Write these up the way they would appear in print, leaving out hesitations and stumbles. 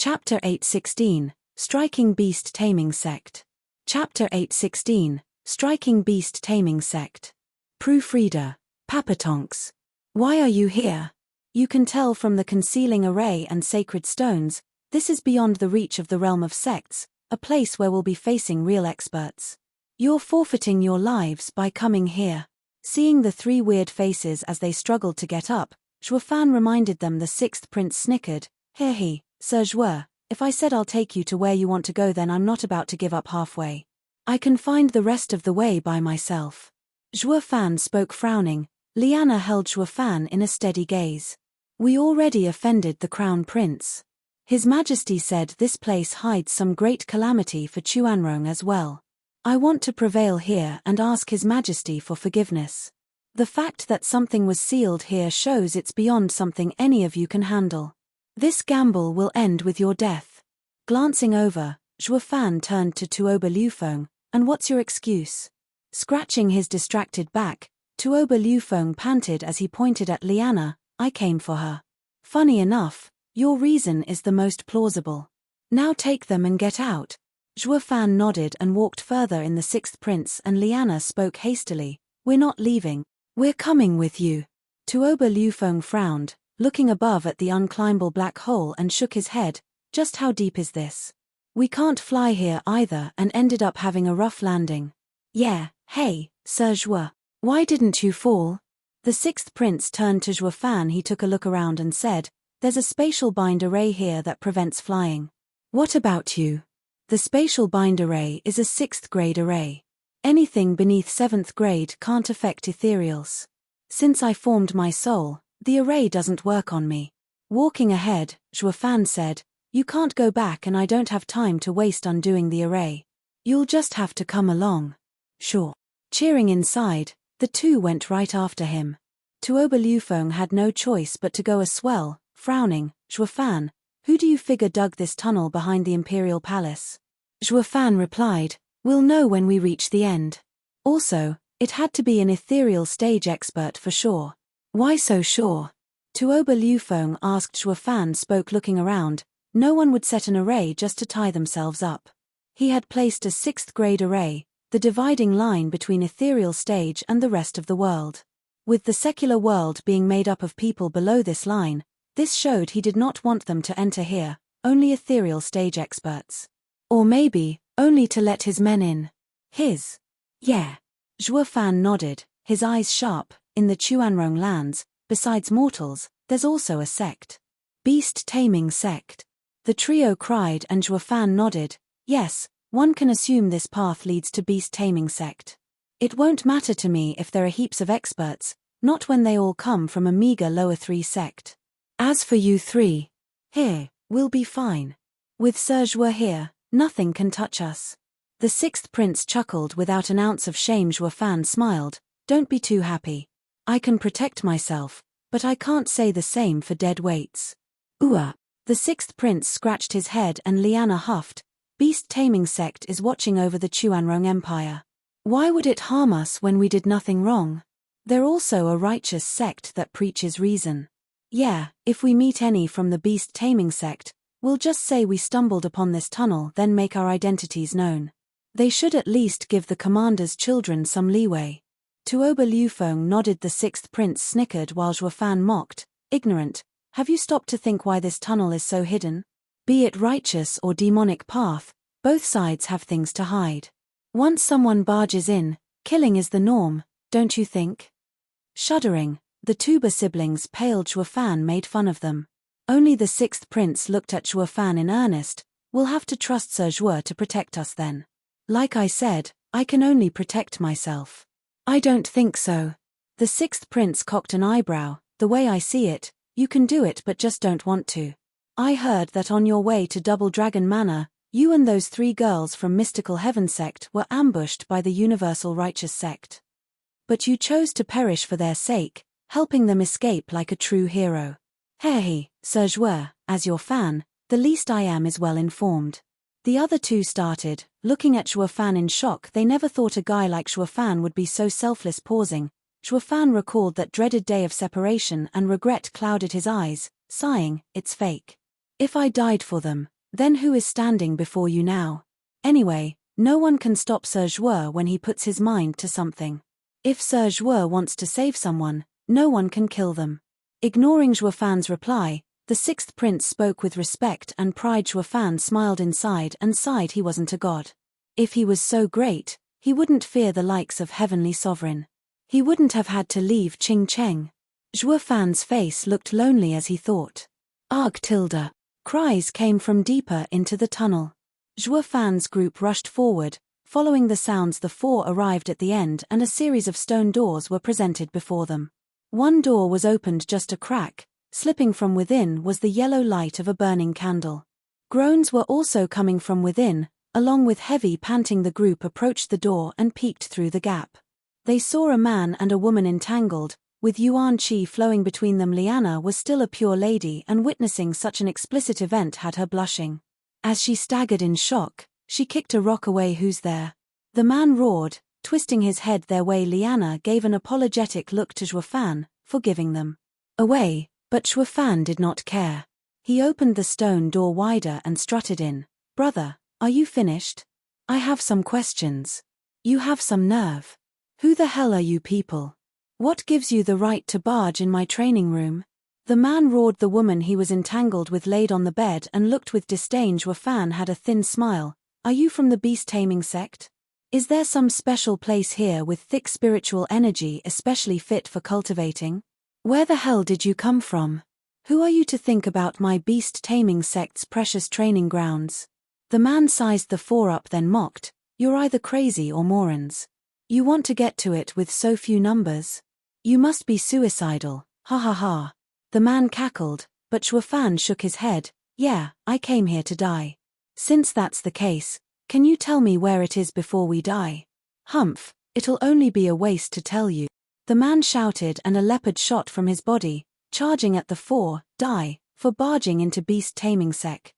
Chapter 816, Striking Beast Taming Sect. Chapter 816, Striking Beast Taming Sect. Proofreader, Papatonks. Why are you here? You can tell from the concealing array and sacred stones, this is beyond the reach of the realm of sects, a place where we'll be facing real experts. You're forfeiting your lives by coming here. Seeing the three weird faces as they struggled to get up, Zhuofan reminded them the sixth prince snickered. He, Sir Zhuo, if I said I'll take you to where you want to go, then I'm not about to give up halfway. I can find the rest of the way by myself. Zhuofan spoke frowning. Liana held Zhuofan in a steady gaze. We already offended the crown prince. His Majesty said this place hides some great calamity for Chuanrong as well. I want to prevail here and ask His Majesty for forgiveness. The fact that something was sealed here shows it's beyond something any of you can handle. This gamble will end with your death. Glancing over, Zhuofan turned to Tuoba Liufeng. And what's your excuse? Scratching his distracted back, Tuoba Liufeng panted as he pointed at Liana. I came for her. Funny enough, your reason is the most plausible. Now take them and get out. Zhuofan nodded and walked further in the sixth prince, and Liana spoke hastily. We're not leaving. We're coming with you. Tuoba Liufeng frowned, looking above at the unclimbable black hole, and shook his head. Just how deep is this? We can't fly here either and ended up having a rough landing. Yeah, hey, Sir Zhuo. Why didn't you fall? The sixth prince turned to Zhuofan. He took a look around and said, there's a spatial bind array here that prevents flying. What about you? The spatial bind array is a 6th grade array. Anything beneath 7th grade can't affect ethereals. Since I formed my soul, the array doesn't work on me. Walking ahead, Zhuofan said, you can't go back and I don't have time to waste undoing the array. You'll just have to come along. Sure. Cheering inside, the two went right after him. Tuoba Liufeng had no choice but to go as well, frowning. Zhuofan, who do you figure dug this tunnel behind the imperial palace? Zhuofan replied, we'll know when we reach the end. Also, it had to be an ethereal stage expert for sure. Why so sure? Tuoba Liufeng asked. Zhuofan spoke looking around. No one would set an array just to tie themselves up. He had placed a 6th grade array, the dividing line between ethereal stage and the rest of the world. With the secular world being made up of people below this line, this showed he did not want them to enter here, only ethereal stage experts. Or maybe, only to let his men in. His? Yeah. Zhuofan nodded, his eyes sharp. In the Chuanrong lands, besides mortals, there's also a sect. Beast Taming Sect. The trio cried and Zhuofan nodded. Yes, one can assume this path leads to Beast Taming Sect. It won't matter to me if there are heaps of experts, not when they all come from a meager lower 3 sect. As for you three, here, we'll be fine. With Sir Zhuo here, nothing can touch us. The sixth prince chuckled without an ounce of shame. Zhuofan smiled. Don't be too happy. I can protect myself, but I can't say the same for dead weights. The sixth prince scratched his head and Liana huffed. Beast Taming Sect is watching over the Chuanrong Empire. Why would it harm us when we did nothing wrong? They're also a righteous sect that preaches reason. Yeah, if we meet any from the Beast Taming Sect, we'll just say we stumbled upon this tunnel, then make our identities known. They should at least give the commander's children some leeway. Tuoba Liufeng nodded. The sixth prince snickered while Zhuofan mocked. Ignorant, have you stopped to think why this tunnel is so hidden? Be it righteous or demonic path, both sides have things to hide. Once someone barges in, killing is the norm, don't you think? Shuddering, the Tuba siblings paled. Zhuofan made fun of them. Only the sixth prince looked at Zhuofan in earnest. We'll have to trust Sir Zhuo to protect us then. Like I said, I can only protect myself. I don't think so. The sixth prince cocked an eyebrow. The way I see it, you can do it but just don't want to. I heard that on your way to Double Dragon Manor, you and those 3 girls from Mystical Heaven Sect were ambushed by the Universal Righteous Sect. But you chose to perish for their sake, helping them escape like a true hero. Hey, Sir Zhuo, as your fan, the least I am is well informed. The other two started, looking at Zhuofan in shock. They never thought a guy like Zhuofan would be so selfless. Pausing, Zhuofan recalled that dreaded day of separation and regret clouded his eyes, sighing, it's fake. If I died for them, Then who is standing before you now? Anyway, no one can stop Sir Zhuo when he puts his mind to something. If Sir Zhuo wants to save someone, no one can kill them. Ignoring Zhuo Fan's reply, the sixth prince spoke with respect and pride. Zhuo Fan smiled inside and sighed. He wasn't a god. If he was so great, he wouldn't fear the likes of Heavenly Sovereign. He wouldn't have had to leave Qing Cheng. Zhuo Fan's face looked lonely as he thought. Arg tilde. Cries came from deeper into the tunnel. Zhuo Fan's group rushed forward. Following the sounds, the four arrived at the end and a series of stone doors were presented before them. One door was opened just a crack. Slipping from within was the yellow light of a burning candle. Groans were also coming from within. Along with heavy panting, the group approached the door and peeked through the gap. They saw a man and a woman entangled, with yuan qi flowing between them. Liana was still a pure lady, and witnessing such an explicit event had her blushing. As she staggered in shock, she kicked a rock away. Who's there? The man roared, twisting his head their way. Liana gave an apologetic look to Zhuo Fan, forgiving them away, but Zhuo Fan did not care. He opened the stone door wider and strutted in. Brother, are you finished? I have some questions. You have some nerve. Who the hell are you people? What gives you the right to barge in my training room? The man roared. The woman he was entangled with laid on the bed and looked with disdain. Zhuo Fan had a thin smile. Are you from the beast taming sect? Is there some special place here with thick spiritual energy especially fit for cultivating? Where the hell did you come from? Who are you to think about my beast taming sect's precious training grounds? The man sized the four up, then mocked. You're either crazy or morons. You want to get to it with so few numbers? You must be suicidal, ha ha ha. The man cackled, but Zhuo Fan shook his head. Yeah, I came here to die. Since that's the case, can you tell me where it is before we die? Humph, it'll only be a waste to tell you. The man shouted, and a leopard shot from his body, charging at the four. Die, for barging into beast taming sec.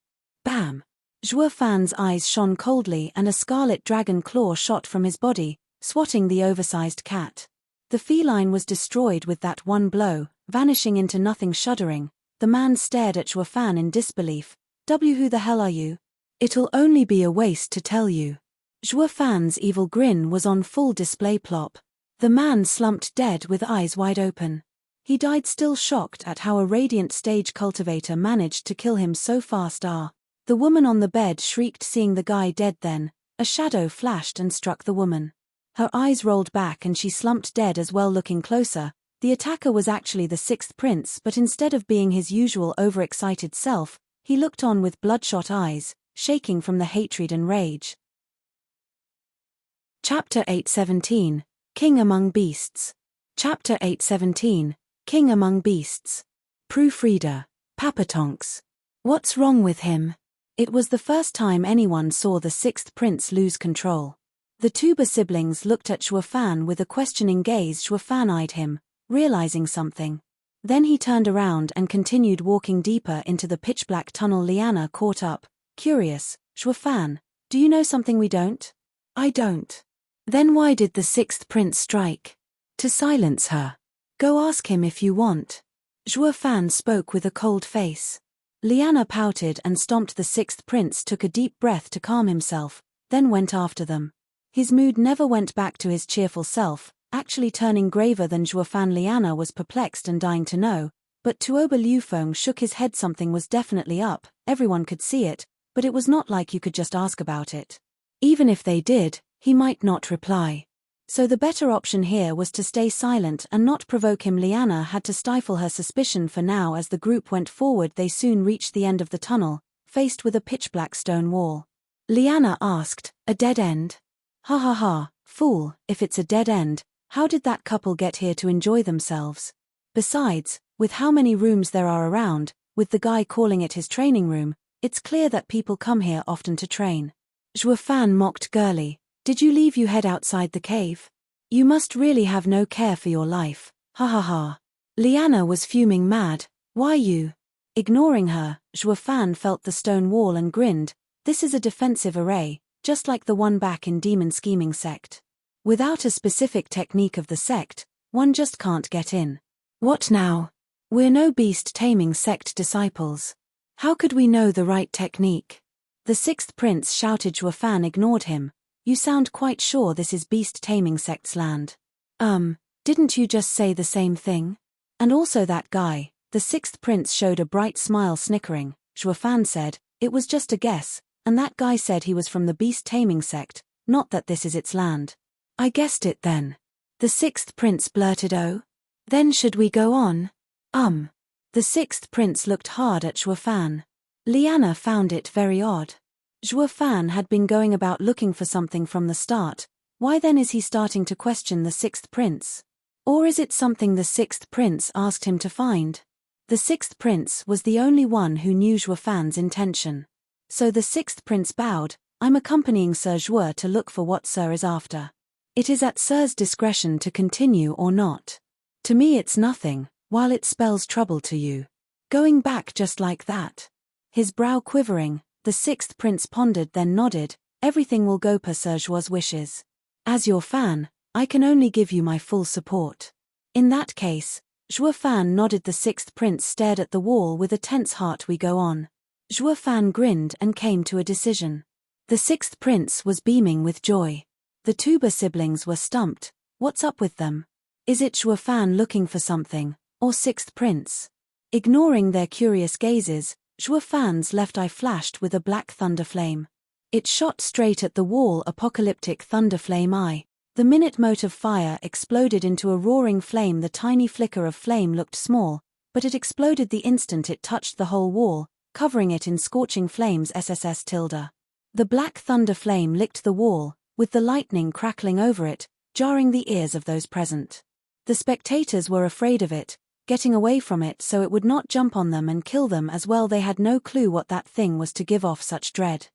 Bam! Zhuo Fan's eyes shone coldly and a scarlet dragon claw shot from his body, swatting the oversized cat. The feline was destroyed with that one blow, vanishing into nothing. Shuddering, the man stared at Zhuo Fan in disbelief. Who the hell are you? It'll only be a waste to tell you. Zhuo Fan's evil grin was on full display. Plop. The man slumped dead with eyes wide open. He died, still shocked at how a radiant stage cultivator managed to kill him so fast. The woman on the bed shrieked, seeing the guy dead. Then a shadow flashed and struck the woman. Her eyes rolled back and she slumped dead as well. Looking closer, the attacker was actually the sixth prince, but instead of being his usual overexcited self, he looked on with bloodshot eyes, shaking from the hatred and rage. Chapter 817, King Among Beasts. Chapter 817, King Among Beasts. Proofreader, Papatonks. What's wrong with him? It was the first time anyone saw the sixth prince lose control. The Tuba siblings looked at Zhuo Fan with a questioning gaze. Zhuo Fan eyed him, realizing something. Then he turned around and continued walking deeper into the pitch-black tunnel. Liana caught up, curious. Zhuo Fan, do you know something we don't? I don't. Then why did the sixth prince strike? To silence her. Go ask him if you want. Zhuo Fan spoke with a cold face. Liana pouted and stomped. The sixth prince took a deep breath to calm himself, then went after them. His mood never went back to his cheerful self, actually turning graver than Zhuo Fan. Liana was perplexed and dying to know, but Tuoba Liufeng shook his head. Something was definitely up, everyone could see it, but it was not like you could just ask about it. Even if they did, he might not reply. So the better option here was to stay silent and not provoke him. Liana had to stifle her suspicion for now. As the group went forward, they soon reached the end of the tunnel, faced with a pitch-black stone wall. Liana asked, a dead end? Ha ha ha, fool, if it's a dead end, how did that couple get here to enjoy themselves? Besides, with how many rooms there are around, with the guy calling it his training room, it's clear that people come here often to train. Zhuo Fan mocked girly. Did you leave your head outside the cave? You must really have no care for your life, ha ha ha. Liana was fuming mad. Why you? Ignoring her, Zhuo Fan felt the stone wall and grinned. This is a defensive array, just like the one back in Demon Scheming Sect. Without a specific technique of the sect, one just can't get in. What now? We're no beast taming sect disciples. How could we know the right technique? The sixth prince shouted. Zhuofan ignored him. You sound quite sure this is beast taming sect's land. Didn't you just say the same thing? And also that guy. The sixth prince showed a bright smile, snickering. Zhuofan said, it was just a guess, and that guy said he was from the beast taming sect, not that this is its land. I guessed it then. The sixth prince blurted, oh? Then should we go on? The sixth prince looked hard at Zhuofan. Liana found it very odd. Zhuofan had been going about looking for something from the start. Why then is he starting to question the sixth prince? Or is it something the sixth prince asked him to find? The sixth prince was the only one who knew Zhuofan's intention. So the sixth prince bowed. I'm accompanying Sir Zhuo to look for what Sir is after. It is at Sir's discretion to continue or not. To me it's nothing, while it spells trouble to you. Going back just like that. His brow quivering, the sixth prince pondered, then nodded. Everything will go per Sir Zhuo's wishes. As your fan, I can only give you my full support. In that case, Zhuofan nodded. The sixth prince stared at the wall with a tense heart. We go on. Zhuofan grinned and came to a decision. The sixth prince was beaming with joy. The Tuba siblings were stumped. What's up with them? Is it Zhuofan looking for something, or sixth prince? Ignoring their curious gazes, Zhuofan's left eye flashed with a black thunder flame. It shot straight at the wall. Apocalyptic thunder flame eye. The minute mote of fire exploded into a roaring flame. The tiny flicker of flame looked small, but it exploded the instant it touched the whole wall, covering it in scorching flames. SSS tilde. The black thunder flame licked the wall, with the lightning crackling over it, jarring the ears of those present. The spectators were afraid of it, getting away from it so it would not jump on them and kill them as well. They had no clue what that thing was to give off such dread.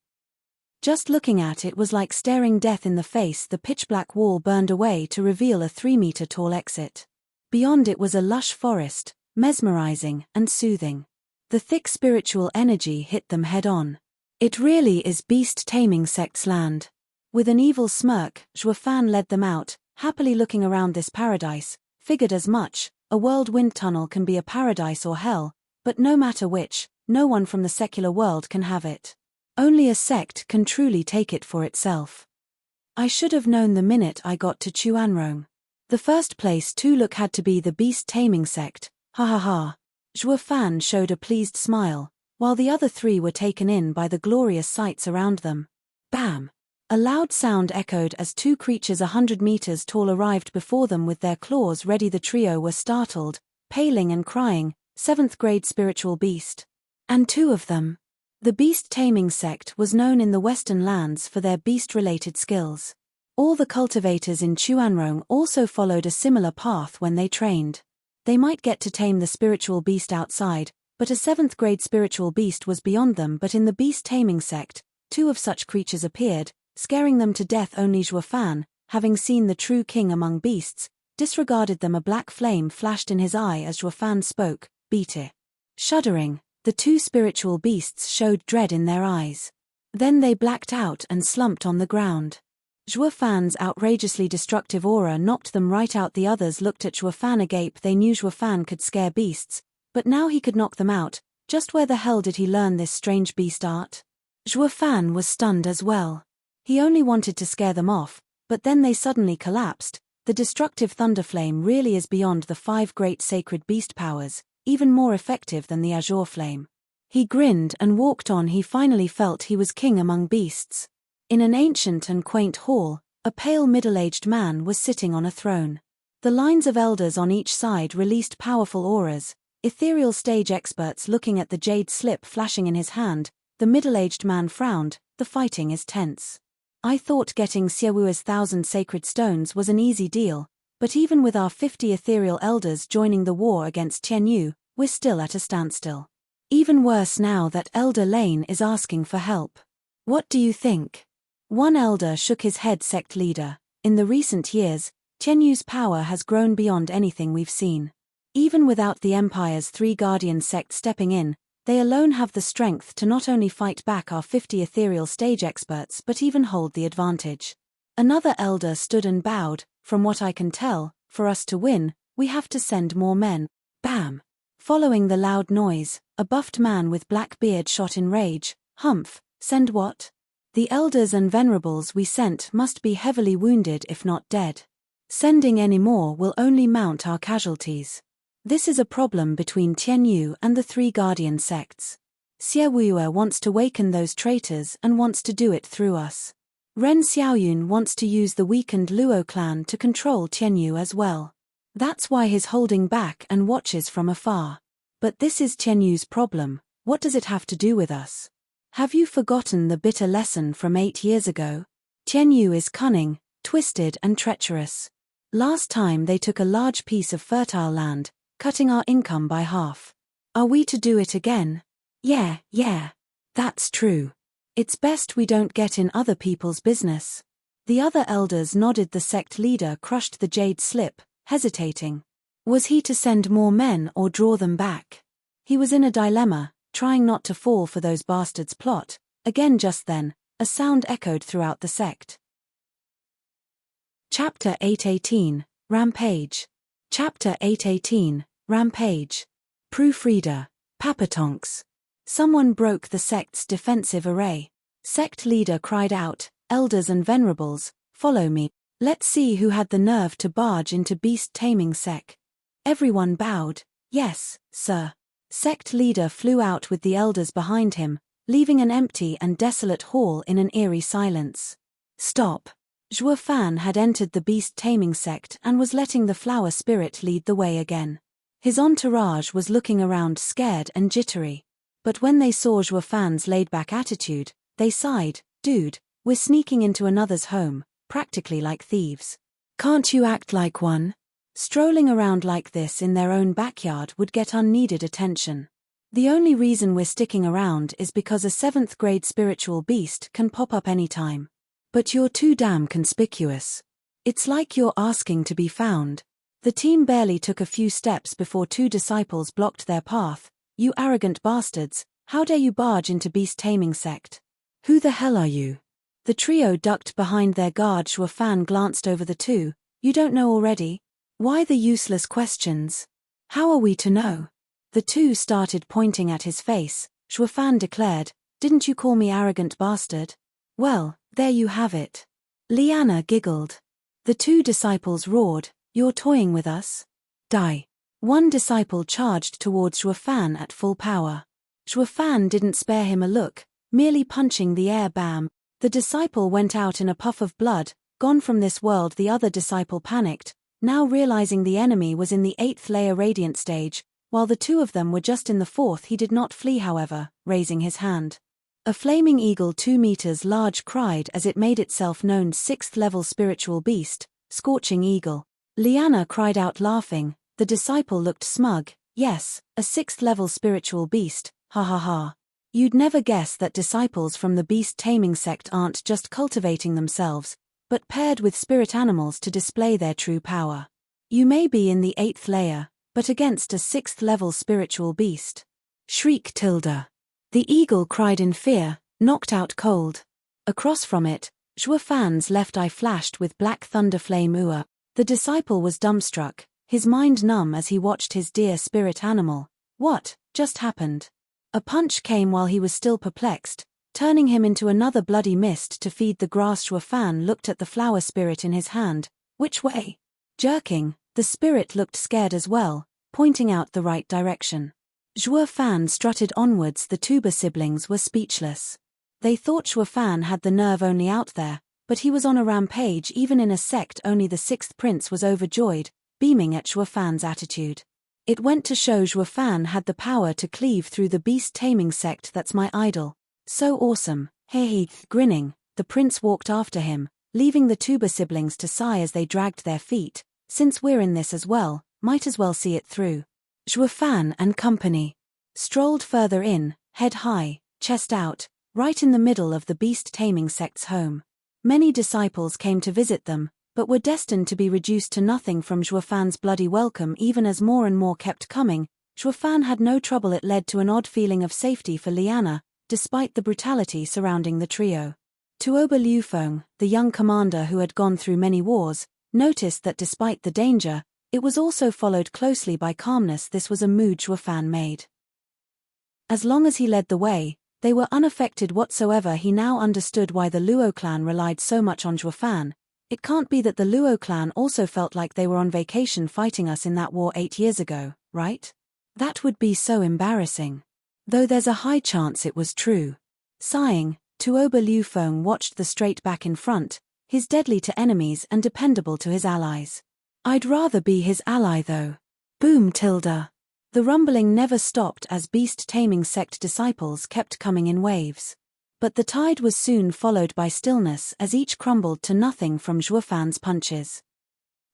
Just looking at it was like staring death in the face. The pitch-black wall burned away to reveal a 3-meter-tall exit. Beyond it was a lush forest, mesmerizing and soothing. The thick spiritual energy hit them head-on. It really is beast taming sect's land. With an evil smirk, Zhuofan led them out, happily looking around this paradise. Figured as much. A whirlwind tunnel can be a paradise or hell, but no matter which, no one from the secular world can have it. Only a sect can truly take it for itself. I should have known the minute I got to Chuanrong. The first place to look had to be the beast taming sect. Ha ha ha. Zhuofan showed a pleased smile, while the other three were taken in by the glorious sights around them. Bam! A loud sound echoed as two creatures 100 meters tall arrived before them with their claws ready. The trio were startled, paling and crying. 7th grade spiritual beast. And two of them. The beast taming sect was known in the Western lands for their beast-related skills. All the cultivators in Chuanrong also followed a similar path when they trained. They might get to tame the spiritual beast outside, but a 7th grade spiritual beast was beyond them. But in the beast taming sect, two of such creatures appeared, scaring them to death. Only Zhuofan, having seen the true king among beasts, disregarded them. A black flame flashed in his eye as Zhuofan spoke. Beat it. Shuddering, the two spiritual beasts showed dread in their eyes. Then they blacked out and slumped on the ground. Zhuofan's outrageously destructive aura knocked them right out. The others looked at Zhuofan agape. They knew Zhuofan could scare beasts, but now he could knock them out. Just where the hell did he learn this strange beast art? Zhuofan was stunned as well. He only wanted to scare them off, but then they suddenly collapsed. The destructive thunderflame really is beyond the 5 great sacred beast powers, even more effective than the azure flame. He grinned and walked on. He finally felt he was king among beasts. In an ancient and quaint hall, a pale middle-aged man was sitting on a throne. The lines of elders on each side released powerful auras, ethereal stage experts looking at the jade slip flashing in his hand. The middle-aged man frowned. The fighting is tense. I thought getting Siewu's 1,000 sacred stones was an easy deal, but even with our 50 ethereal elders joining the war against Tianyu, we're still at a standstill. Even worse now that Elder Lane is asking for help. What do you think? One elder shook his head. Sect leader, in the recent years, Tianyu's power has grown beyond anything we've seen. Even without the Empire's 3 guardian sects stepping in, they alone have the strength to not only fight back our 50 ethereal stage experts but even hold the advantage. Another elder stood and bowed. From what I can tell, for us to win, we have to send more men. Bam! Following the loud noise, a buffed man with black beard shot in rage. Humph, Send what? The elders and venerables we sent must be heavily wounded if not dead. Sending any more will only mount our casualties. This is a problem between Tianyu and the three guardian sects. Xie Wuyue wants to waken those traitors and wants to do it through us. Ren Xiaoyun wants to use the weakened Luo clan to control Tianyu as well. That's why he's holding back and watches from afar. But this is Tianyu's problem. What does it have to do with us? Have you forgotten the bitter lesson from 8 years ago? Tianyu is cunning, twisted and treacherous. Last time they took a large piece of fertile land, cutting our income by half. Are we to do it again? Yeah, that's true. It's best we don't get in other people's business. The other elders nodded. The sect leader crushed the jade slip, hesitating. Was he to send more men or draw them back? He was in a dilemma, trying not to fall for those bastards' plot. Again just then, a sound echoed throughout the sect. Chapter 818, Rampage. Chapter 818, Rampage. Proofreader, Papatonks. Someone broke the sect's defensive array. Sect leader cried out, "Elders and venerables, follow me. Let's see who had the nerve to barge into beast-taming sect." Everyone bowed. "Yes, sir." Sect leader flew out with the elders behind him, leaving an empty and desolate hall in an eerie silence. Stop. Zhuo Fan had entered the beast-taming sect and was letting the flower spirit lead the way again. His entourage was looking around scared and jittery. But when they saw Zhuo Fan's laid-back attitude, they sighed. "Dude, we're sneaking into another's home, practically like thieves. Can't you act like one?" Strolling around like this in their own backyard would get unneeded attention. The only reason we're sticking around is because a 7th grade spiritual beast can pop up anytime. But you're too damn conspicuous. It's like you're asking to be found. The team barely took a few steps before 2 disciples blocked their path. "You arrogant bastards, how dare you barge into beast-taming sect? Who the hell are you?" The trio ducked behind their guard. Zhuo Fan glanced over the two. "You don't know already? Why the useless questions? How are we to know?" The two started pointing at his face. Zhuo Fan declared, "Didn't you call me arrogant bastard? Well, there you have it." Liana giggled. The 2 disciples roared, "You're toying with us? Die." One disciple charged towards Zhuo Fan at full power. Zhuo Fan didn't spare him a look, merely punching the air. Bam! The disciple went out in a puff of blood, gone from this world. The other disciple panicked, now realizing the enemy was in the 8th layer radiant stage, while the 2 of them were just in the 4th. He did not flee however, raising his hand. A flaming eagle 2 meters large cried as it made itself known. 6th level spiritual beast, scorching eagle. Liana cried out laughing. The disciple looked smug. "Yes, a 6th level spiritual beast, ha ha ha. You'd never guess that disciples from the beast-taming sect aren't just cultivating themselves, but paired with spirit animals to display their true power. You may be in the 8th layer, but against a 6th level spiritual beast." Shriek tilde. The eagle cried in fear, knocked out cold. Across from it, Zhuo Fan's left eye flashed with black thunder flame. Ua. The disciple was dumbstruck, his mind numb as he watched his dear spirit animal. What just happened? A punch came while he was still perplexed, turning him into another bloody mist to feed the grass. Zhuo Fan looked at the flower spirit in his hand. "Which way?" Jerking, the spirit looked scared as well, pointing out the right direction. Zhuo Fan strutted onwards. The tuber siblings were speechless. They thought Zhuo Fan had the nerve only out there, but he was on a rampage. Even in a sect only the 6th prince was overjoyed, beaming at Zhuo Fan's attitude. It went to show Zhuo Fan had the power to cleave through the beast-taming sect. "That's my idol. So awesome." Hey. Grinning, the prince walked after him, leaving the tuber siblings to sigh as they dragged their feet. "Since we're in this as well, might as well see it through." Zhuo Fan and company strolled further in, head high, chest out, right in the middle of the beast-taming sect's home. Many disciples came to visit them, but were destined to be reduced to nothing from Zhuo Fan's bloody welcome. Even as more and more kept coming, Zhuo Fan had no trouble. It led to an odd feeling of safety for Liana, despite the brutality surrounding the trio. Tuoba Liufeng, the young commander who had gone through many wars, noticed that despite the danger, it was also followed closely by calmness. This was a mood Zhuo Fan made. As long as he led the way, They were unaffected whatsoever. He now understood why the Luo clan relied so much on Zhuofan. It can't be that the Luo clan also felt like they were on vacation fighting us in that war 8 years ago, right? That would be so embarrassing. Though there's a high chance it was true. Sighing, Tuoba Liufeng watched the straight back in front, his deadly to enemies and dependable to his allies. I'd rather be his ally though. Boom tilde. The rumbling never stopped as beast-taming sect disciples kept coming in waves. But the tide was soon followed by stillness as each crumbled to nothing from Zhuofan's punches.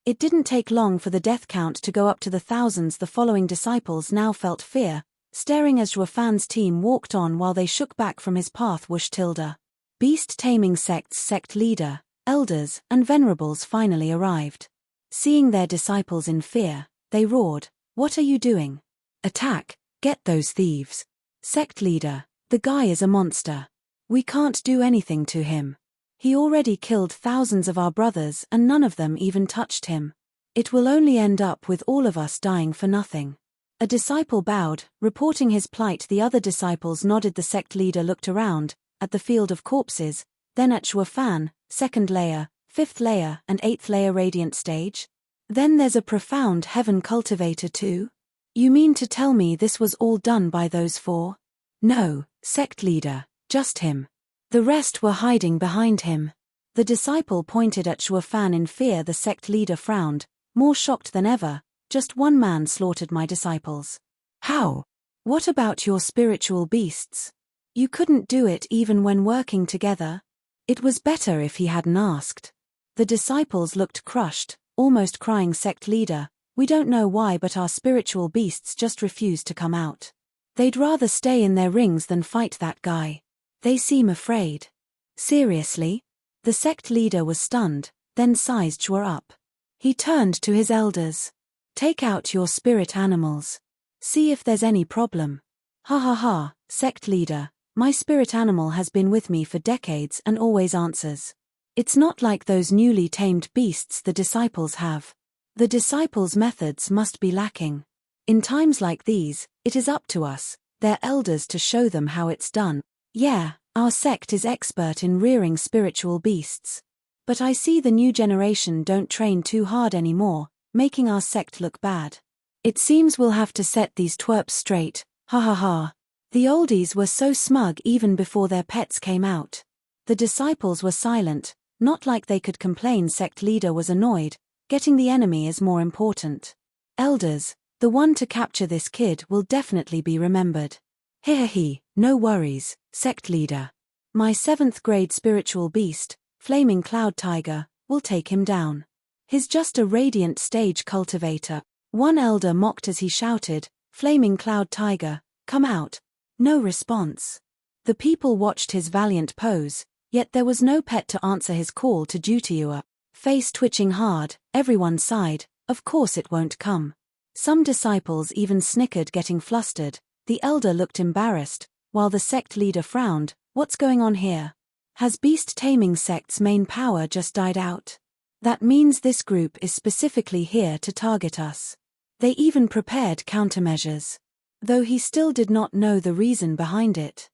It didn't take long for the death count to go up to the thousands. The following disciples now felt fear, staring as Zhuofan's team walked on while they shook back from his path. Whoosh tilde. Beast-taming sect's sect leader, elders, and venerables finally arrived. Seeing their disciples in fear, they roared, "What are you doing? Attack, get those thieves." Sect leader, the guy is a monster. We can't do anything to him. He already killed thousands of our brothers and none of them even touched him. It will only end up with all of us dying for nothing. A disciple bowed, reporting his plight. The other disciples nodded. The sect leader looked around, at the field of corpses, then at Zhuofan, 2nd layer, 5th layer and 8th layer radiant stage. Then there's a profound heaven cultivator too? You mean to tell me this was all done by those 4? No, sect leader, just him. The rest were hiding behind him. The disciple pointed at Zhuofan in fear. The sect leader frowned, more shocked than ever. Just one man slaughtered my disciples. How? What about your spiritual beasts? You couldn't do it even when working together? It was better if he hadn't asked. The disciples looked crushed, almost crying. Sect leader, we don't know why but our spiritual beasts just refuse to come out. They'd rather stay in their rings than fight that guy. They seem afraid. Seriously? The sect leader was stunned, then sized Zhuo up. He turned to his elders. Take out your spirit animals. See if there's any problem. Ha ha ha, sect leader, my spirit animal has been with me for decades and always answers. It's not like those newly tamed beasts the disciples have. The disciples' methods must be lacking. In times like these, it is up to us, their elders, to show them how it's done. Yeah, our sect is expert in rearing spiritual beasts. But I see the new generation don't train too hard anymore, making our sect look bad. It seems we'll have to set these twerps straight, ha ha ha. The oldies were so smug even before their pets came out. The disciples were silent, not like they could complain. Sect leader was annoyed. Getting the enemy is more important. Elders, the one to capture this kid will definitely be remembered. He, no worries, sect leader. My 7th grade spiritual beast, Flaming Cloud Tiger, will take him down. He's just a radiant stage cultivator. One elder mocked as he shouted, Flaming Cloud Tiger, come out. No response. The people watched his valiant pose, yet there was no pet to answer his call to duty. Face twitching hard, everyone sighed, of course it won't come. Some disciples even snickered, getting flustered. The elder looked embarrassed, while the sect leader frowned. What's going on here? Has beast-taming sect's main power just died out? That means this group is specifically here to target us. They even prepared countermeasures. Though he still did not know the reason behind it.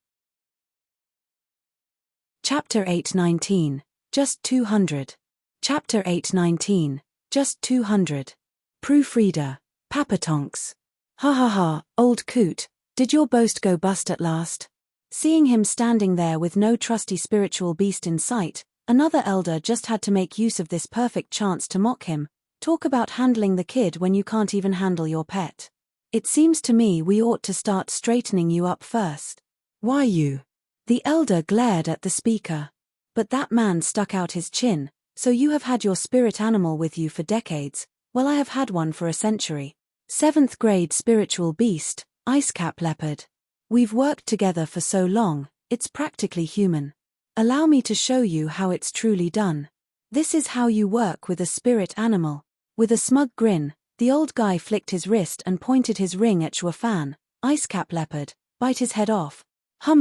Chapter 819, Just 200. Chapter 819, Just 200. Proofreader, Papatonks. Ha ha ha, old coot, did your boast go bust at last? Seeing him standing there with no trusty spiritual beast in sight, another elder just had to make use of this perfect chance to mock him. Talk about handling the kid when you can't even handle your pet. It seems to me we ought to start straightening you up first. Why you? The elder glared at the speaker. But that man stuck out his chin. So you have had your spirit animal with you for decades. Well, I have had one for a century. 7th grade spiritual beast, Icecap Leopard. We've worked together for so long, it's practically human. Allow me to show you how it's truly done. This is how you work with a spirit animal. With a smug grin, the old guy flicked his wrist and pointed his ring at Zhuofan. Icecap Leopard, bite his head off.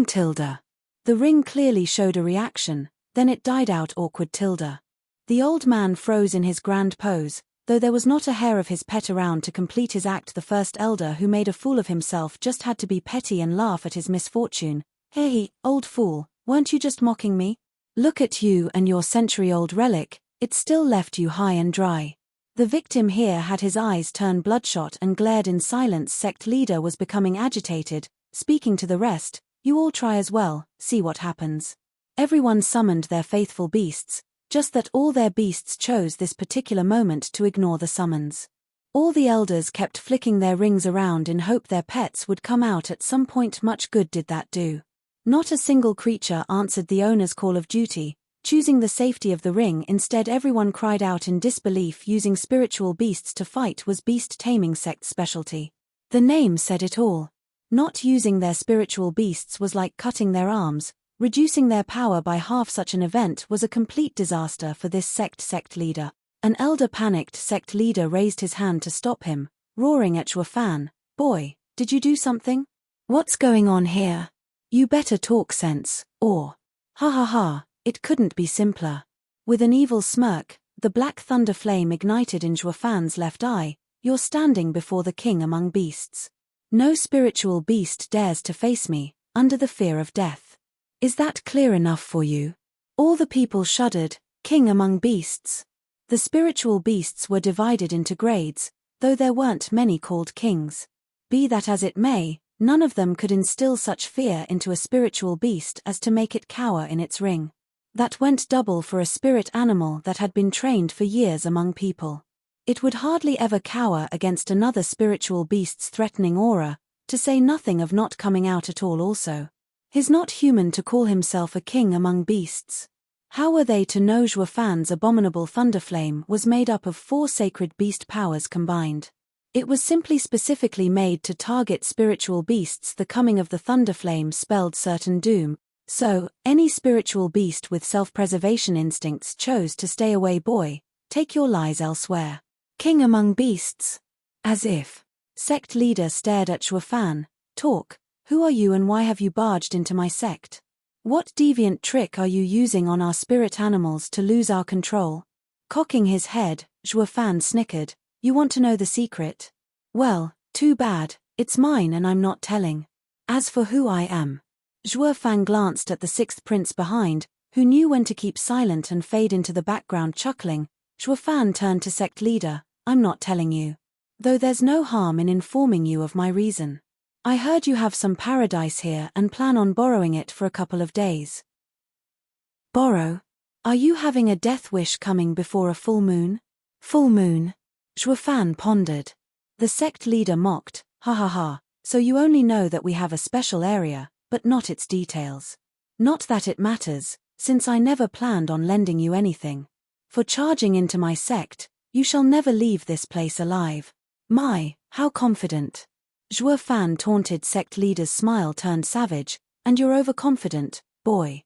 Tilde. The ring clearly showed a reaction, then it died out. Tilde. The old man froze in his grand pose, though there was not a hair of his pet around to complete his act. The first elder who made a fool of himself just had to be petty and laugh at his misfortune. Hey, old fool, weren't you just mocking me? Look at you and your century-old relic, it still left you high and dry. The victim here had his eyes turn bloodshot and glared in silence. Sect leader was becoming agitated, speaking to the rest, you all try as well, see what happens. Everyone summoned their faithful beasts, just that all their beasts chose this particular moment to ignore the summons. All the elders kept flicking their rings around in hope their pets would come out at some point. Much good did that do. Not a single creature answered the owner's call of duty, choosing the safety of the ring. Instead, everyone cried out in disbelief. Using spiritual beasts to fight was beast taming sect's specialty. The name said it all. Not using their spiritual beasts was like cutting their arms. Reducing their power by half. Such an event was a complete disaster for this sect leader. An elder panicked. Sect leader raised his hand to stop him, roaring at Shuafan, boy, did you do something? What's going on here? You better talk sense, or… Ha ha ha, it couldn't be simpler. With an evil smirk, the black thunder flame ignited in Shuafan's left eye. You're standing before the king among beasts. No spiritual beast dares to face me, under the fear of death. Is that clear enough for you? All the people shuddered. King among beasts. The spiritual beasts were divided into grades, though there weren't many called kings. Be that as it may, none of them could instill such fear into a spiritual beast as to make it cower in its ring. That went double for a spirit animal that had been trained for years among people. It would hardly ever cower against another spiritual beast's threatening aura, to say nothing of not coming out at all also. He's not human to call himself a king among beasts. How were they to know Shuafan's abominable thunderflame was made up of 4 sacred beast powers combined? It was simply specifically made to target spiritual beasts. The coming of the thunderflame spelled certain doom, so any spiritual beast with self-preservation instincts chose to stay away. Boy, take your lies elsewhere. King among beasts? As if. Sect leader stared at Shuafan. Talk, who are you and why have you barged into my sect? What deviant trick are you using on our spirit animals to lose our control? Cocking his head, Shuafan snickered. You want to know the secret? Well, too bad, it's mine and I'm not telling. As for who I am. Shuafan glanced at the 6th prince behind, who knew when to keep silent and fade into the background chuckling. Shuafan turned to sect leader, I'm not telling you. Though there's no harm in informing you of my reason. I heard you have some paradise here and plan on borrowing it for a couple of days. Borrow? Are you having a death wish coming before a full moon? Full moon? Shuafan pondered. The sect leader mocked, ha ha ha, so you only know that we have a special area, but not its details. Not that it matters, since I never planned on lending you anything. For charging into my sect, you shall never leave this place alive. My, how confident. Shuafan taunted. Sect leader's smile turned savage, and you're overconfident, boy.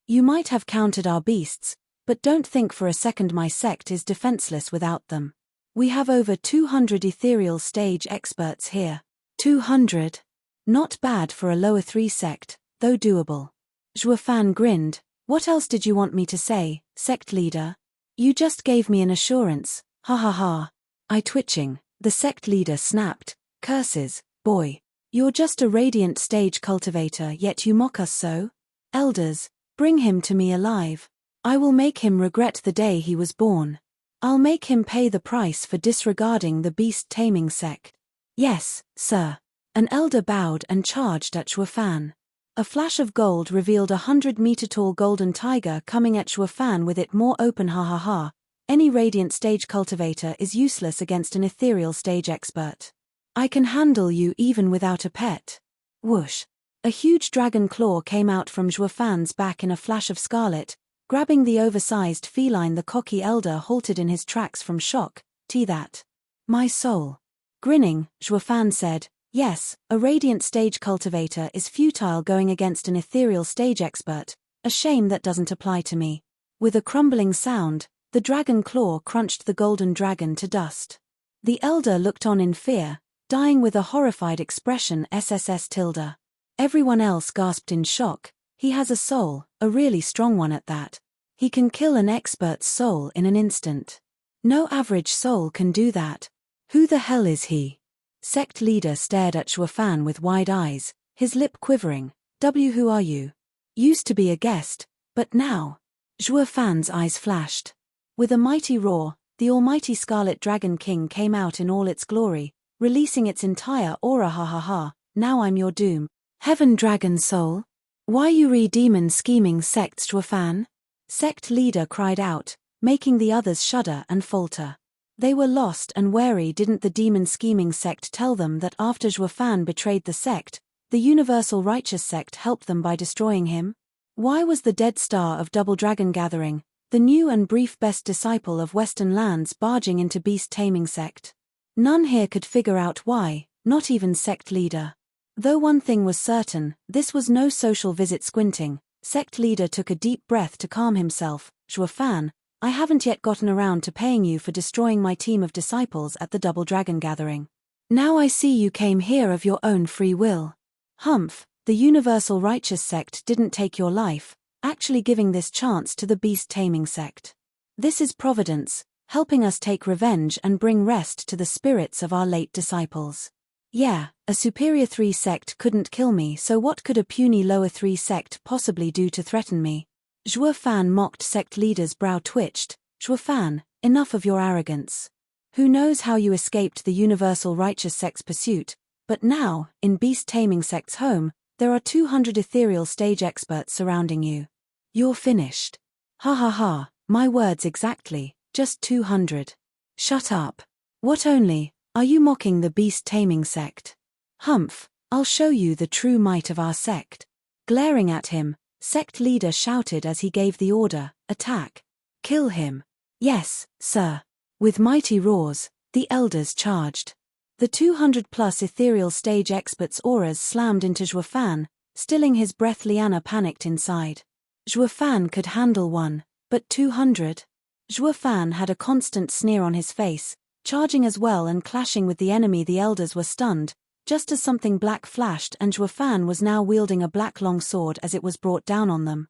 You might have counted our beasts, but don't think for a second my sect is defenseless without them. We have over 200 ethereal stage experts here. 200? Not bad for a lower 3 sect, though doable. Shuafan grinned. What else did you want me to say, sect leader? You just gave me an assurance, ha ha ha. I twitching, the sect leader snapped. Curses, boy. You're just a radiant stage cultivator yet you mock us so? Elders, bring him to me alive. I will make him regret the day he was born. I'll make him pay the price for disregarding the beast taming sect. Yes, sir. An elder bowed and charged at Shuafan. A flash of gold revealed 100-meter-tall golden tiger coming at Shuafan with it more open. Ha ha ha. Any radiant stage cultivator is useless against an ethereal stage expert. I can handle you even without a pet. Whoosh. A huge dragon claw came out from Shuafan's back in a flash of scarlet, grabbing the oversized feline. The cocky elder halted in his tracks from shock. That. My soul. Grinning, Shuafan said, yes, a radiant stage cultivator is futile going against an ethereal stage expert, a shame that doesn't apply to me. With a crumbling sound, the dragon claw crunched the golden dragon to dust. The elder looked on in fear, dying with a horrified expression. SSS tilde. Everyone else gasped in shock. He has a soul, a really strong one at that. He can kill an expert's soul in an instant. No average soul can do that. Who the hell is he? Sect leader stared at Shuafan with wide eyes, his lip quivering. Who are you? Used to be a guest, but now. Zhuo Fan's eyes flashed. With a mighty roar, the almighty Scarlet Dragon King came out in all its glory, releasing its entire aura. Ha ha ha, now I'm your doom. Heaven Dragon Soul? Why you demon scheming sects, Zhuo Fan? Sect leader cried out, making the others shudder and falter. They were lost and wary. Didn't the demon scheming sect tell them that after Zhuo Fan betrayed the sect, the universal righteous sect helped them by destroying him? Why was the dead star of Double Dragon Gathering, the new and brief best disciple of Western lands, barging into beast taming sect? None here could figure out why, not even sect leader. Though one thing was certain, this was no social visit. Squinting, sect leader took a deep breath to calm himself. Zhuo Fan, I haven't yet gotten around to paying you for destroying my team of disciples at the Double Dragon Gathering. Now I see you came here of your own free will. Humph, the universal righteous sect didn't take your life, actually giving this chance to the beast taming sect. This is providence, helping us take revenge and bring rest to the spirits of our late disciples. Yeah, a superior 3 sect couldn't kill me, so what could a puny lower 3 sect possibly do to threaten me? Zhuo Fan mocked. Sect leader's brow twitched. Zhuo Fan, enough of your arrogance. Who knows how you escaped the universal righteous sect's pursuit, but now, in beast taming sect's home, there are 200 ethereal stage experts surrounding you. You're finished. Ha ha ha, my words exactly, just 200. Shut up. What only? Are you mocking the beast taming sect? Humph, I'll show you the true might of our sect. Glaring at him, sect leader shouted as he gave the order, attack. Kill him. Yes, sir. With mighty roars, the elders charged. The 200-plus ethereal stage experts' auras slammed into Zhuo Fan, stilling his breath. Liana panicked inside. Zhuo Fan could handle one, but 200? Zhuo Fan had a constant sneer on his face, charging as well and clashing with the enemy. The elders were stunned, just as something black flashed and Zhuo Fan was now wielding a black long sword as it was brought down on them.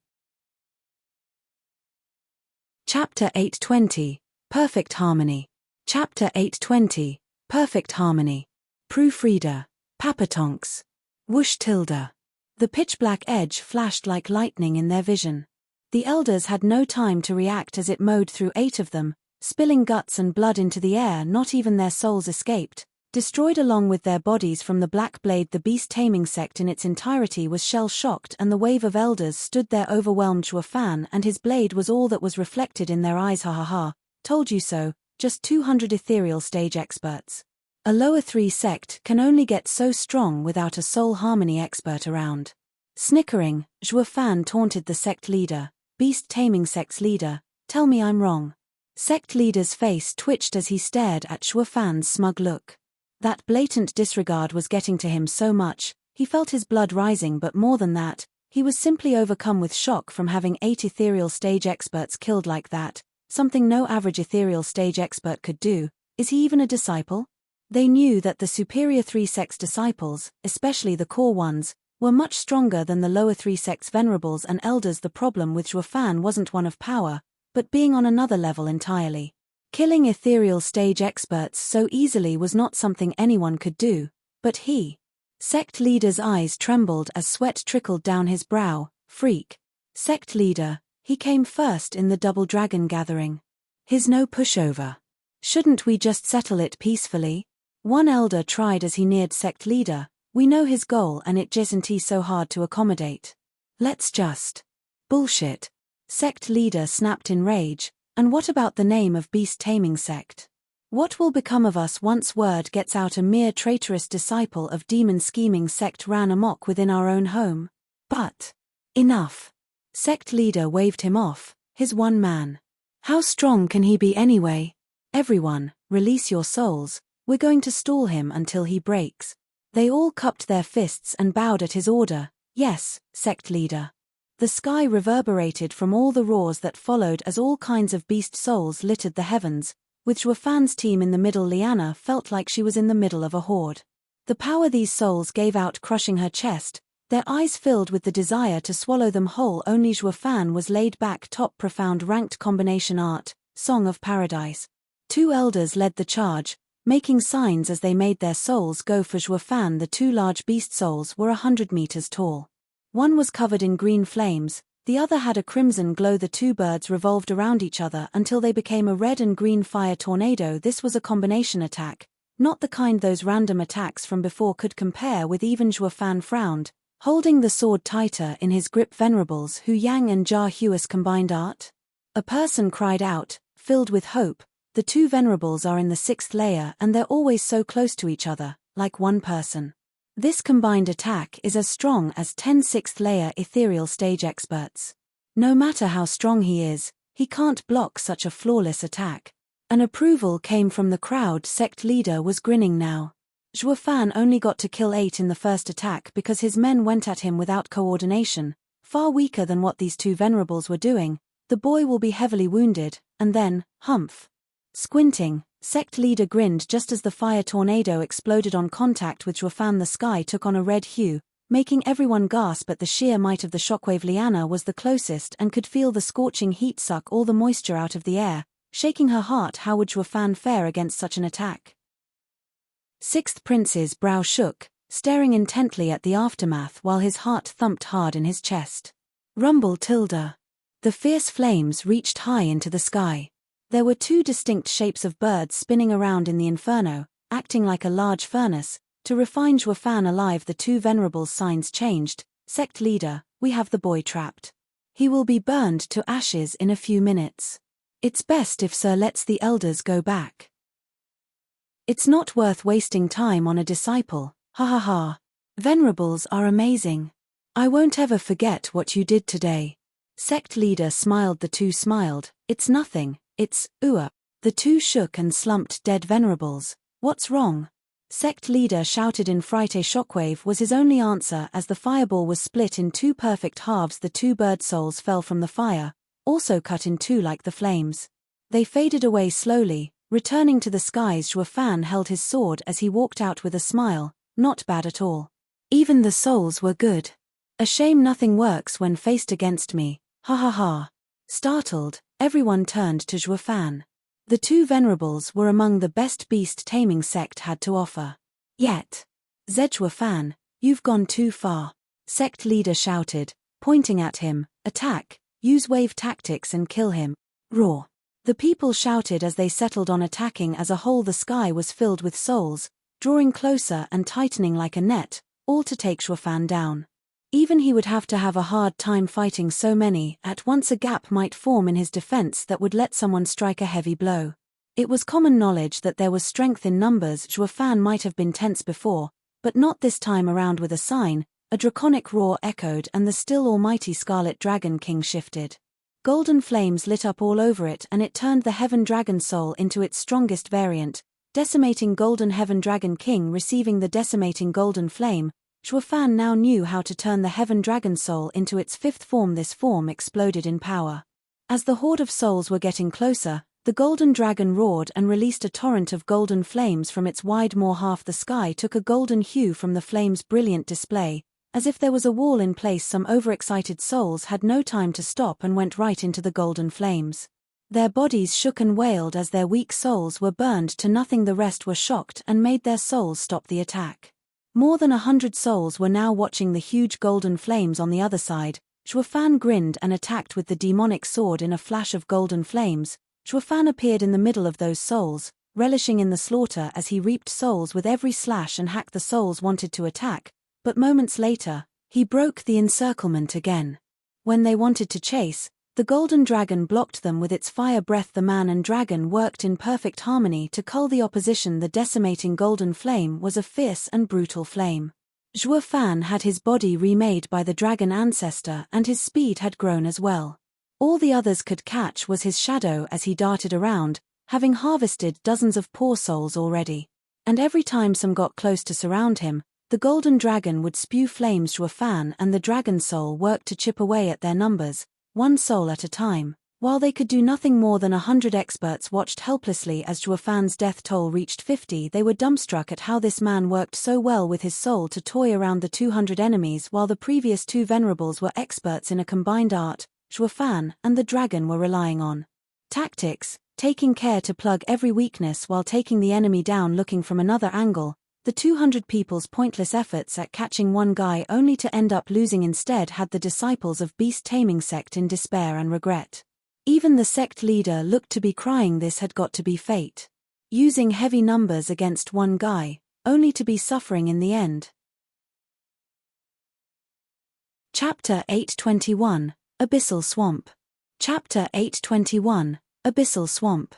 Chapter 820, Perfect Harmony. Chapter 820, Perfect Harmony. Proofreader. Papatonks. Whoosh tilde. The pitch-black edge flashed like lightning in their vision. The elders had no time to react as it mowed through 8 of them, spilling guts and blood into the air. Not even their souls escaped, destroyed along with their bodies from the black blade. The beast taming sect in its entirety was shell-shocked, and the wave of elders stood there overwhelmed. Zhuo Fan and his blade was all that was reflected in their eyes. Ha ha ha, told you so, just 200 ethereal stage experts. A lower 3 sect can only get so strong without a soul harmony expert around. Snickering, Zhuo Fan taunted the sect leader, beast taming sect's leader, tell me I'm wrong. Sect leader's face twitched as he stared at Zhuo Fan's smug look. That blatant disregard was getting to him so much, he felt his blood rising, but more than that, he was simply overcome with shock from having 8 ethereal stage experts killed like that, something no average ethereal stage expert could do. Is he even a disciple? They knew that the superior 3 sect's disciples, especially the core ones, were much stronger than the lower 3 sect's venerables and elders. The problem with Zhuo Fan wasn't one of power, but being on another level entirely. Killing ethereal stage experts so easily was not something anyone could do, but he. Sect leader's eyes trembled as sweat trickled down his brow. Freak. Sect leader, he came first in the Double Dragon Gathering. His no pushover. Shouldn't we just settle it peacefully? One elder tried as he neared sect leader. We know his goal and it isn't so hard to accommodate. Let's just. Bullshit. Sect leader snapped in rage. And what about the name of beast taming sect? What will become of us once word gets out a mere traitorous disciple of demon scheming sect ran amok within our own home? But. Enough. Sect leader waved him off, his one man. How strong can he be anyway? Everyone, release your souls, we're going to stall him until he breaks. They all cupped their fists and bowed at his order. Yes, sect leader. The sky reverberated from all the roars that followed as all kinds of beast souls littered the heavens. With Zhuo Fan's team in the middle, Liana felt like she was in the middle of a horde. The power these souls gave out crushing her chest, their eyes filled with the desire to swallow them whole. Only Zhuo Fan was laid back top profound ranked combination art, Song of Paradise. 2 elders led the charge, making signs as they made their souls go for Zhuo Fan. The 2 large beast souls were 100 meters tall. One was covered in green flames, the other had a crimson glow. The two birds revolved around each other until they became a red and green fire tornado. This was a combination attack, not the kind those random attacks from before could compare with. Even Zhuo Fan frowned, holding the sword tighter in his grip. Venerables, Hu Yang and Jia Hua's combined art? A person cried out, filled with hope. The two venerables are in the 6th layer and they're always so close to each other, like one person. This combined attack is as strong as 10 6th layer ethereal stage experts. No matter how strong he is, he can't block such a flawless attack. An approval came from the crowd. Sect leader was grinning now. Zhuo Fan only got to kill 8 in the first attack because his men went at him without coordination, far weaker than what these two venerables were doing. The boy will be heavily wounded, and then, humph. Squinting, sect leader grinned just as the fire tornado exploded on contact with Zhuo Fan. The sky took on a red hue, making everyone gasp at the sheer might of the shockwave. Liana was the closest and could feel the scorching heat suck all the moisture out of the air, shaking her heart. How would Zhuo Fan fare against such an attack? 6th Prince's brow shook, staring intently at the aftermath while his heart thumped hard in his chest. Rumble tilde. The fierce flames reached high into the sky. There were two distinct shapes of birds spinning around in the inferno, acting like a large furnace. To refine Zhuo Fan alive, the two venerables' signs changed. Sect leader, we have the boy trapped. He will be burned to ashes in a few minutes. It's best if Sir lets the elders go back. It's not worth wasting time on a disciple, ha ha ha. Venerables are amazing. I won't ever forget what you did today. Sect leader smiled. The two smiled. It's nothing. It's, The two shook and slumped. Dead venerables. What's wrong? Sect leader shouted in fright. A shockwave was his only answer as the fireball was split in two perfect halves. The two bird souls fell from the fire, also cut in two like the flames. They faded away slowly, returning to the skies. Zhuo Fan held his sword as he walked out with a smile. Not bad at all. Even the souls were good. A shame nothing works when faced against me, ha ha ha. Startled, everyone turned to Zhuo Fan. The two venerables were among the best beast taming sect had to offer. Yet, Zhuo Fan, you've gone too far. Sect leader shouted, pointing at him, attack, use wave tactics and kill him. Roar. The people shouted as they settled on attacking. As a whole, the sky was filled with souls, drawing closer and tightening like a net, all to take Zhuo Fan down. Even he would have to have a hard time fighting so many at once. A gap might form in his defense that would let someone strike a heavy blow. It was common knowledge that there was strength in numbers. Zhuo Fan might have been tense before, but not this time around. With a sign, a draconic roar echoed and the still almighty Scarlet Dragon King shifted. Golden flames lit up all over it and it turned the Heaven Dragon Soul into its strongest variant, decimating Golden Heaven Dragon King receiving the decimating golden flame. Zhuo Fan now knew how to turn the Heaven Dragon Soul into its 5th form. This form exploded in power. As the horde of souls were getting closer, the golden dragon roared and released a torrent of golden flames from its wide maw. Half the sky took a golden hue from the flames' brilliant display. As if there was a wall in place, some overexcited souls had no time to stop and went right into the golden flames. Their bodies shook and wailed as their weak souls were burned to nothing. The rest were shocked and made their souls stop the attack. More than 100 souls were now watching the huge golden flames on the other side. Zhuo Fan grinned and attacked with the demonic sword. In a flash of golden flames, Zhuo Fan appeared in the middle of those souls, relishing in the slaughter as he reaped souls with every slash and hack. The souls wanted to attack, but moments later, he broke the encirclement again. When they wanted to chase, the golden dragon blocked them with its fire breath. The man and dragon worked in perfect harmony to cull the opposition. The decimating golden flame was a fierce and brutal flame. Zhuo Fan had his body remade by the dragon ancestor and his speed had grown as well. All the others could catch was his shadow as he darted around, having harvested dozens of poor souls already. And every time some got close to surround him, the golden dragon would spew flames. Zhuo Fan and the dragon soul worked to chip away at their numbers, one soul at a time. While they could do nothing more than 100 experts watched helplessly as Zhuo Fan's death toll reached 50. They were dumbstruck at how this man worked so well with his soul to toy around the 200 enemies. While the previous two venerables were experts in a combined art, Zhuo Fan and the dragon were relying on tactics, taking care to plug every weakness while taking the enemy down. Looking from another angle, The 200 people's pointless efforts at catching one guy only to end up losing instead had the disciples of beast taming sect in despair and regret. Even the sect leader looked to be crying. This had got to be fate. Using heavy numbers against one guy, only to be suffering in the end. Chapter 821, Abyssal Swamp. Chapter 821, Abyssal Swamp.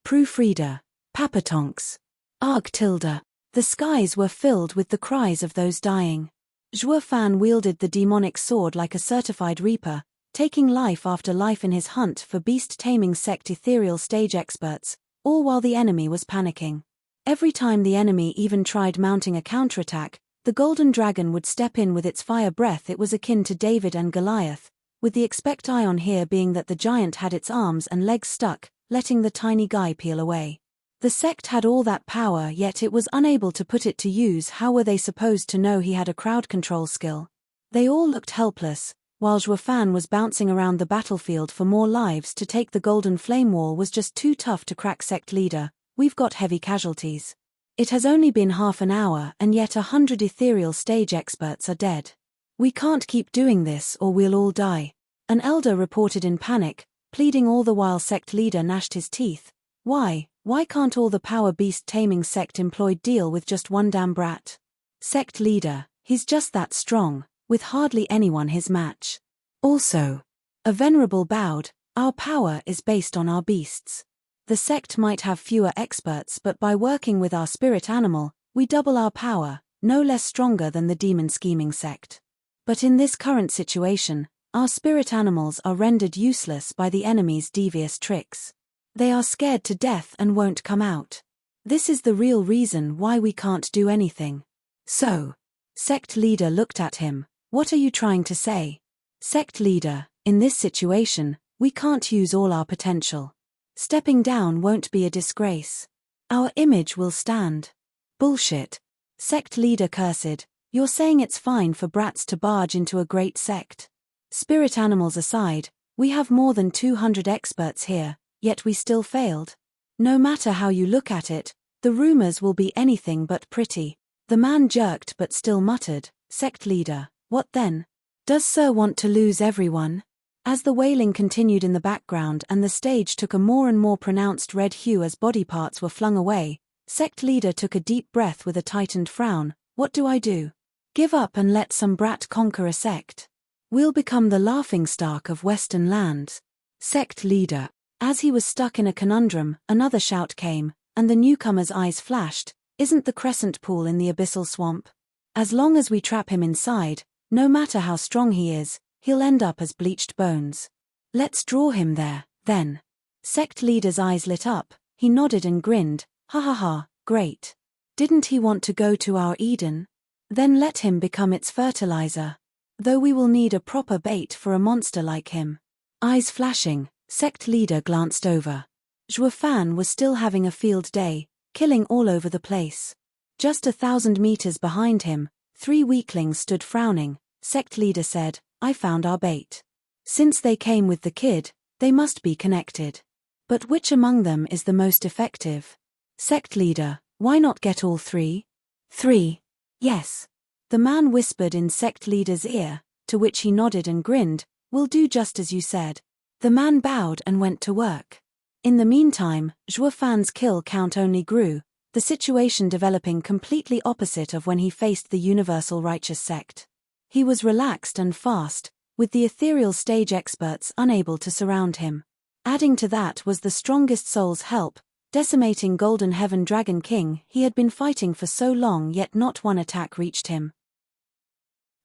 Proofreader. Papatonks. Arg tilde. The skies were filled with the cries of those dying. Zhuo Fan wielded the demonic sword like a certified reaper, taking life after life in his hunt for beast-taming sect ethereal stage experts, all while the enemy was panicking. Every time the enemy even tried mounting a counterattack, the golden dragon would step in with its fire breath. It was akin to David and Goliath, with the expect ion here being that the giant had its arms and legs stuck, letting the tiny guy peel away. The sect had all that power, yet it was unable to put it to use. How were they supposed to know he had a crowd control skill? They all looked helpless, while Zhuo Fan was bouncing around the battlefield for more lives. To take the golden flame wall was just too tough to crack. Sect leader, we've got heavy casualties. It has only been half an hour and yet 100 ethereal stage experts are dead. We can't keep doing this or we'll all die. An elder reported in panic, pleading all the while. Sect leader gnashed his teeth. Why can't all the power beast taming sect employed deal with just one damn brat? Sect leader, he's just that strong, with hardly anyone his match. Also, a venerable bowed, our power is based on our beasts. The sect might have fewer experts, but by working with our spirit animal, we double our power, no less stronger than the demon scheming sect. But in this current situation, our spirit animals are rendered useless by the enemy's devious tricks. They are scared to death and won't come out. This is the real reason why we can't do anything. So, sect leader looked at him. What are you trying to say? Sect leader, in this situation, we can't use all our potential. Stepping down won't be a disgrace. Our image will stand. Bullshit. Sect leader cursed. You're saying it's fine for brats to barge into a great sect? Spirit animals aside, we have more than 200 experts here. Yet we still failed. No matter how you look at it, the rumors will be anything but pretty. The man jerked but still muttered, Sect leader, what then? Does Sir want to lose everyone? As the wailing continued in the background and the stage took a more and more pronounced red hue as body parts were flung away, sect leader took a deep breath with a tightened frown. What do I do? Give up and let some brat conquer a sect? We'll become the laughingstock of Western lands. Sect leader. As he was stuck in a conundrum, another shout came, and the newcomer's eyes flashed. Isn't the crescent pool in the abyssal swamp? As long as we trap him inside, no matter how strong he is, he'll end up as bleached bones. Let's draw him there, then. Sect leader's eyes lit up, he nodded and grinned. Ha ha ha, great. Didn't he want to go to our Eden? Then let him become its fertilizer. Though we will need a proper bait for a monster like him. Eyes flashing, sect leader glanced over. Zhuo Fan was still having a field day, killing all over the place. Just 1,000 meters behind him, 3 weaklings stood frowning. Sect leader said, I found our bait. Since they came with the kid, they must be connected. But which among them is the most effective? Sect leader, why not get all 3? 3. Yes. The man whispered in sect leader's ear, to which he nodded and grinned. We'll do just as you said. The man bowed and went to work. In the meantime, Zhuo Fan's kill count only grew, the situation developing completely opposite of when he faced the universal righteous sect. He was relaxed and fast, with the ethereal stage experts unable to surround him. Adding to that was the strongest soul's help, decimating Golden Heaven Dragon King. He had been fighting for so long yet not one attack reached him.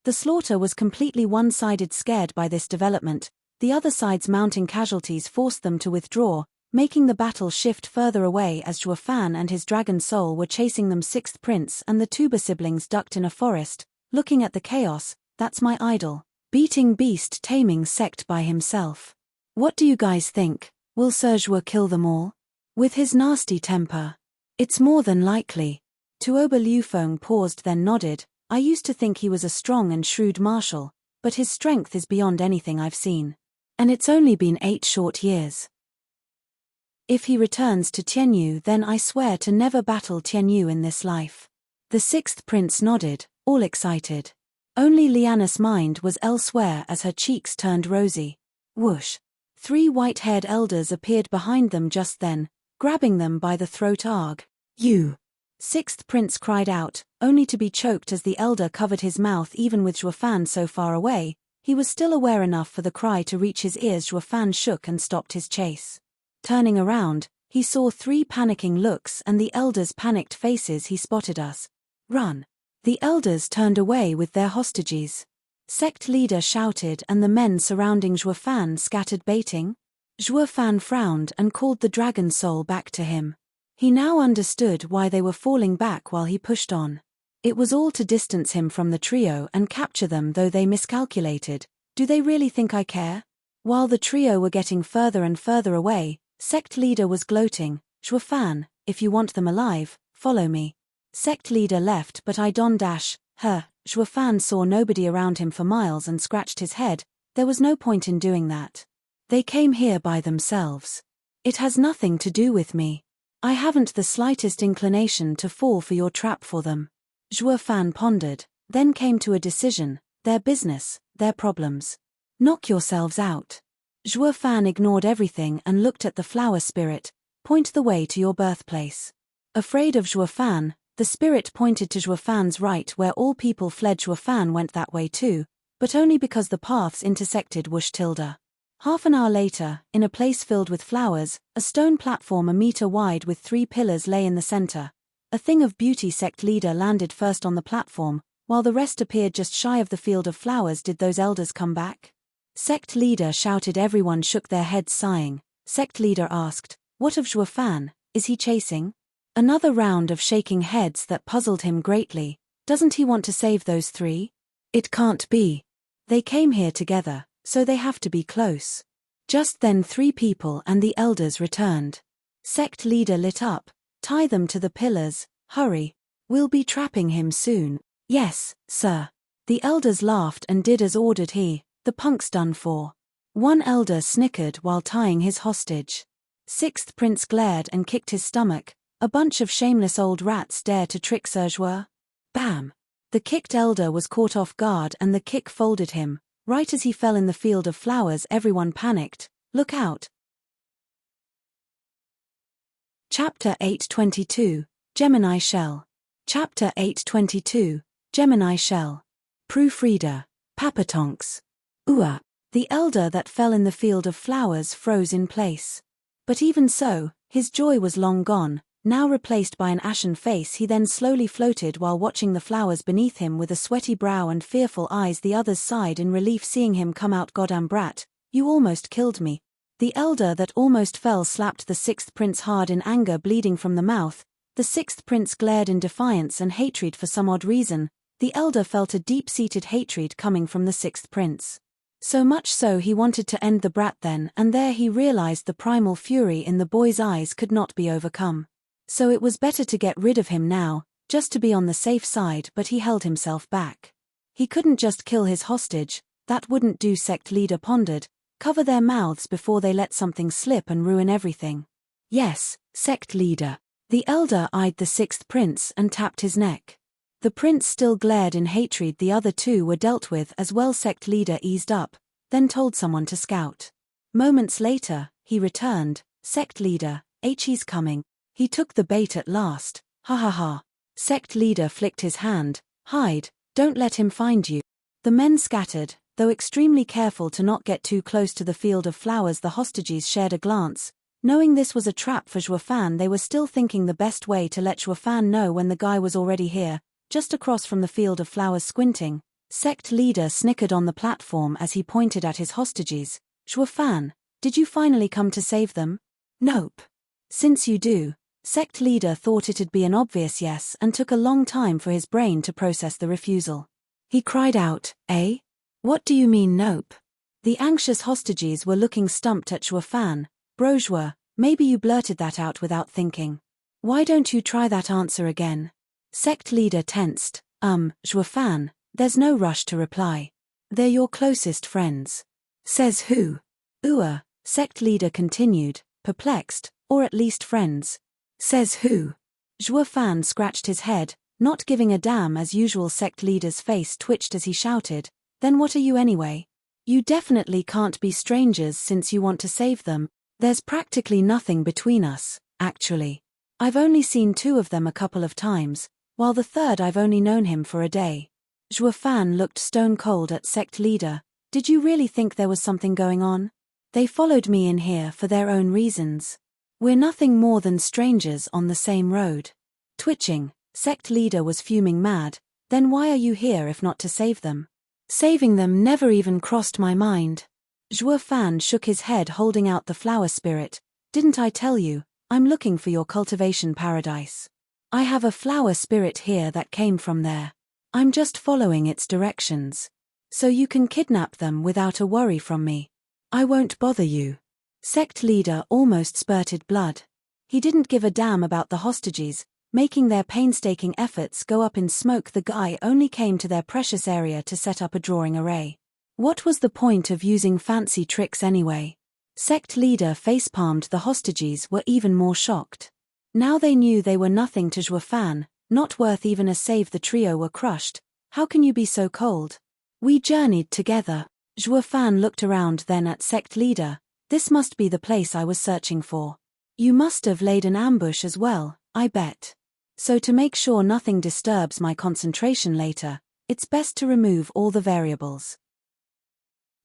The slaughter was completely one-sided. Scared by this development, the other side's mounting casualties forced them to withdraw, making the battle shift further away as Zhuo Fan and his dragon soul were chasing them. Sixth Prince and the Tuba siblings ducked in a forest, looking at the chaos. That's my idol, beating beast taming sect by himself. What do you guys think? Will Sir Zhuo kill them all? With his nasty temper? It's more than likely. Tuoba Liufeng paused then nodded. I used to think he was a strong and shrewd marshal, but his strength is beyond anything I've seen. And it's only been 8 short years. If he returns to Tianyu, then I swear to never battle Tianyu in this life. The sixth prince nodded, all excited. Only Liana's mind was elsewhere as her cheeks turned rosy. Whoosh! 3 white-haired elders appeared behind them just then, grabbing them by the throat. Arg! You! Sixth prince cried out, only to be choked as the elder covered his mouth. Even with Zhuofan so far away, he was still aware enough for the cry to reach his ears. Zhuofan shook and stopped his chase. Turning around, he saw 3 panicking looks and the elders' panicked faces. He spotted us. Run! The elders turned away with their hostages. Sect leader shouted and the men surrounding Zhuofan scattered, baiting. Zhuofan frowned and called the dragon soul back to him. He now understood why they were falling back while he pushed on. It was all to distance him from the trio and capture them, though they miscalculated. Do they really think I care? While the trio were getting further and further away, sect leader was gloating. Zhuofan, if you want them alive, follow me. Sect leader left, but I don't dash her. Zhuofan saw nobody around him for miles and scratched his head. There was no point in doing that. They came here by themselves. It has nothing to do with me. I haven't the slightest inclination to fall for your trap for them. Zhuofan pondered, then came to a decision. Their business, their problems. Knock yourselves out. Zhuofan ignored everything and looked at the flower spirit. Point the way to your birthplace. Afraid of Zhuofan, the spirit pointed to Zhuofan's right, where all people fled. Zhuofan went that way too, but only because the paths intersected. Whoosh! Half an hour later, in a place filled with flowers, a stone platform a meter wide with 3 pillars lay in the center. A thing of beauty. Sect leader landed first on the platform, while the rest appeared just shy of the field of flowers. Did those elders come back? Sect leader shouted. Everyone shook their heads, sighing. Sect leader asked, what of Zhuofan, is he chasing? Another round of shaking heads that puzzled him greatly. Doesn't he want to save those 3? It can't be. They came here together, so they have to be close. Just then 3 people and the elders returned. Sect leader lit up. Tie them to the pillars, hurry. We'll be trapping him soon. Yes, sir. The elders laughed and did as ordered. The punk's done for. One elder snickered while tying his hostage. Sixth prince glared and kicked his stomach. A bunch of shameless old rats dare to trick Sir Zhuo. Bam! The kicked elder was caught off guard and the kick folded him. Right as he fell in the field of flowers, everyone panicked. Look out! Chapter 822, Gemini Shell. Chapter 822, Gemini Shell. Proofreader, Papatonks. The elder that fell in the field of flowers froze in place. But even so, his joy was long gone, now replaced by an ashen face. He then slowly floated while watching the flowers beneath him with a sweaty brow and fearful eyes. The others sighed in relief seeing him come out. Goddamn brat, you almost killed me. The elder that almost fell slapped the sixth prince hard in anger, bleeding from the mouth. The sixth prince glared in defiance and hatred. For some odd reason, the elder felt a deep-seated hatred coming from the sixth prince. So much so he wanted to end the brat then and there. He realized the primal fury in the boy's eyes could not be overcome. So it was better to get rid of him now, just to be on the safe side. But he held himself back. He couldn't just kill his hostage, that wouldn't do. Sect leader pondered. Cover their mouths before they let something slip and ruin everything. Yes, sect leader. The elder eyed the sixth prince and tapped his neck. The prince still glared in hatred. The other 2 were dealt with as well. Sect leader eased up, then told someone to scout. Moments later, he returned. Sect leader, he's coming. He took the bait at last. Ha ha ha. Sect leader flicked his hand. Hide, don't let him find you. The men scattered, though extremely careful to not get too close to the field of flowers. The hostages shared a glance. Knowing this was a trap for Zhuofan, they were still thinking the best way to let Zhuofan know when the guy was already here, just across from the field of flowers. Squinting, sect leader snickered on the platform as he pointed at his hostages. Zhuofan, did you finally come to save them? Nope. Since you do. Sect leader thought it'd be an obvious yes and took a long time for his brain to process the refusal. He cried out, eh? What do you mean nope? The anxious hostages were looking stumped at Zhuofan. Bro Zhuo, maybe you blurted that out without thinking. Why don't you try that answer again? Sect leader tensed. Zhuofan, there's no rush to reply. They're your closest friends. Says who? Sect leader continued, perplexed, or at least friends. Says who? Zhuofan scratched his head. Not giving a damn as usual. Sect leader's face twitched as he shouted, "Then what are you anyway? You definitely can't be strangers since you want to save them. There's practically nothing between us, actually. I've only seen two of them a couple of times, while the third I've only known him for a day." Zhuo Fan looked stone cold at sect leader. "Did you really think there was something going on? They followed me in here for their own reasons. We're nothing more than strangers on the same road." Twitching, sect leader was fuming mad. "Then why are you here if not to save them?" "Saving them never even crossed my mind." Zhuo Fan shook his head holding out the flower spirit. "Didn't I tell you, I'm looking for your cultivation paradise. I have a flower spirit here that came from there. I'm just following its directions. So you can kidnap them without a worry from me. I won't bother you." Sect leader almost spurted blood. He didn't give a damn about the hostages, making their painstaking efforts go up in smoke. The guy only came to their precious area to set up a drawing array. What was the point of using fancy tricks anyway? Sect leader facepalmed. The hostages were even more shocked. Now they knew they were nothing to Zhuo Fan, not worth even a save. The trio were crushed. "How can you be so cold? We journeyed together." Zhuo Fan looked around then at sect leader. "This must be the place I was searching for. You must have laid an ambush as well, I bet. So to make sure nothing disturbs my concentration later, it's best to remove all the variables."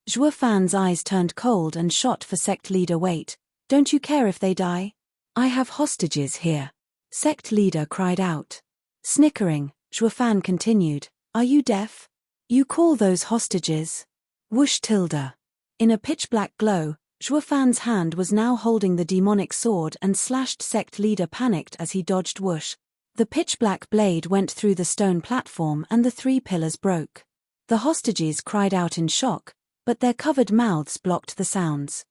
Zhuo Fan's eyes turned cold and shot for sect leader. "Wait, don't you care if they die? I have hostages here." Sect leader cried out. Snickering, Zhuo Fan continued, "Are you deaf? You call those hostages?" Whoosh tilde. In a pitch-black glow, Zhuo Fan's hand was now holding the demonic sword and slashed. Sect leader panicked as he dodged. Whoosh. The pitch-black blade went through the stone platform and the three pillars broke. The hostages cried out in shock, but their covered mouths blocked the sounds.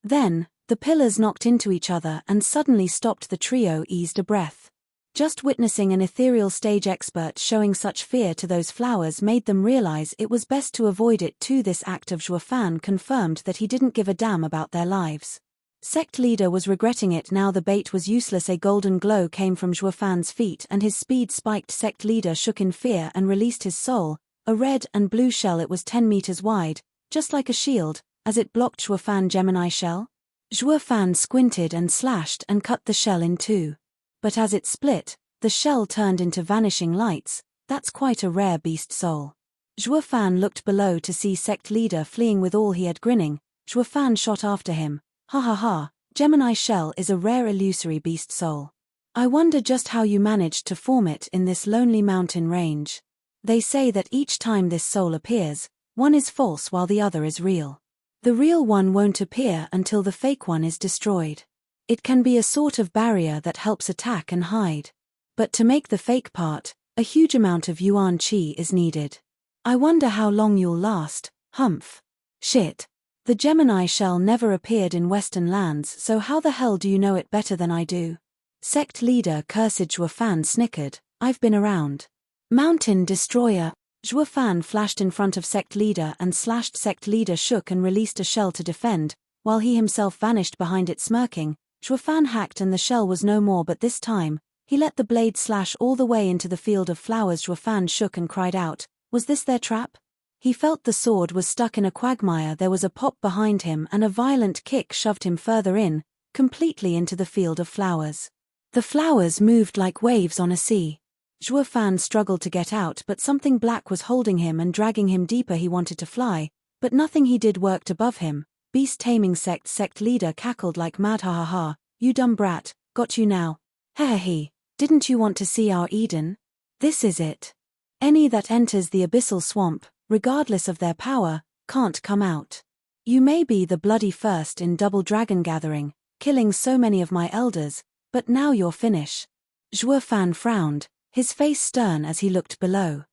Then, the pillars knocked into each other and suddenly stopped. The trio eased a breath. Just witnessing an ethereal stage expert showing such fear to those flowers made them realize it was best to avoid it too. This act of Zhuo Fan confirmed that he didn't give a damn about their lives. Sect leader was regretting it now. The bait was useless. A golden glow came from Zhuo Fan's feet and his speed spiked. Sect leader shook in fear and released his soul, a red and blue shell. It was 10 meters wide, just like a shield, as it blocked Zhuo Fan Gemini shell. Zhuo Fan squinted and slashed and cut the shell in two. But as it split, the shell turned into vanishing lights. That's quite a rare beast soul. Zhuo Fan looked below to see sect leader fleeing with all he had. Grinning, Zhuo Fan shot after him. "Ha ha ha, Gemini shell is a rare illusory beast soul. I wonder just how you managed to form it in this lonely mountain range. They say that each time this soul appears, one is false while the other is real. The real one won't appear until the fake one is destroyed. It can be a sort of barrier that helps attack and hide. But to make the fake part, a huge amount of yuan qi is needed. I wonder how long you'll last, humph. Shit. The Gemini shell never appeared in Western lands, so how the hell do you know it better than I do?" Sect leader cursed. Zhuo Fan snickered. "I've been around." Mountain destroyer. Zhuo Fan flashed in front of sect leader and slashed. Sect leader shook and released a shell to defend, while he himself vanished behind it smirking. Zhuo Fan hacked and the shell was no more, but this time, he let the blade slash all the way into the field of flowers. Zhuo Fan shook and cried out, "Was this their trap?" He felt the sword was stuck in a quagmire. There was a pop behind him and a violent kick shoved him further in, completely into the field of flowers. The flowers moved like waves on a sea. Zhuo Fan struggled to get out, but something black was holding him and dragging him deeper. He wanted to fly, but nothing he did worked above him. Beast taming sect leader cackled like mad. "Ha ha ha, you dumb brat, got you now. Heh. Didn't you want to see our Eden? This is it. Any that enters the abyssal swamp, regardless of their power, can't come out. You may be the bloody first in double dragon gathering, killing so many of my elders, but now you're finish." Zhuo Fan frowned, his face stern as he looked below.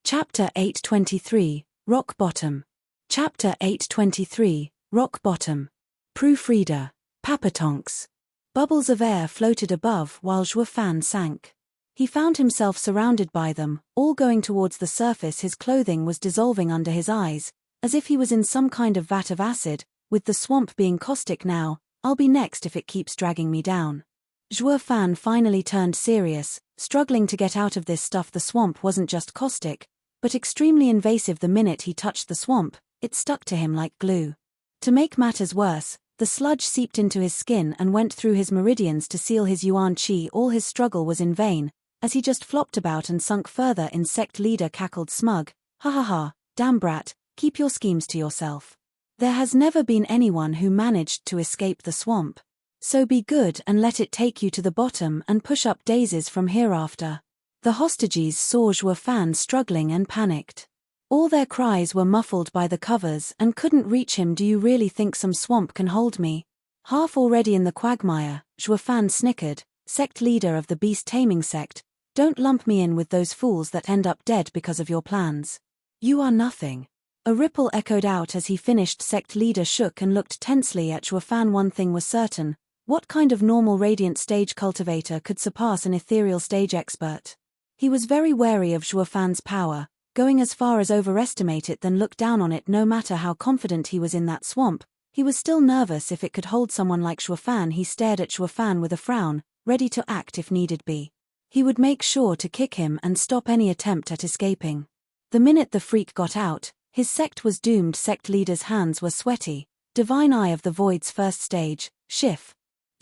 Chapter 823, Rock Bottom. Chapter 823, Rock Bottom. Proofreader. Papatonks. Bubbles of air floated above while Zhuo Fan sank. He found himself surrounded by them, all going towards the surface. His clothing was dissolving under his eyes, as if he was in some kind of vat of acid, with the swamp being caustic now. "I'll be next if it keeps dragging me down." Zhuo Fan finally turned serious, struggling to get out of this stuff. The swamp wasn't just caustic, but extremely invasive. The minute he touched the swamp, it stuck to him like glue. To make matters worse, the sludge seeped into his skin and went through his meridians to seal his yuan qi. All his struggle was in vain, as he just flopped about and sunk further in. Sect leader cackled smug, "Ha ha ha, damn brat, keep your schemes to yourself. There has never been anyone who managed to escape the swamp. So be good and let it take you to the bottom and push up daisies from hereafter." The hostages saw Zhuo Fan struggling and panicked. All their cries were muffled by the covers and couldn't reach him. "Do you really think some swamp can hold me?" Half already in the quagmire, Zhuo Fan snickered, "Sect leader of the beast taming sect, don't lump me in with those fools that end up dead because of your plans. You are nothing." A ripple echoed out as he finished. Sect leader shook and looked tensely at Zhuo Fan. One thing was certain: what kind of normal radiant stage cultivator could surpass an ethereal stage expert? He was very wary of Zhuo Fan's power, going as far as overestimate it then look down on it. No matter how confident he was in that swamp, he was still nervous if it could hold someone like Zhuo Fan. He stared at Zhuo Fan with a frown, ready to act if needed be. He would make sure to kick him and stop any attempt at escaping. The minute the freak got out, his sect was doomed. Sect leader's hands were sweaty. Divine Eye of the Void's first stage, Shif.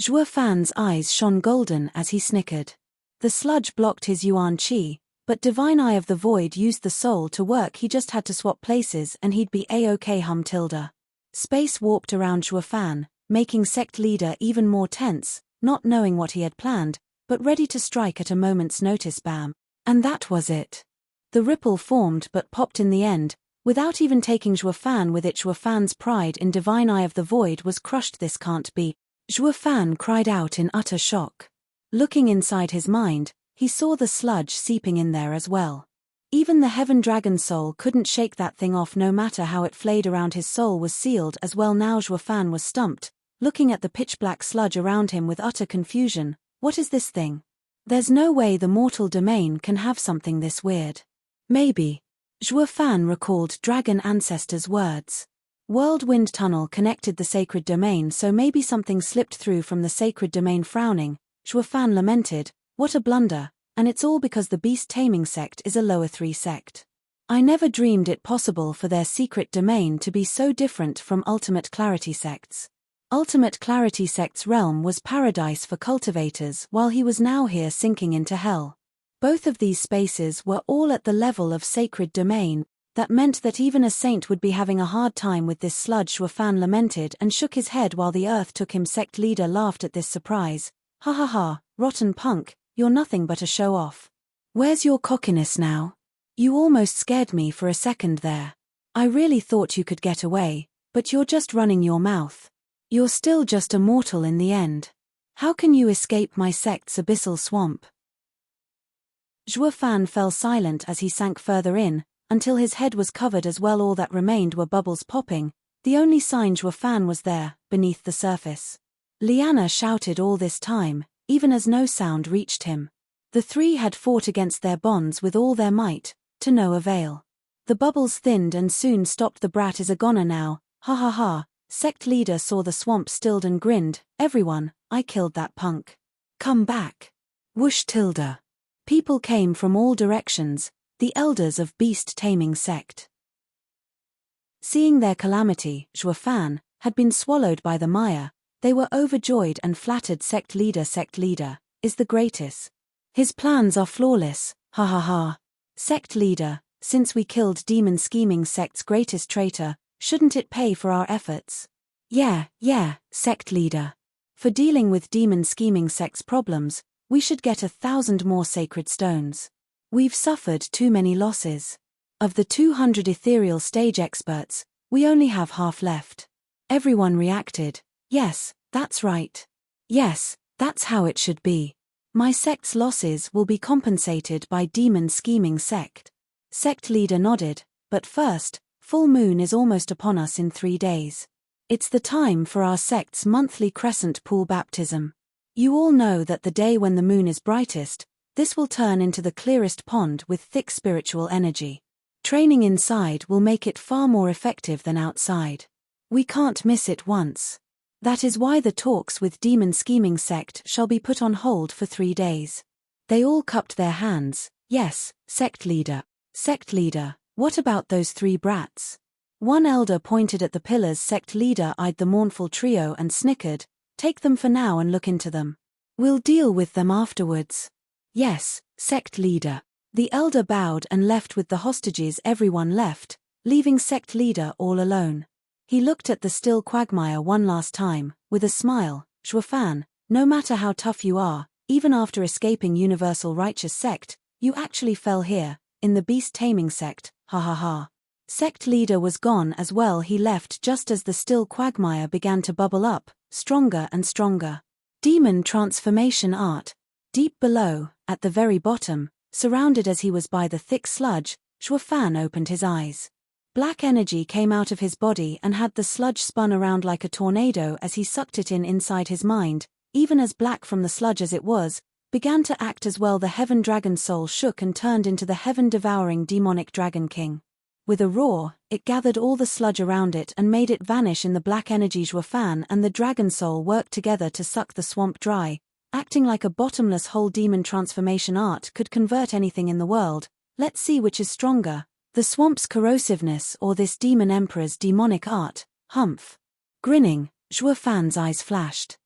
Zhuo Fan's eyes shone golden as he snickered. The sludge blocked his yuan qi, but Divine Eye of the Void used the soul to work. He just had to swap places and he'd be a-okay. Tilda. Space warped around Zhuo Fan, making sect leader even more tense, not knowing what he had planned, but ready to strike at a moment's notice. Bam. And that was it. The ripple formed but popped in the end, without even taking Zhuo Fan with it. Zhuo Fan's pride in Divine Eye of the Void was crushed. This can't be. Zhuo Fan cried out in utter shock. Looking inside his mind, he saw the sludge seeping in there as well. Even the Heaven Dragon soul couldn't shake that thing off. No matter how it flayed around, his soul was sealed as well. Now Zhuo Fan was stumped, looking at the pitch-black sludge around him with utter confusion. What is this thing? There's no way the mortal domain can have something this weird. Maybe. Zhuo Fan recalled Dragon Ancestor's words. Whirlwind tunnel connected the sacred domain, so maybe something slipped through from the sacred domain. Frowning, Zhuo Fan lamented, "What a blunder, and it's all because the beast taming sect is a lower 3 sect. I never dreamed it possible for their secret domain to be so different from Ultimate Clarity sects. Ultimate Clarity sect's realm was paradise for cultivators, while he was now here sinking into hell. Both of these spaces were all at the level of sacred domain. That meant that even a saint would be having a hard time with this sludge." Zhuo Fan lamented and shook his head while the earth took him. Sect leader laughed at this surprise. "Ha ha ha, rotten punk, you're nothing but a show-off. Where's your cockiness now? You almost scared me for a second there. I really thought you could get away, but you're just running your mouth. You're still just a mortal in the end. How can you escape my sect's abyssal swamp?" Zhuo Fan fell silent as he sank further in, until his head was covered as well. All that remained were bubbles popping, the only sign Zhuo Fan was there, beneath the surface. Liana shouted all this time, even as no sound reached him. The three had fought against their bonds with all their might, to no avail. The bubbles thinned and soon stopped. "The brat is a goner now, ha ha ha." Sect leader saw the swamp stilled and grinned, "Everyone, I killed that punk. Come back." Whoosh tilde. People came from all directions, the elders of beast taming sect. Seeing their calamity, Zhuo Fan, had been swallowed by the mire, they were overjoyed and flattered. Sect leader is the greatest. His plans are flawless, ha ha ha. Sect leader, since we killed demon scheming sect's greatest traitor, shouldn't it pay for our efforts? Yeah, sect leader. For dealing with demon scheming sect's problems, we should get 1,000 more sacred stones. We've suffered too many losses. Of the 200 ethereal stage experts, we only have half left. Everyone reacted, "Yes, that's right. Yes, that's how it should be. My sect's losses will be compensated by demon scheming sect." Sect leader nodded, "But first, full moon is almost upon us in 3 days. It's the time for our sect's monthly crescent pool baptism. You all know that the day when the moon is brightest, this will turn into the clearest pond with thick spiritual energy. Training inside will make it far more effective than outside. We can't miss it once." That is why the talks with demon scheming sect shall be put on hold for 3 days. They all cupped their hands. Yes, sect leader. Sect leader, what about those 3 brats? One elder pointed at the pillars. Sect leader eyed the mournful trio and snickered. Take them for now and look into them. We'll deal with them afterwards. Yes, sect leader. The elder bowed and left with the hostages. Everyone left, leaving sect leader all alone. He looked at the still quagmire one last time, with a smile. Shuafan, no matter how tough you are, even after escaping universal righteous sect, you actually fell here, in the beast taming sect, ha ha ha. Sect leader was gone as well. He left just as the still quagmire began to bubble up, stronger and stronger. Demon transformation art. Deep below, at the very bottom, surrounded as he was by the thick sludge, Shuafan opened his eyes. Black energy came out of his body and had the sludge spun around like a tornado as he sucked it in inside his mind, even as black from the sludge as it was, began to act as well. The heaven dragon soul shook and turned into the heaven-devouring demonic dragon king. With a roar, it gathered all the sludge around it and made it vanish in the black energy. Shuafan and the dragon soul worked together to suck the swamp dry, acting like a bottomless hole. Demon transformation art could convert anything in the world. Let's see which is stronger, the swamp's corrosiveness or this demon emperor's demonic art. Humph. Grinning, Shuafan's eyes flashed.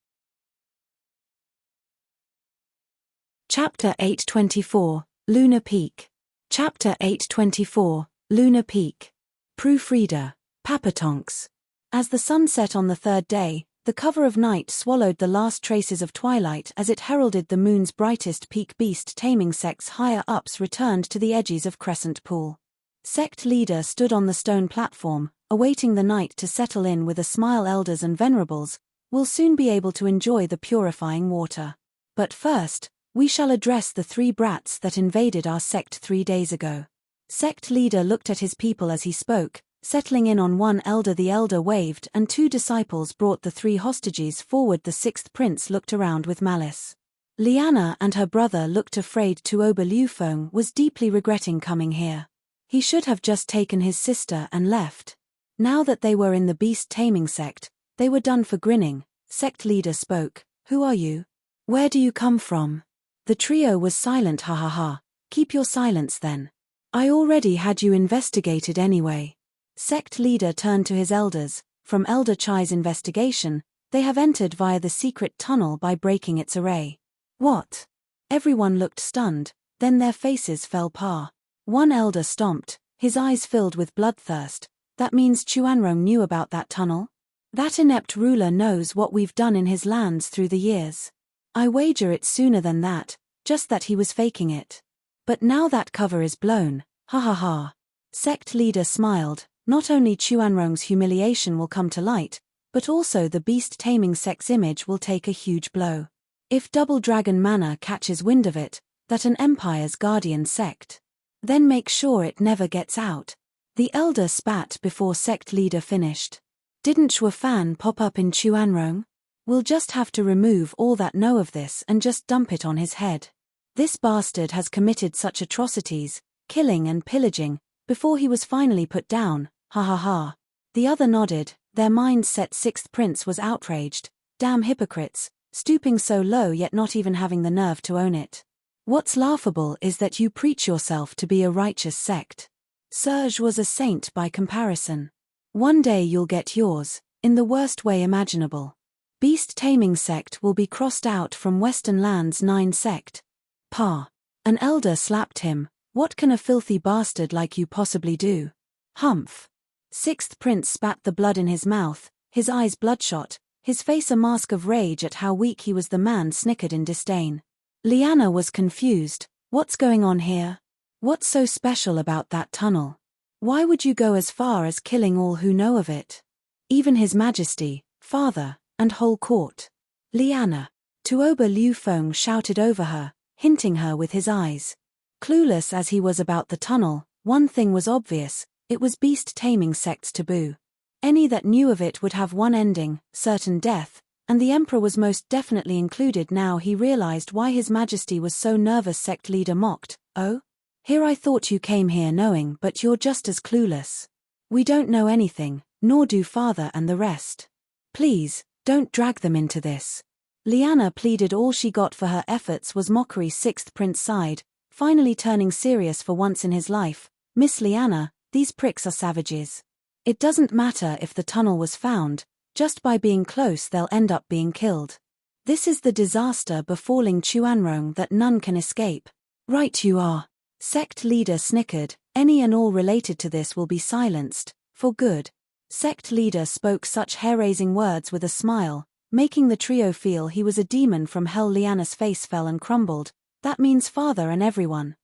Chapter 824, Lunar Peak. Chapter 824, Lunar Peak. Proofreader, Papatonks. As the sun set on the 3rd day, the cover of night swallowed the last traces of twilight as it heralded the moon's brightest peak. Beast taming sect's higher-ups returned to the edges of Crescent Pool. Sect leader stood on the stone platform, awaiting the night to settle in with a smile. Elders and venerables will soon be able to enjoy the purifying water. But first, we shall address the 3 brats that invaded our sect 3 days ago. Sect leader looked at his people as he spoke, settling in on one elder. The elder waved and 2 disciples brought the 3 hostages forward. The 6th prince looked around with malice. Liana and her brother looked afraid. Tuoba Liufeng was deeply regretting coming here. He should have just taken his sister and left. Now that they were in the beast taming sect, they were done for. Grinning, sect leader spoke. Who are you? Where do you come from? The trio was silent. Ha ha ha. Keep your silence then. I already had you investigated anyway. Sect leader turned to his elders. From Elder Chai's investigation, they have entered via the secret tunnel by breaking its array. What? Everyone looked stunned, then their faces fell pale. One elder stomped, his eyes filled with bloodthirst. That means Chuanrong knew about that tunnel? That inept ruler knows what we've done in his lands through the years. I wager it's sooner than that, just that he was faking it. But now that cover is blown, ha ha ha. Sect leader smiled. Not only Chuanrong's humiliation will come to light, but also the beast taming sect's image will take a huge blow. If Double Dragon Manor catches wind of it, that an empire's guardian sect, then make sure it never gets out. The elder spat before sect leader finished. Didn't Shuafan pop up in Chuanrong? We'll just have to remove all that know of this and just dump it on his head. This bastard has committed such atrocities, killing and pillaging, before he was finally put down, ha ha ha. The other nodded, their minds set. 6th prince was outraged. Damn hypocrites, stooping so low yet not even having the nerve to own it. What's laughable is that you preach yourself to be a righteous sect. Serge was a saint by comparison. One day you'll get yours, in the worst way imaginable. Beast taming sect will be crossed out from Western Lands 9 sect. Pa. An elder slapped him. What can a filthy bastard like you possibly do? Humph. 6th prince spat the blood in his mouth, his eyes bloodshot, his face a mask of rage at how weak he was. The man snickered in disdain. Liana was confused. What's going on here? What's so special about that tunnel? Why would you go as far as killing all who know of it? Even His Majesty, Father, and whole court. Liana. Tuoba Liufeng shouted over her, hinting her with his eyes. Clueless as he was about the tunnel, one thing was obvious, it was beast taming sect's taboo. Any that knew of it would have one ending, certain death, and the emperor was most definitely included. Now he realized why His Majesty was so nervous. Sect leader mocked. Oh? Here I thought you came here knowing, but you're just as clueless. We don't know anything, nor do Father and the rest. Please, Don't drag them into this. Liana pleaded. All she got for her efforts was mockery. Sixth Prince sighed, finally turning serious for once in his life. Miss Liana, these pricks are savages. It doesn't matter if the tunnel was found, just by being close they'll end up being killed. This is the disaster befalling Chuanrong that none can escape. Right you are. Sect leader snickered, any and all related to this will be silenced, for good. Sect leader spoke such hair-raising words with a smile, making the trio feel he was a demon from hell. Liana's face fell and crumbled. That means father and everyone.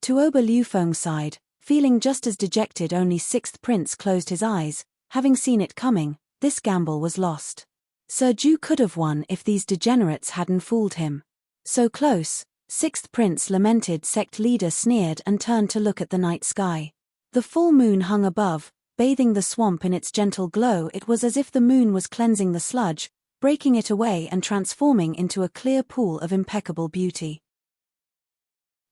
Tuoba Liufeng sighed, feeling just as dejected. Only Sixth Prince closed his eyes, having seen it coming. This gamble was lost. Sir Ju could have won if these degenerates hadn't fooled him. So close. Sixth Prince lamented. Sect leader sneered and turned to look at the night sky. The full moon hung above, bathing the swamp in its gentle glow. It was as if the moon was cleansing the sludge, breaking it away and transforming into a clear pool of impeccable beauty.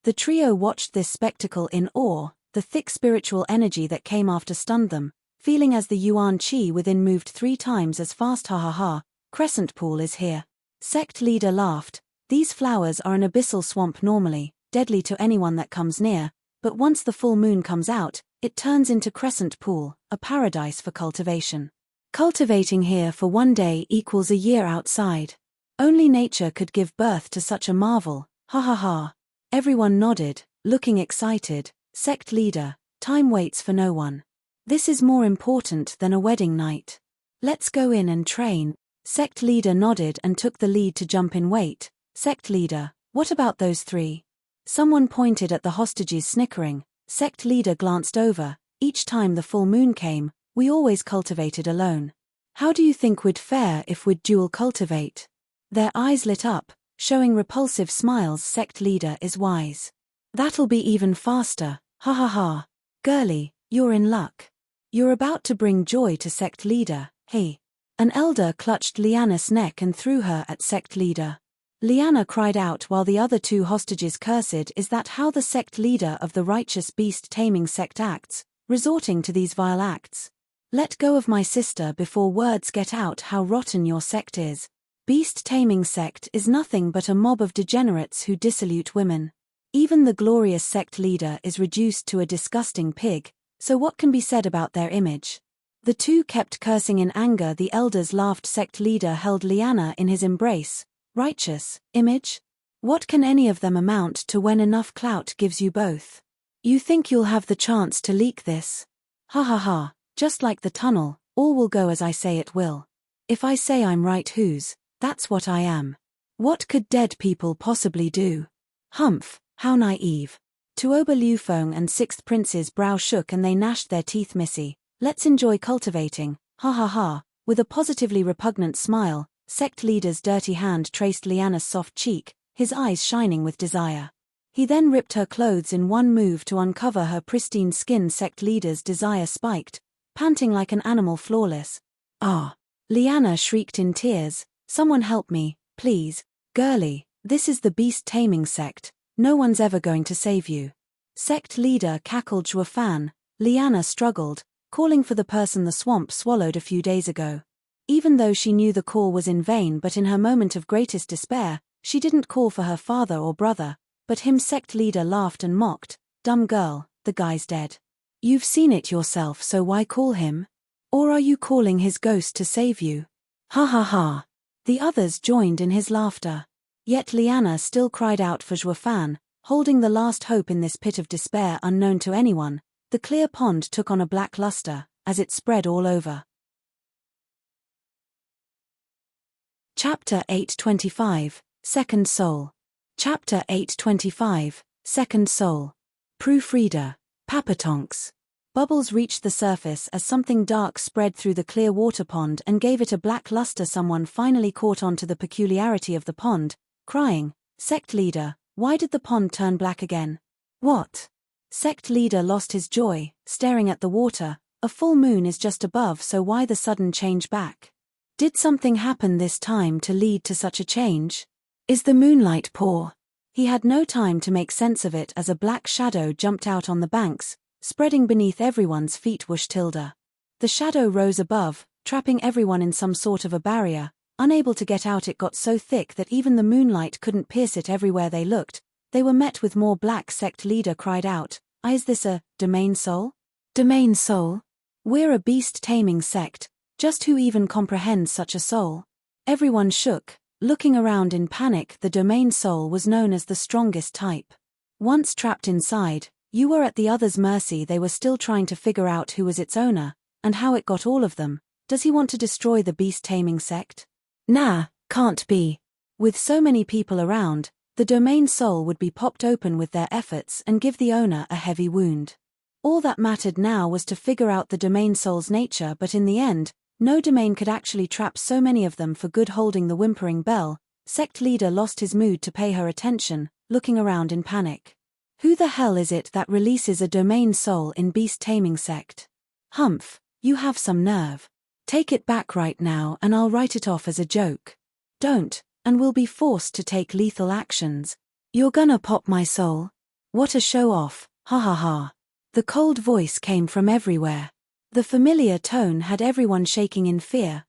The trio watched this spectacle in awe. The thick spiritual energy that came after stunned them, feeling as the yuan qi within moved 3 times as fast. Ha ha ha, Crescent Pool is here. Sect leader laughed. These flowers are an abyssal swamp normally, deadly to anyone that comes near, but once the full moon comes out, it turns into Crescent Pool, a paradise for cultivation. Cultivating here for 1 day equals a year outside. Only nature could give birth to such a marvel. Ha ha ha. Everyone nodded, looking excited. Sect leader, time waits for no one. This is more important than a wedding night. Let's go in and train. Sect leader nodded and took the lead to jump in. Wait, sect leader, what about those 3? Someone pointed at the hostages, snickering. Sect leader glanced over. Each time the full moon came, we always cultivated alone. How do you think we'd fare if we'd dual cultivate? Their eyes lit up, showing repulsive smiles. Sect leader is wise. That'll be even faster. Ha ha ha. Girlie, you're in luck. You're about to bring joy to sect leader. Hey. An elder clutched Liana's neck and threw her at sect leader. Liana cried out while the other 2 hostages cursed. Is that how the sect leader of the righteous beast taming sect acts, resorting to these vile acts? Let go of my sister before words get out how rotten your sect is. Beast taming sect is nothing but a mob of degenerates who dissolute women. Even the glorious sect leader is reduced to a disgusting pig, so what can be said about their image? The 2 kept cursing in anger. The elders laughed. Sect leader held Liana in his embrace. Righteous image? What can any of them amount to when enough clout gives you both? You think you'll have the chance to leak this? Ha ha ha, just like the tunnel, all will go as I say it will. If I say I'm right, that's what I am. What could dead people possibly do? Humph, how naive. Tuoba Liufeng and Sixth Prince's brow shook and they gnashed their teeth. Missy, let's enjoy cultivating. Ha ha ha. With a positively repugnant smile, sect leader's dirty hand traced Liana's soft cheek, his eyes shining with desire. He then ripped her clothes in one move to uncover her pristine skin. Sect leader's desire spiked, panting like an animal flawless. Ah! Liana shrieked in tears. Someone help me, please. Girlie, this is the beast taming sect. No one's ever going to save you. Sect leader cackled. Zhuofan. Liana struggled, calling for the person the swamp swallowed a few days ago. Even though she knew the call was in vain, but in her moment of greatest despair, she didn't call for her father or brother, but him. Sect leader laughed and mocked. Dumb girl, the guy's dead. You've seen it yourself, so why call him? Or are you calling his ghost to save you? Ha ha ha. The others joined in his laughter. Yet Liana still cried out for Zhuofan, holding the last hope in this pit of despair unknown to anyone. The clear pond took on a black luster, as it spread all over. Chapter 825, Second Soul. Chapter 825, Second Soul. Proofreader. Papatonks. Bubbles reached the surface as something dark spread through the clear water pond and gave it a black luster. Someone finally caught on to the peculiarity of the pond, crying, "Sect leader, why did the pond turn black again?" What? Sect leader lost his joy, staring at the water. A full moon is just above, so why the sudden change back? Did something happen this time to lead to such a change? Is the moonlight poor? He had no time to make sense of it as a black shadow jumped out on the banks, spreading beneath everyone's feet. Whoosh tilde. The shadow rose above, trapping everyone in some sort of a barrier. Unable to get out, it got so thick that even the moonlight couldn't pierce it. Everywhere they looked, they were met with more black. Sect leader cried out, Is this a domain soul? Domain soul? We're a beast taming sect. Just who even comprehends such a soul? Everyone shook, looking around in panic. The domain soul was known as the strongest type. Once trapped inside, you were at the other's mercy. They were still trying to figure out who was its owner, and how it got all of them. Does he want to destroy the beast taming sect? Nah, can't be. With so many people around, the domain soul would be popped open with their efforts and give the owner a heavy wound. All that mattered now was to figure out the domain soul's nature, but in the end, no domain could actually trap so many of them for good. Holding the whimpering bell, sect leader lost his mood to pay her attention, looking around in panic. Who the hell is it that releases a domain soul in beast taming sect? Humph, you have some nerve. Take it back right now and I'll write it off as a joke. Don't, and we'll be forced to take lethal actions. You're gonna pop my soul? What a show-off, ha ha ha. The cold voice came from everywhere. The familiar tone had everyone shaking in fear.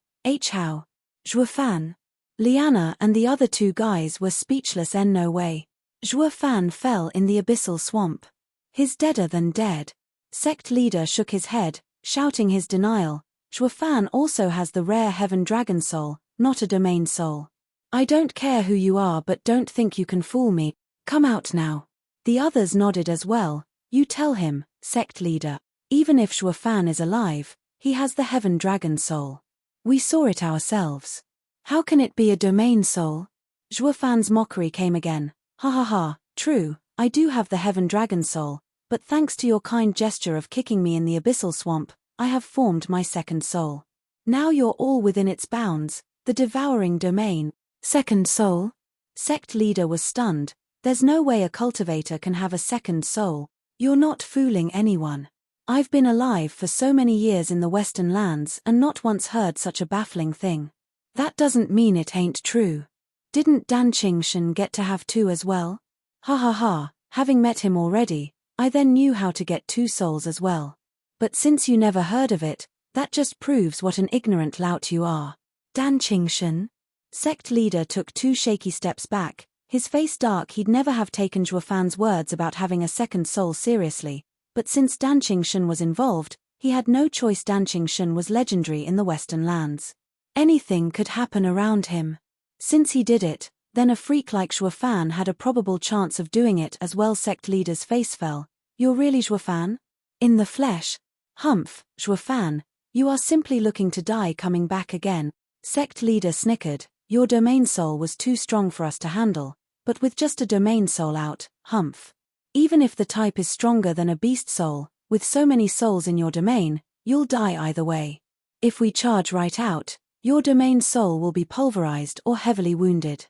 How? Zhuofan. Liana and the other two guys were speechless. No way. Zhuofan fell in the abyssal swamp. He's deader than dead. Sect leader shook his head, shouting his denial. Zhuofan also has the rare heaven dragon soul, not a domain soul. I don't care who you are, but don't think you can fool me. Come out now. The others nodded as well. You tell him, sect leader. Even if Zhuofan is alive, he has the heaven dragon soul. We saw it ourselves. How can it be a domain soul? Zhuofan's mockery came again. Ha ha ha, true, I do have the heaven dragon soul, but thanks to your kind gesture of kicking me in the abyssal swamp, I have formed my second soul. Now you're all within its bounds, the devouring domain. Second soul? Sect leader was stunned. There's no way a cultivator can have a second soul. You're not fooling anyone. I've been alive for so many years in the Western lands and not once heard such a baffling thing. That doesn't mean it ain't true. Didn't Dan Qingshan get to have two as well? Ha ha ha, having met him already, I then knew how to get two souls as well. But since you never heard of it, that just proves what an ignorant lout you are. Dan Qingshan? Sect leader took two shaky steps back, his face dark. He'd never have taken Zhuofan's words about having a second soul seriously, but since Dan Qingshan was involved, he had no choice. Dan Qingshan was legendary in the Western lands. Anything could happen around him. Since he did it, then a freak like Zhuofan had a probable chance of doing it as well. Sect leader's face fell. You're really Zhuofan? In the flesh? Humph, Zhuofan, you are simply looking to die. Coming back again. Sect leader snickered. Your domain soul was too strong for us to handle, but with just a domain soul out, humph. Even if the type is stronger than a beast soul, with so many souls in your domain, you'll die either way. If we charge right out, your domain soul will be pulverized or heavily wounded.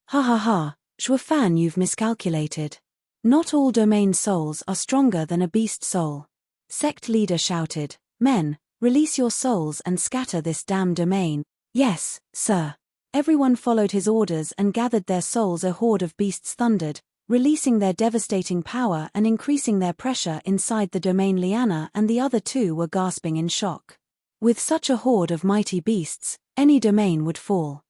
Ha ha ha, Zhuofan, you've miscalculated. Not all domain souls are stronger than a beast soul. Sect leader shouted, Men, release your souls and scatter this damn domain. Yes, sir. Everyone followed his orders and gathered their souls. A horde of beasts thundered, releasing their devastating power and increasing their pressure inside the domain. Liana and the other two were gasping in shock. With such a horde of mighty beasts, any domain would fall.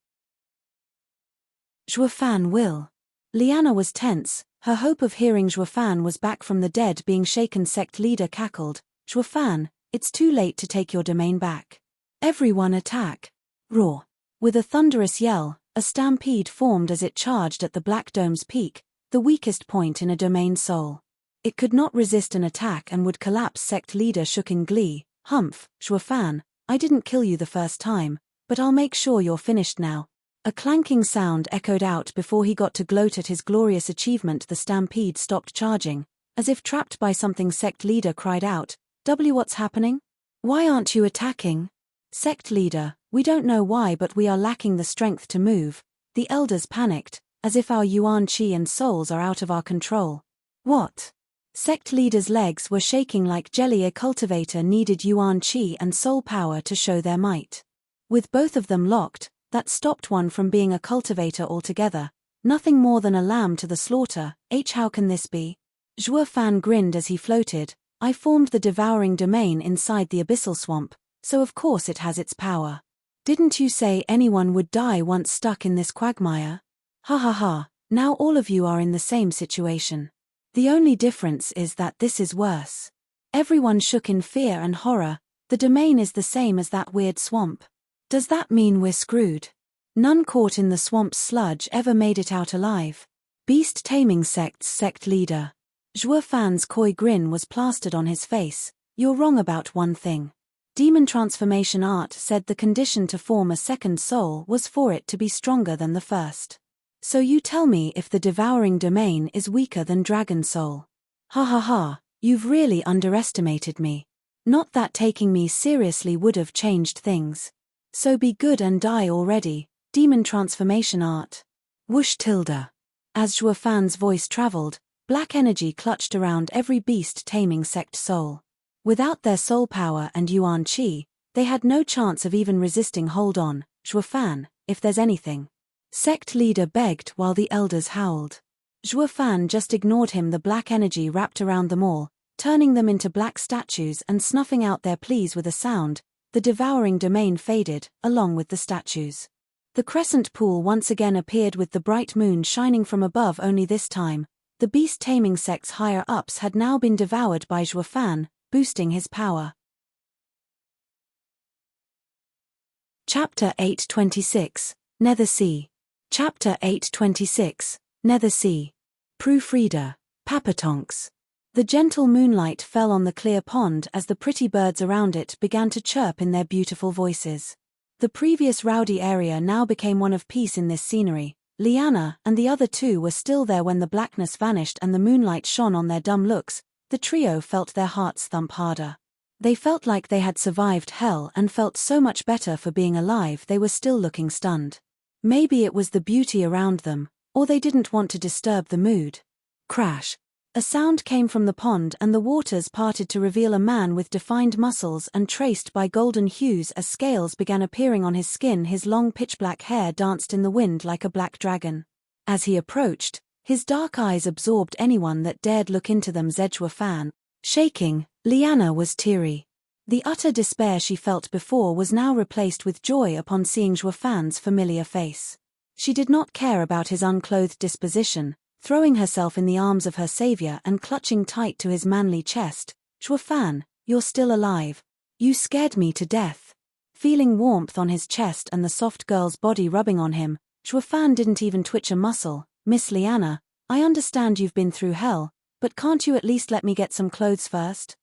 Zhuofan will. Liana was tense, her hope of hearing Zhuofan was back from the dead being shaken. Sect leader cackled, Zhuofan, it's too late to take your domain back. Everyone attack. Roar. With a thunderous yell, a stampede formed as it charged at the Black Dome's peak, the weakest point in a domain soul. It could not resist an attack and would collapse. Sect leader shook in glee. Humph, Zhuofan, I didn't kill you the first time, but I'll make sure you're finished now. A clanking sound echoed out before he got to gloat at his glorious achievement. The stampede stopped charging, as if trapped by something. Sect leader cried out, What's happening? Why aren't you attacking? Sect leader, we don't know why, but we are lacking the strength to move. The elders panicked, as if our yuan qi and souls are out of our control. What? Sect leader's legs were shaking like jelly. A cultivator needed yuan qi and soul power to show their might. With both of them locked, that stopped one from being a cultivator altogether. Nothing more than a lamb to the slaughter. How can this be? Zhuofan grinned as he floated. I formed the devouring domain inside the abyssal swamp, so of course it has its power. Didn't you say anyone would die once stuck in this quagmire? Ha ha ha, now all of you are in the same situation. The only difference is that this is worse. Everyone shook in fear and horror. The domain is the same as that weird swamp. Does that mean we're screwed? None caught in the swamp's sludge ever made it out alive. Beast Taming Sect's sect leader. Zhuo Fan's coy grin was plastered on his face. You're wrong about one thing. Demon transformation art said the condition to form a second soul was for it to be stronger than the first. So you tell me if the devouring domain is weaker than dragon soul. Ha ha ha, you've really underestimated me. Not that taking me seriously would have changed things. So be good and die already, demon transformation art. Whoosh tilde. As Zhuo Fan's voice traveled, black energy clutched around every beast taming sect soul. Without their soul power and Yuan Qi, they had no chance of even resisting. Hold on, Zhuo Fan, if there's anything. Sect leader begged while the elders howled. Zhuo Fan just ignored him. The black energy wrapped around them all, turning them into black statues and snuffing out their pleas with a sound. The devouring domain faded, along with the statues. The crescent pool once again appeared with the bright moon shining from above. Only this time, the beast taming sect's higher-ups had now been devoured by Zhuo Fan, boosting his power. Chapter 826, Nether Sea. Chapter 826, Nether Sea. Proofreader, Papatonks. The gentle moonlight fell on the clear pond as the pretty birds around it began to chirp in their beautiful voices. The previous rowdy area now became one of peace in this scenery. Liana and the other two were still there when the blackness vanished and the moonlight shone on their dumb looks. The trio felt their hearts thump harder. They felt like they had survived hell and felt so much better for being alive. They were still looking stunned. Maybe it was the beauty around them, or they didn't want to disturb the mood. Crash. A sound came from the pond and the waters parted to reveal a man with defined muscles and traced by golden hues as scales began appearing on his skin. His long pitch-black hair danced in the wind like a black dragon. As he approached, his dark eyes absorbed anyone that dared look into them. Zhuo Fan. Shaking, Liana was teary. The utter despair she felt before was now replaced with joy upon seeing Zhuo Fan's familiar face. She did not care about his unclothed disposition, throwing herself in the arms of her savior and clutching tight to his manly chest. Zhuo Fan, you're still alive. You scared me to death. Feeling warmth on his chest and the soft girl's body rubbing on him, Zhuo Fan didn't even twitch a muscle. Miss Liana, I understand you've been through hell, but can't you at least let me get some clothes first?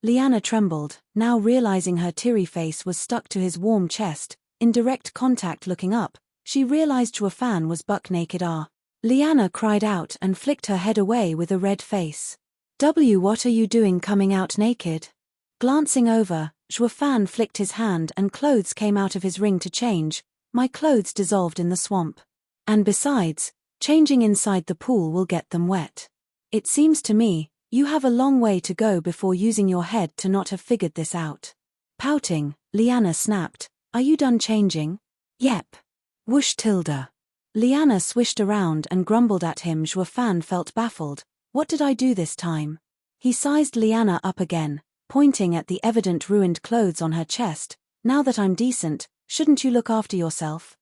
Liana trembled, now realizing her teary face was stuck to his warm chest. In direct contact looking up, she realized Zhuo Fan was buck naked. Liana cried out and flicked her head away with a red face. What are you doing coming out naked? Glancing over, Zhuo Fan flicked his hand and clothes came out of his ring to change. My clothes dissolved in the swamp. And besides, changing inside the pool will get them wet. It seems to me, you have a long way to go before using your head to not have figured this out. Pouting, Liana snapped, are you done changing? Yep. Whoosh tilde. Liana swished around and grumbled at him. Zhuo Fan felt baffled. What did I do this time? He sized Liana up again, pointing at the evident ruined clothes on her chest. Now that I'm decent, shouldn't you look after yourself?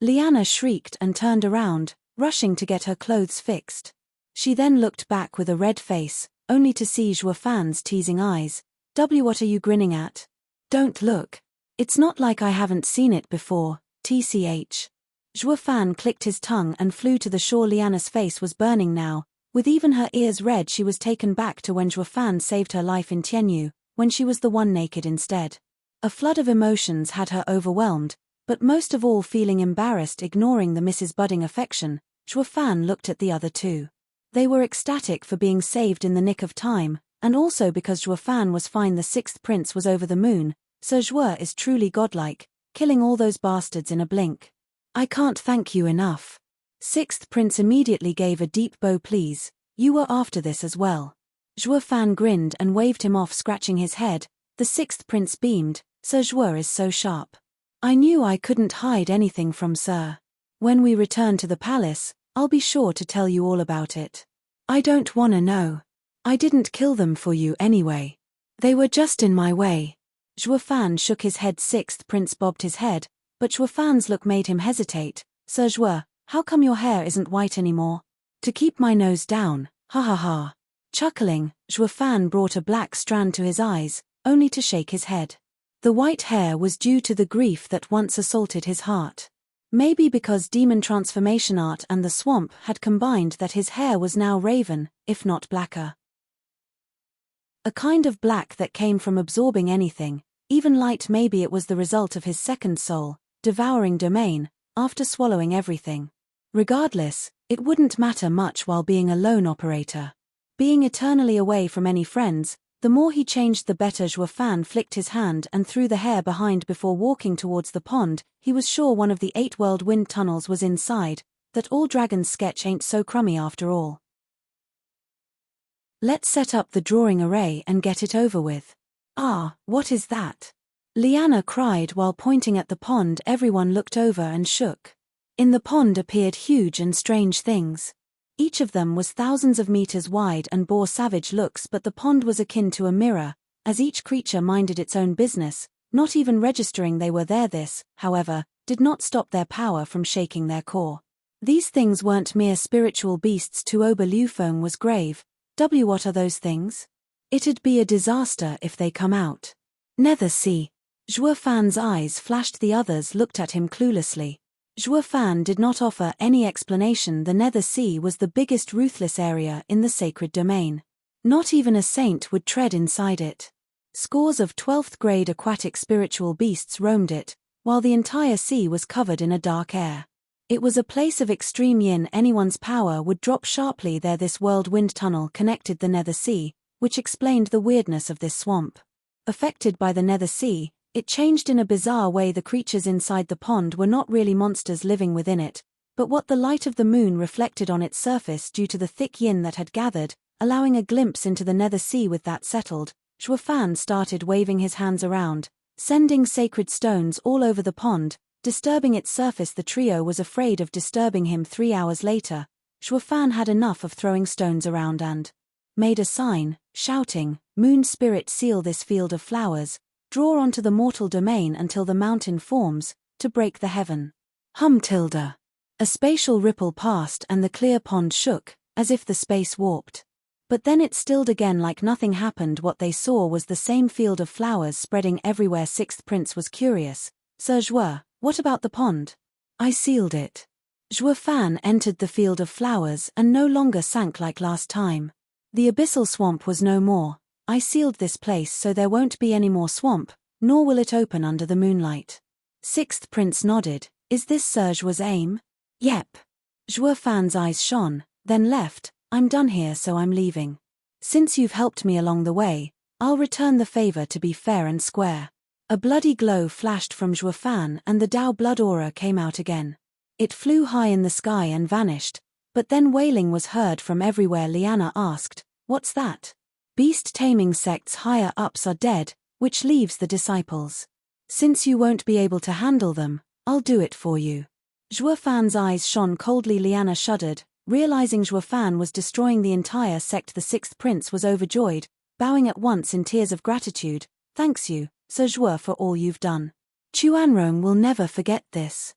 Liana shrieked and turned around, rushing to get her clothes fixed. She then looked back with a red face, only to see Zhuo Fan's teasing eyes. What are you grinning at? Don't look. It's not like I haven't seen it before, tch. Zhuo Fan clicked his tongue and flew to the shore. Liana's face was burning now. With even her ears red, she was taken back to when Zhuo Fan saved her life in Tianyu, when she was the one naked instead. A flood of emotions had her overwhelmed, but most of all feeling embarrassed, ignoring the Mrs. Budding affection, Zhuo Fan looked at the other two. They were ecstatic for being saved in the nick of time, and also because Zhuo Fan was fine. The sixth prince was over the moon. Sir Zhuo is truly godlike, killing all those bastards in a blink. I can't thank you enough. Sixth prince immediately gave a deep bow. Please, you were after this as well. Zhuo Fan grinned and waved him off, scratching his head. The sixth prince beamed. Sir Zhuo is so sharp. I knew I couldn't hide anything from Sir. When we return to the palace, I'll be sure to tell you all about it. I don't wanna know. I didn't kill them for you anyway. They were just in my way. Zhuo Fan shook his head. Sixth prince bobbed his head, but Zhuo Fan's look made him hesitate. Sir Zhuo, how come your hair isn't white anymore? To keep my nose down, ha ha ha. Chuckling, Zhuo Fan brought a black strand to his eyes, only to shake his head. The white hair was due to the grief that once assaulted his heart. Maybe because demon transformation art and the swamp had combined that his hair was now raven, if not blacker. A kind of black that came from absorbing anything, even light. Maybe it was the result of his second soul, devouring domain, after swallowing everything. Regardless, it wouldn't matter much while being a lone operator. Being eternally away from any friends, the more he changed the better. Zhuo Fan flicked his hand and threw the hair behind before walking towards the pond. He was sure one of the 8 world wind tunnels was inside, that all dragons sketch ain't so crummy after all. Let's set up the drawing array and get it over with. Ah, what is that? Liana cried while pointing at the pond. Everyone looked over and shook. In the pond appeared huge and strange things. Each of them was thousands of meters wide and bore savage looks, but the pond was akin to a mirror, as each creature minded its own business, not even registering they were there. This, however, did not stop their power from shaking their core. These things weren't mere spiritual beasts. Tuoba Liufeng was grave. What are those things? It'd be a disaster if they come out. Nether Sea. Zhuo Fan's eyes flashed. The others looked at him cluelessly. Zhuo Fan did not offer any explanation. The Nether Sea was the biggest ruthless area in the sacred domain. Not even a saint would tread inside it. Scores of 12th grade aquatic spiritual beasts roamed it, while the entire sea was covered in a dark air. It was a place of extreme yin. Anyone's power would drop sharply there. This world wind tunnel connected the Nether Sea, which explained the weirdness of this swamp. Affected by the Nether Sea, it changed in a bizarre way. The creatures inside the pond were not really monsters living within it, but what the light of the moon reflected on its surface due to the thick yin that had gathered, allowing a glimpse into the Nether Sea. With that settled, Zhuo Fan started waving his hands around, sending sacred stones all over the pond, disturbing its surface. The trio was afraid of disturbing him. 3 hours later, Zhuo Fan had enough of throwing stones around and made a sign, shouting, "Moon spirit, seal this field of flowers, draw onto the mortal domain until the mountain forms, to break the heaven." Tilda. A spatial ripple passed and the clear pond shook, as if the space warped. But then it stilled again like nothing happened. What they saw was the same field of flowers spreading everywhere. Sixth prince was curious. "Sir Zhuo, what about the pond?" "I sealed it." Zhuo Fan entered the field of flowers and no longer sank like last time. The abyssal swamp was no more. "I sealed this place so there won't be any more swamp, nor will it open under the moonlight." Sixth prince nodded. "Is this Sir Zhuo's aim?" "Yep." Zhuo Fan's eyes shone, then left. "I'm done here, so I'm leaving. Since you've helped me along the way, I'll return the favor to be fair and square." A bloody glow flashed from Zhuo Fan and the Dao blood aura came out again. It flew high in the sky and vanished, but then wailing was heard from everywhere. Liana asked, "What's that?" "Beast taming sects higher ups are dead, which leaves the disciples. Since you won't be able to handle them, I'll do it for you." Zhuo Fan's eyes shone coldly. Liana shuddered, realizing Zhuo Fan was destroying the entire sect. The sixth prince was overjoyed, bowing at once in tears of gratitude. "Thanks you, Sir Zhuo, for all you've done. Chuanrong will never forget this."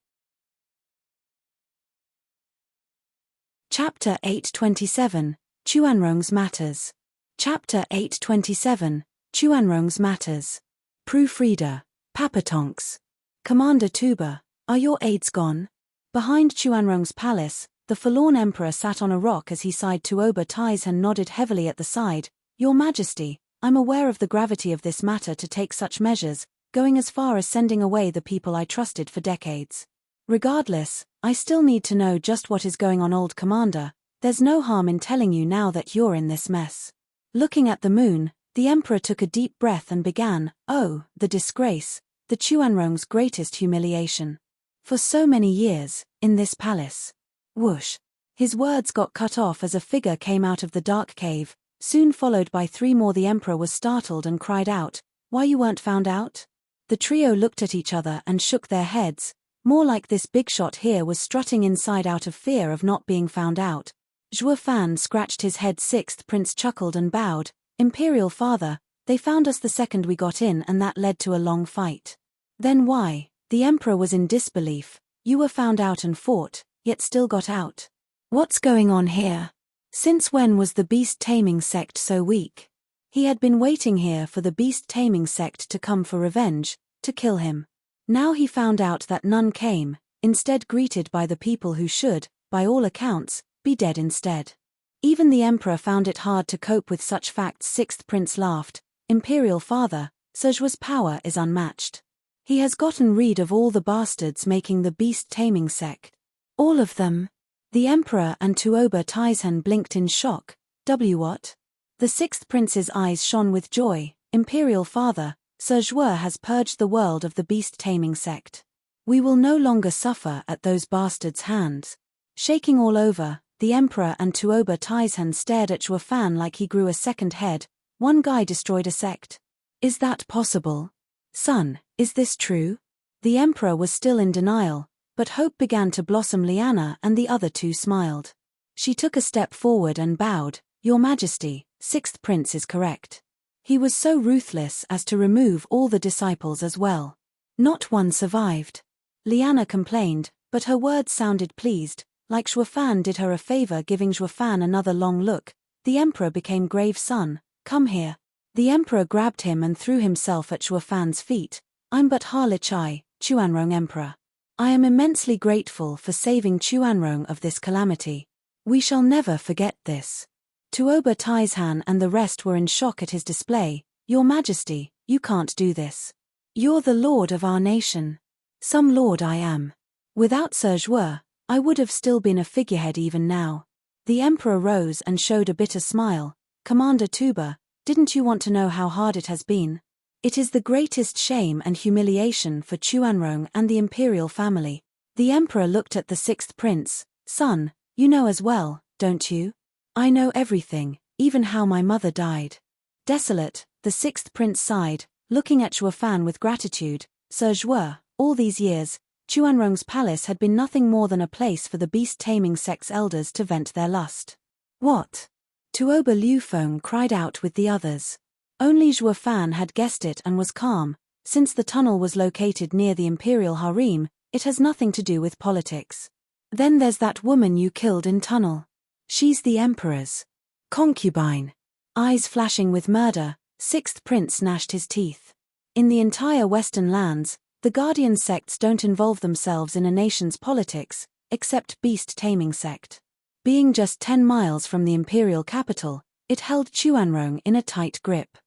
Chapter 827, Chuanrong's Matters. Chapter 827, Chuanrong's Matters. Proofreader, Papatonks. Commander Tuba, are your aides gone? Behind Chuanrong's palace, the forlorn emperor sat on a rock as he sighed. Tuoba Taizhan nodded heavily at the side. "Your Majesty, I'm aware of the gravity of this matter to take such measures, going as far as sending away the people I trusted for decades. Regardless, I still need to know just what is going on. Old Commander, there's no harm in telling you now that you're in this mess." Looking at the moon, the emperor took a deep breath and began, "Oh, the disgrace, the Chuanrong's greatest humiliation. For so many years, in this palace." Whoosh. His words got cut off as a figure came out of the dark cave, soon followed by 3 more. The emperor was startled and cried out, "Why, you weren't found out?" The trio looked at each other and shook their heads. More like this big shot here was strutting inside out of fear of not being found out. Zhuo Fan scratched his head. Sixth prince chuckled and bowed. "Imperial father, They found us the second we got in and that led to a long fight. Then why? The Emperor was in disbelief. You were found out and fought, yet still got out. What's going on here? Since when was the beast-taming sect so weak? He had been waiting here for the beast-taming sect to come for revenge, to kill him. Now he found out that none came, instead greeted by the people who should, by all accounts, be dead instead. Even the Emperor found it hard to cope with such facts. Sixth Prince laughed. Imperial Father, Sejwa's power is unmatched. He has gotten rid of all the bastards making the beast-taming sect. All of them? The Emperor and Tuoba Taizhan blinked in shock. What? The sixth prince's eyes shone with joy. Imperial Father, Sejwa has purged the world of the beast-taming sect. We will no longer suffer at those bastards' hands. Shaking all over, the Emperor and Tuoba Taizhan stared at Zhuofan like he grew a second head. One guy destroyed a sect. Is that possible? Son, is this true? The Emperor was still in denial, but hope began to blossom. Liana and the other two smiled. She took a step forward and bowed. Your Majesty, Sixth Prince is correct. He was so ruthless as to remove all the disciples as well. Not one survived. Liana complained, but her words sounded pleased, like Zhuofan did her a favor. Giving Zhuofan another long look, the Emperor became grave. Son, come here. The Emperor grabbed him and threw himself at Zhuofan's feet. I'm but Harlichai, Chuanrong Emperor. I am immensely grateful for saving Chuanrong of this calamity. We shall never forget this. Tuoba Taizhan and the rest were in shock at his display. Your Majesty, you can't do this. You're the lord of our nation. Some lord I am. Without Sejwa, I would have still been a figurehead even now. The Emperor rose and showed a bitter smile. Commander Tuba, didn't you want to know how hard it has been? It is the greatest shame and humiliation for Chuanrong and the imperial family. The Emperor looked at the sixth prince. Son, you know as well, don't you? I know everything, even how my mother died. Desolate, the sixth prince sighed, looking at Zhuofan with gratitude. Sejwa, all these years, Chuanrong's palace had been nothing more than a place for the beast-taming sect's elders to vent their lust. What? Tuoba Liufeng cried out with the others. Only Zhuofan had guessed it and was calm. Since the tunnel was located near the imperial harem, it has nothing to do with politics. Then there's that woman you killed in tunnel. She's the Emperor's concubine. Eyes flashing with murder, sixth prince gnashed his teeth. In the entire Western lands, the Guardian sects don't involve themselves in a nation's politics, except beast-taming sect. Being just 10 miles from the imperial capital, it held Chuanrong in a tight grip.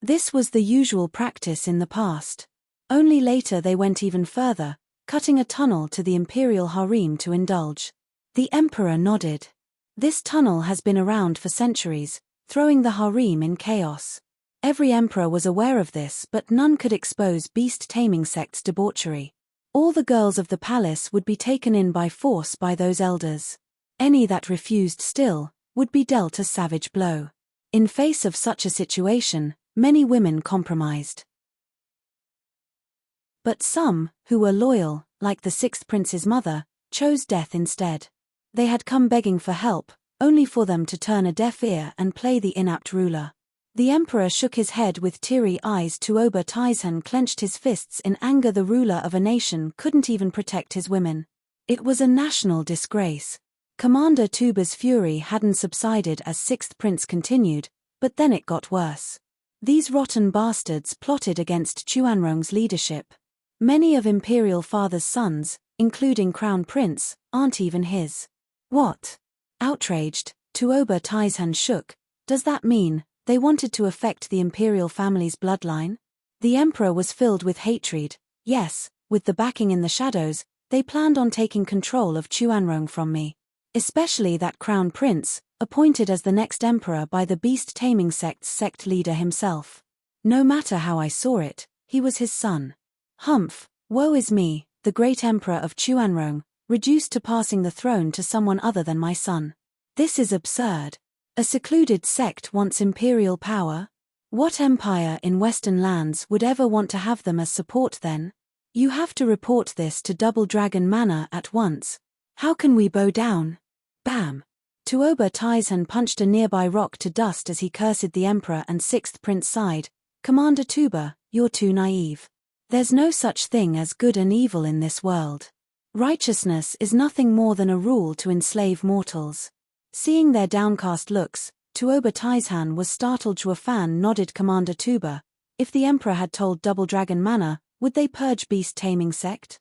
This was the usual practice in the past. Only later they went even further, cutting a tunnel to the imperial harem to indulge. The Emperor nodded. This tunnel has been around for centuries, throwing the harem in chaos. Every emperor was aware of this, but none could expose beast-taming sect's debauchery. All the girls of the palace would be taken in by force by those elders. Any that refused still would be dealt a savage blow. In face of such a situation, many women compromised. But some, who were loyal, like the sixth prince's mother, chose death instead. They had come begging for help, only for them to turn a deaf ear and play the inept ruler. The Emperor shook his head with teary eyes. Tuoba Taizhan clenched his fists in anger. The ruler of a nation couldn't even protect his women. It was a national disgrace. Commander Tuba's fury hadn't subsided as sixth prince continued, but then it got worse. These rotten bastards plotted against Chuanrong's leadership. Many of Imperial Father's sons, including Crown Prince, aren't even his. What? Outraged, Tuoba Taizhan shook. Does that mean they wanted to affect the imperial family's bloodline? The Emperor was filled with hatred. Yes, with the backing in the shadows, they planned on taking control of Chuanrong from me. Especially that Crown Prince, appointed as the next emperor by the beast-taming sect's sect leader himself. No matter how I saw it, he was his son. Humph, woe is me, the great emperor of Chuanrong, reduced to passing the throne to someone other than my son. This is absurd. A secluded sect wants imperial power? What empire in Western lands would ever want to have them as support then? You have to report this to Double Dragon Manor at once. How can we bow down? Bam! Tuoba Taizhan punched a nearby rock to dust as he cursed the emperor, and sixth prince sighed. Commander Tuba, you're too naive. There's no such thing as good and evil in this world. Righteousness is nothing more than a rule to enslave mortals. Seeing their downcast looks, Tuoba Taizhan was startled. Zhuo Fan nodded. Commander Tuba, if the emperor had told Double Dragon Manor, would they purge beast taming sect?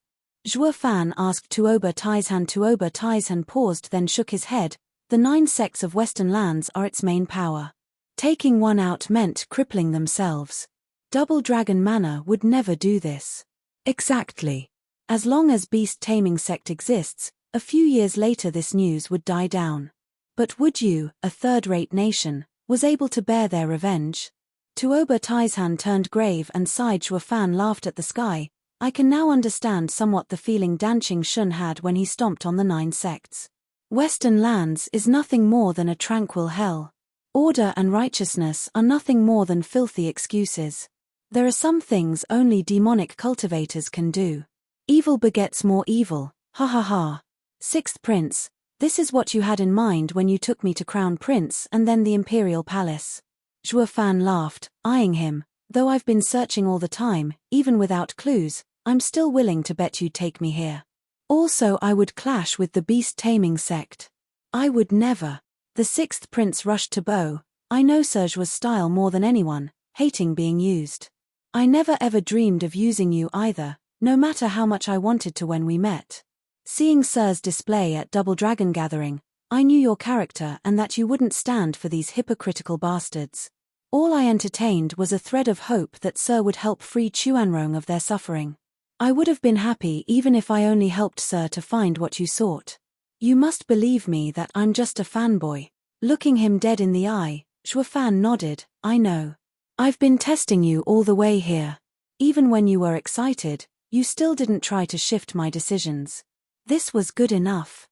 Zhuo Fan asked Tuoba Taizhan. Tuoba Taizhan paused, then shook his head. The 9 sects of Western lands are its main power. Taking one out meant crippling themselves. Double Dragon Manor would never do this. Exactly. As long as beast taming sect exists, a few years later this news would die down. But would you, a third-rate nation, was able to bear their revenge? Tuoba Taizhan turned grave and sighed. Zhuo Fan laughed at the sky. I can now understand somewhat the feeling Danqing Shun had when he stomped on the 9 sects. Western lands is nothing more than a tranquil hell. Order and righteousness are nothing more than filthy excuses. There are some things only demonic cultivators can do. Evil begets more evil, ha ha ha. Sixth prince, this is what you had in mind when you took me to Crown Prince and then the Imperial Palace. Zhuo Fan laughed, eyeing him. Though I've been searching all the time, even without clues, I'm still willing to bet you'd take me here. Also, I would clash with the beast taming sect. I would never. The sixth prince rushed to bow. I know Sir Zhuo's style more than anyone, hating being used. I never ever dreamed of using you either, no matter how much I wanted to when we met. Seeing Sir's display at Double Dragon Gathering, I knew your character and that you wouldn't stand for these hypocritical bastards. All I entertained was a thread of hope that Sir would help free Chuanrong of their suffering. I would have been happy even if I only helped Sir to find what you sought. You must believe me that I'm just a fanboy. Looking him dead in the eye, Zhuo Fan nodded. I know. I've been testing you all the way here. Even when you were excited, you still didn't try to shift my decisions. This was good enough.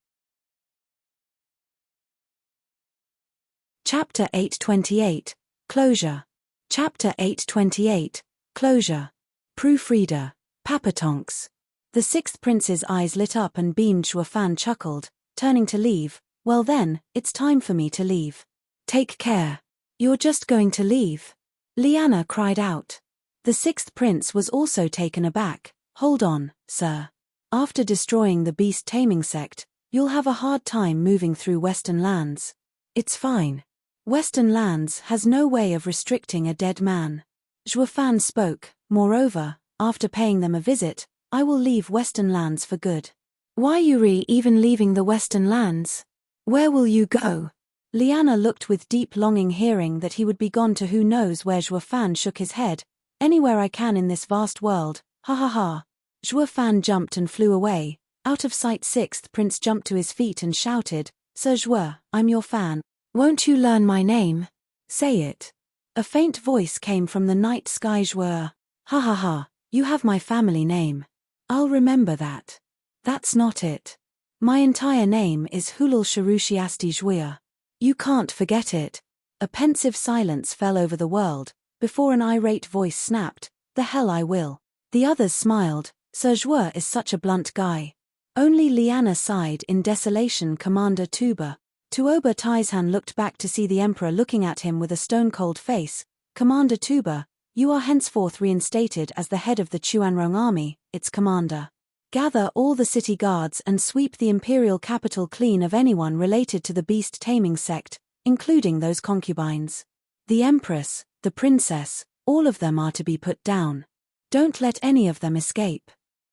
Chapter 828, Closure. Chapter 828, Closure. Proofreader. Papatonks. The sixth prince's eyes lit up and beamed. Zhuo Fan chuckled, turning to leave. Well then, it's time for me to leave. Take care. You're just going to leave? Liana cried out. The sixth prince was also taken aback. Hold on, sir. After destroying the beast taming sect, you'll have a hard time moving through Western lands. It's fine. Western lands has no way of restricting a dead man. Zhuo Fan spoke. Moreover, after paying them a visit, I will leave Western lands for good. Why Yuri even leaving the Western lands? Where will you go? Liana looked with deep longing, hearing that he would be gone to who knows where. Zhuo Fan shook his head. Anywhere I can in this vast world, ha ha ha. Zhuo Fan jumped and flew away. Out of sight, sixth prince jumped to his feet and shouted, Sir Zhuo, I'm your fan. Won't you learn my name? Say it. A faint voice came from the night sky. Zhuo. Ha ha ha. You have my family name. I'll remember that. That's not it. My entire name is Hulul Sharushiasti Zhuia. You can't forget it. A pensive silence fell over the world, before an irate voice snapped, the hell I will. The others smiled. Sir Zhuo is such a blunt guy. Only Liana sighed in desolation. Commander Tuba. Tuoba Taizhan looked back to see the emperor looking at him with a stone-cold face. Commander Tuba, you are henceforth reinstated as the head of the Chuanrong army, its commander. Gather all the city guards and sweep the imperial capital clean of anyone related to the beast taming sect, including those concubines. The empress, the princess, all of them are to be put down. Don't let any of them escape.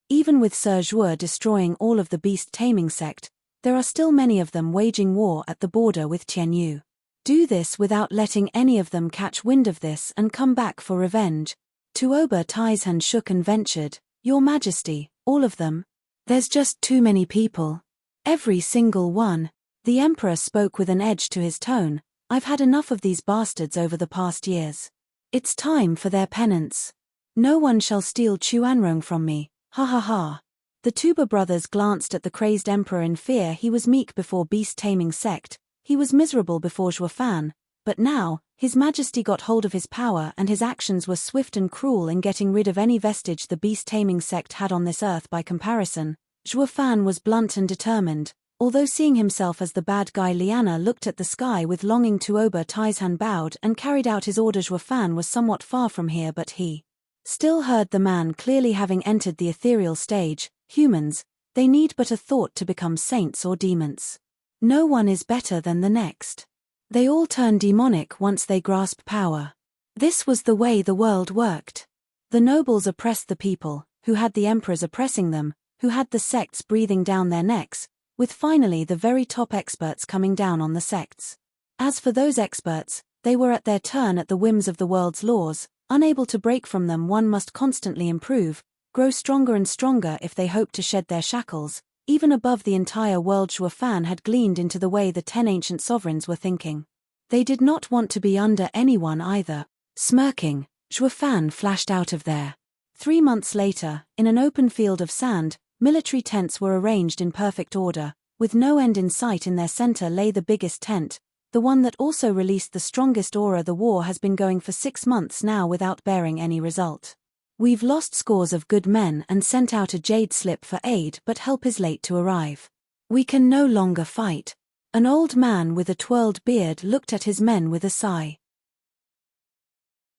Even with Sir Zhuo destroying all of the beast taming sect, there are still many of them waging war at the border with Tianyu. Do this without letting any of them catch wind of this and come back for revenge. Tuoba Taizhan shook and ventured, Your Majesty, all of them? There's just too many people. Every single one. The emperor spoke with an edge to his tone. I've had enough of these bastards over the past years. It's time for their penance. No one shall steal Chuanrong from me, ha ha ha. The Tuba brothers glanced at the crazed emperor in fear. He was meek before beast taming sect. He was miserable before Zhuo Fan, but now, His Majesty got hold of his power and his actions were swift and cruel in getting rid of any vestige the beast-taming sect had on this earth by comparison. Zhuo Fan was blunt and determined. Although seeing himself as the bad guy, Liana looked at the sky with longing. Tuoba Taizhan bowed and carried out his order. Zhuofan was somewhat far from here, but he still heard the man clearly, having entered the ethereal stage. Humans, they need but a thought to become saints or demons. No one is better than the next. They all turn demonic once they grasp power. This was the way the world worked. The nobles oppressed the people, who had the emperors oppressing them, who had the sects breathing down their necks, with finally the very top experts coming down on the sects. As for those experts, they were at their turn at the whims of the world's laws, unable to break from them. One must constantly improve, grow stronger and stronger if they hope to shed their shackles, even above the entire world. Zhuofan had gleaned into the way the 10 ancient sovereigns were thinking. They did not want to be under anyone either. Smirking, Zhuofan flashed out of there. 3 months later, in an open field of sand, military tents were arranged in perfect order. With no end in sight, in their center lay the biggest tent, the one that also released the strongest aura. The war has been going for 6 months now without bearing any result. We've lost scores of good men and sent out a jade slip for aid, but help is late to arrive. We can no longer fight. An old man with a twirled beard looked at his men with a sigh.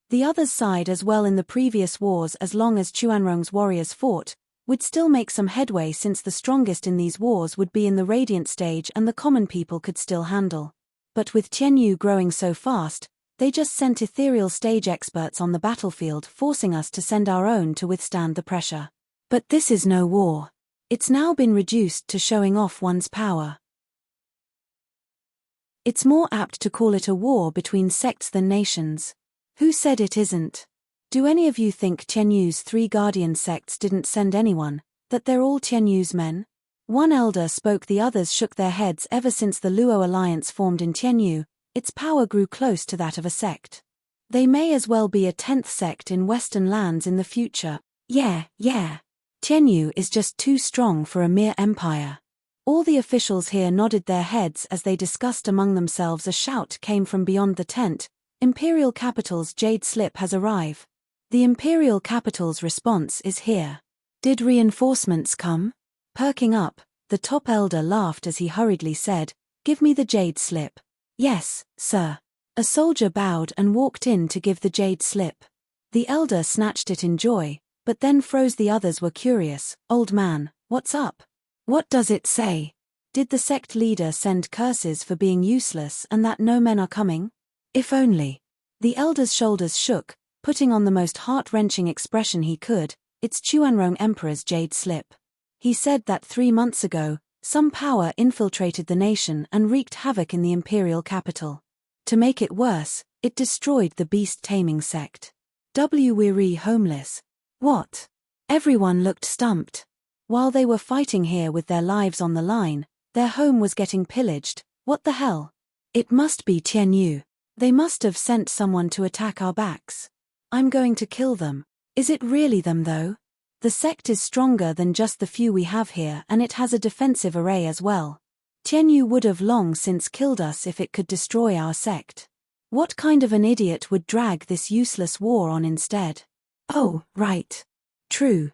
The others sighed as well. In the previous wars, as long as Chuanrong's warriors fought, would still make some headway, since the strongest in these wars would be in the radiant stage and the common people could still handle. But with Tianyu growing so fast, they just sent ethereal stage experts on the battlefield, forcing us to send our own to withstand the pressure. But this is no war. It's now been reduced to showing off one's power. It's more apt to call it a war between sects than nations. Who said it isn't? Do any of you think Tianyu's 3 guardian sects didn't send anyone, that they're all Tianyu's men? One elder spoke. The others shook their heads. Ever since the Luo alliance formed in Tianyu, its power grew close to that of a sect. They may as well be a 10th sect in Western lands in the future. Yeah. Tianyu is just too strong for a mere empire. All the officials here nodded their heads as they discussed among themselves. A shout came from beyond the tent. Imperial Capital's jade slip has arrived. The Imperial Capital's response is here. Did reinforcements come? Perking up, the top elder laughed as he hurriedly said, "Give me the jade slip." "Yes, sir." A soldier bowed and walked in to give the jade slip. The elder snatched it in joy, but then froze. The others were curious. "Old man, what's up? What does it say? Did the sect leader send curses for being useless and that no men are coming? If only." The elder's shoulders shook, putting on the most heart-wrenching expression he could. "It's Chuanrong Emperor's jade slip. He said that 3 months ago, some power infiltrated the nation and wreaked havoc in the imperial capital. To make it worse, it destroyed the beast-taming sect. We're homeless." What? Everyone looked stumped. While they were fighting here with their lives on the line, their home was getting pillaged. What the hell? It must be Tianyu. They must have sent someone to attack our backs. I'm going to kill them. Is it really them though? The sect is stronger than just the few we have here, and it has a defensive array as well. Tianyu would have long since killed us if it could destroy our sect. What kind of an idiot would drag this useless war on instead? Oh, right. True.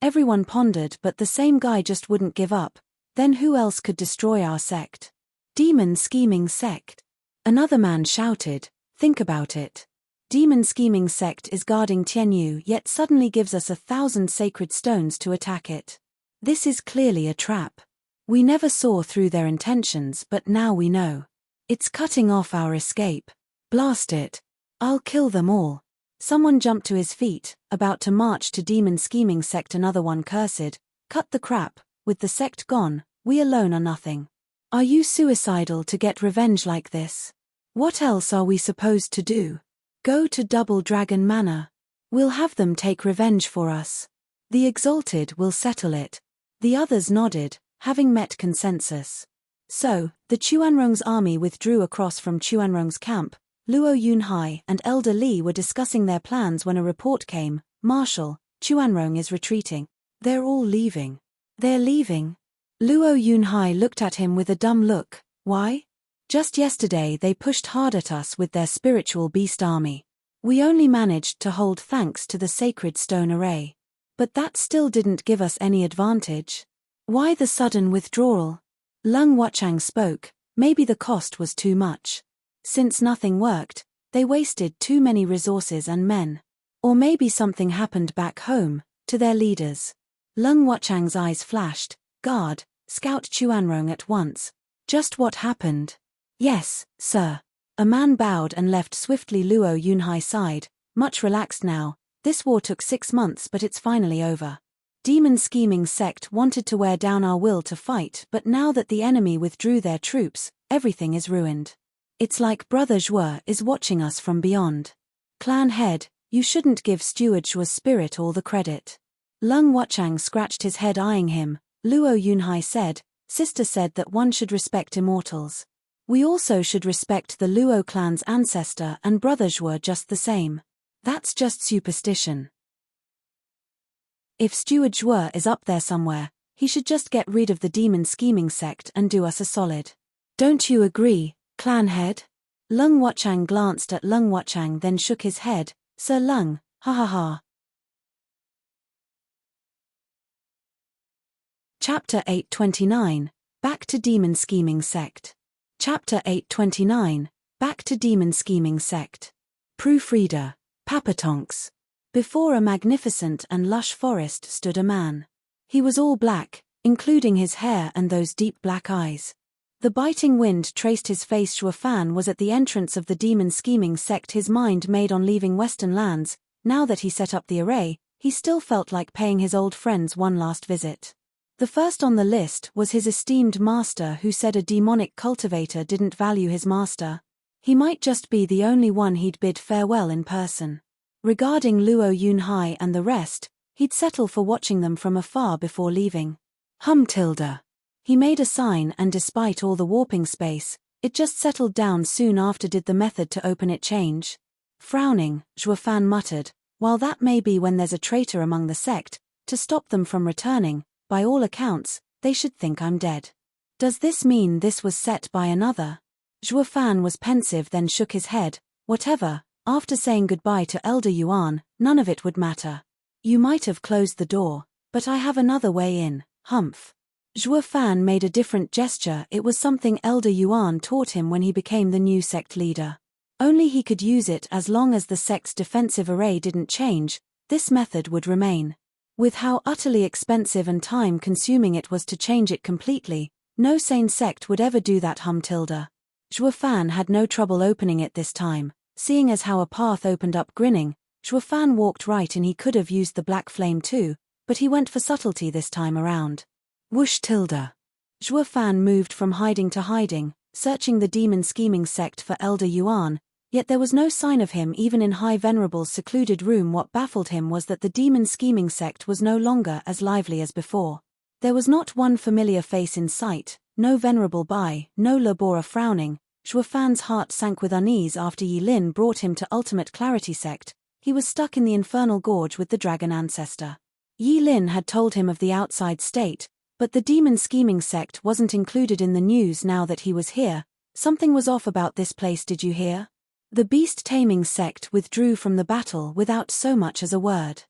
Everyone pondered, but the same guy just wouldn't give up. Then who else could destroy our sect? Demon scheming sect. Another man shouted, "Think about it. Demon scheming sect is guarding Tianyu, yet suddenly gives us 1,000 sacred stones to attack it. This is clearly a trap. We never saw through their intentions, but now we know. It's cutting off our escape. Blast it. I'll kill them all." Someone jumped to his feet, about to march to demon scheming sect. Another one cursed, "Cut the crap, with the sect gone, we alone are nothing. Are you suicidal to get revenge like this? What else are we supposed to do? Go to Double Dragon Manor. We'll have them take revenge for us. The Exalted will settle it." The others nodded, having met consensus. So, the Chuanrong's army withdrew across from Chuanrong's camp. Luo Yunhai and Elder Li were discussing their plans when a report came. "Marshal, Chuanrong is retreating. They're all leaving." "They're leaving?" Luo Yunhai looked at him with a dumb look. "Why? Just yesterday they pushed hard at us with their spiritual beast army. We only managed to hold thanks to the sacred stone array. But that still didn't give us any advantage. Why the sudden withdrawal?" Lung Wuchang spoke. Maybe the cost was too much. Since nothing worked, they wasted too many resources and men. Or maybe something happened back home, to their leaders. Lung Wuchang's eyes flashed. Guard, Scout Chuanrong at once. Just what happened? Yes, sir. A man bowed and left swiftly. Luo Yunhai sighed, much relaxed now. This war took 6 months, but it's finally over. Demon scheming sect wanted to wear down our will to fight, but now that the enemy withdrew their troops, everything is ruined. It's like Brother Zhuo is watching us from beyond. Clan head, you shouldn't give Steward Zhuo's spirit all the credit. Lung Wuchang scratched his head eyeing him. Luo Yunhai said, Sister said that one should respect immortals. We also should respect the Luo clan's ancestor and Brother Zhuo just the same. That's just superstition. If Steward Zhuo is up there somewhere, he should just get rid of the demon scheming sect and do us a solid. Don't you agree, clan head? Lung Wuchang glanced at Lung Wuchang then shook his head. Sir Lung, ha ha ha. Chapter 829, Back to Demon Scheming Sect. Chapter 829, Back to Demon Scheming Sect. Proofreader, Papatonks. Before a magnificent and lush forest stood a man. He was all black, including his hair and those deep black eyes. The biting wind traced his face. Zhuofan was at the entrance of the demon scheming sect. His mind made on leaving Western lands. Now that he set up the array, he still felt like paying his old friends one last visit. The first on the list was his esteemed master, who said a demonic cultivator didn't value his master. He might just be the only one he'd bid farewell in person. Regarding Luo Yunhai and the rest, he'd settle for watching them from afar before leaving. Tilde. He made a sign, and despite all the warping space, it just settled down soon after. Did the method to open it change? Frowning, Zhuofan muttered, while that may be when there's a traitor among the sect, to stop them from returning, by all accounts, they should think I'm dead. Does this mean this was set by another? Zhuofan was pensive then shook his head. Whatever, after saying goodbye to Elder Yuan, none of it would matter. You might have closed the door, but I have another way in, humph. Zhuofan made a different gesture. It was something Elder Yuan taught him when he became the new sect leader. Only he could use it as long as the sect's defensive array didn't change. This method would remain. With how utterly expensive and time-consuming it was to change it completely, no sane sect would ever do that. Tilde. Zhuofan had no trouble opening it this time, seeing as how a path opened up. Grinning, Zhuofan walked right in. He could have used the black flame too, but he went for subtlety this time around. Whoosh. Tilde. Zhuofan moved from hiding to hiding, searching the demon scheming sect for Elder Yuan, yet there was no sign of him even in High Venerable's secluded room. What baffled him was that the demon scheming sect was no longer as lively as before. There was not one familiar face in sight, no Venerable Bai, no Labora. Frowning, Zhuofan's heart sank with unease after Yi Lin brought him to Ultimate Clarity Sect. He was stuck in the infernal gorge with the dragon ancestor. Yi Lin had told him of the outside state, but the demon scheming sect wasn't included in the news. Now that he was here, something was off about this place. Did you hear? The beast taming sect withdrew from the battle without so much as a word.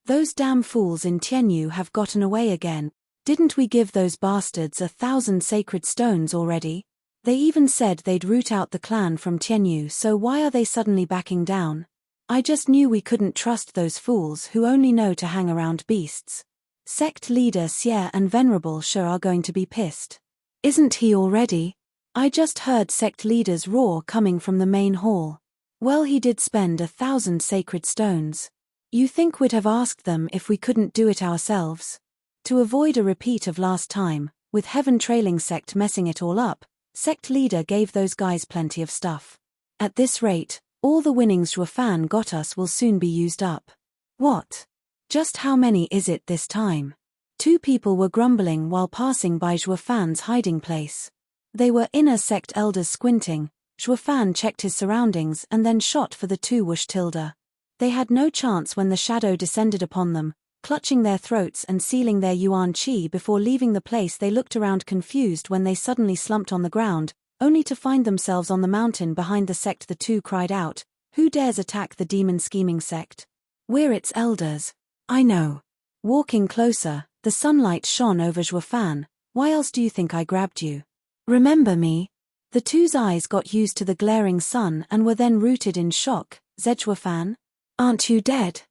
Those damn fools in Tianyu have gotten away again. Didn't we give those bastards 1,000 sacred stones already? They even said they'd root out the clan from Tianyu, so why are they suddenly backing down? I just knew we couldn't trust those fools who only know to hang around beasts. Sect leader Xie and Venerable Sure are going to be pissed. Isn't he already? I just heard sect leaders roar coming from the main hall. Well, he did spend 1,000 sacred stones. You think we'd have asked them if we couldn't do it ourselves? To avoid a repeat of last time, with Heaven Trailing Sect messing it all up, sect leader gave those guys plenty of stuff. At this rate, all the winnings Zhuofan got us will soon be used up. What? Just how many is it this time? 2 people were grumbling while passing by Zhuofan's hiding place. They were inner sect elders squinting. Zhuofan checked his surroundings and then shot for the 2. Whoosh. Tilde. They had no chance when the shadow descended upon them, clutching their throats and sealing their yuan qi before leaving the place. They looked around confused when they suddenly slumped on the ground, only to find themselves on the mountain behind the sect. The 2 cried out, "Who dares attack the demon scheming sect? We're its elders." I know. Walking closer, the sunlight shone over Zhuofan, Why else do you think I grabbed you? Remember me? The two's eyes got used to the glaring sun and were then rooted in shock. Zhuefan? Aren't you dead?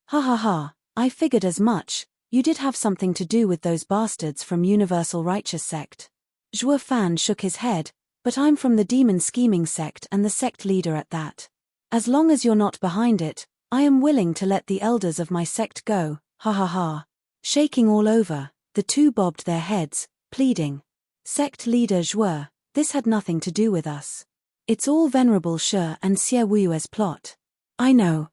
Ha ha ha, I figured as much. You did have something to do with those bastards from Universal Righteous Sect. Zhuefan shook his head, but I'm from the Demon Scheming Sect and the sect leader at that. As long as you're not behind it, I am willing to let the elders of my sect go, ha ha ha. Shaking all over, the two bobbed their heads, pleading. Sect leader Zhuo, this had nothing to do with us. It's all Venerable Shi and Xie Wuyue's plot. I know.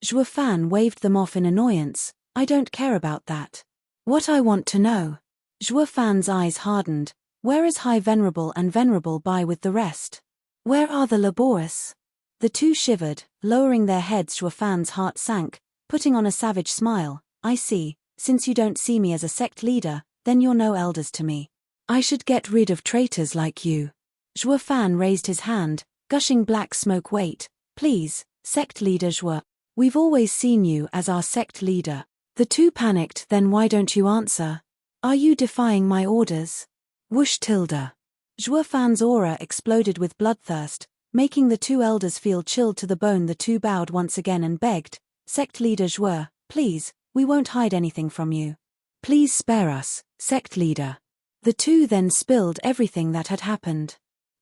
Zhuefan waved them off in annoyance. I don't care about that. What I want to know. Zhuefan's eyes hardened. Where is High Venerable and Venerable Bai with the rest? Where are the laborious? The two shivered, lowering their heads. Zhuefan's heart sank, putting on a savage smile. I see, since you don't see me as a sect leader, then you're no elders to me. I should get rid of traitors like you. Zhuefan raised his hand, gushing black smoke. Wait, please, sect leader Zhuo. We've always seen you as our sect leader. The two panicked. Then why don't you answer? Are you defying my orders? Whoosh tilde. Zhuefan's aura exploded with bloodthirst, making the two elders feel chilled to the bone. The two bowed once again and begged, Sect leader Zhuo, please, we won't hide anything from you. Please spare us, sect leader. The two then spilled everything that had happened.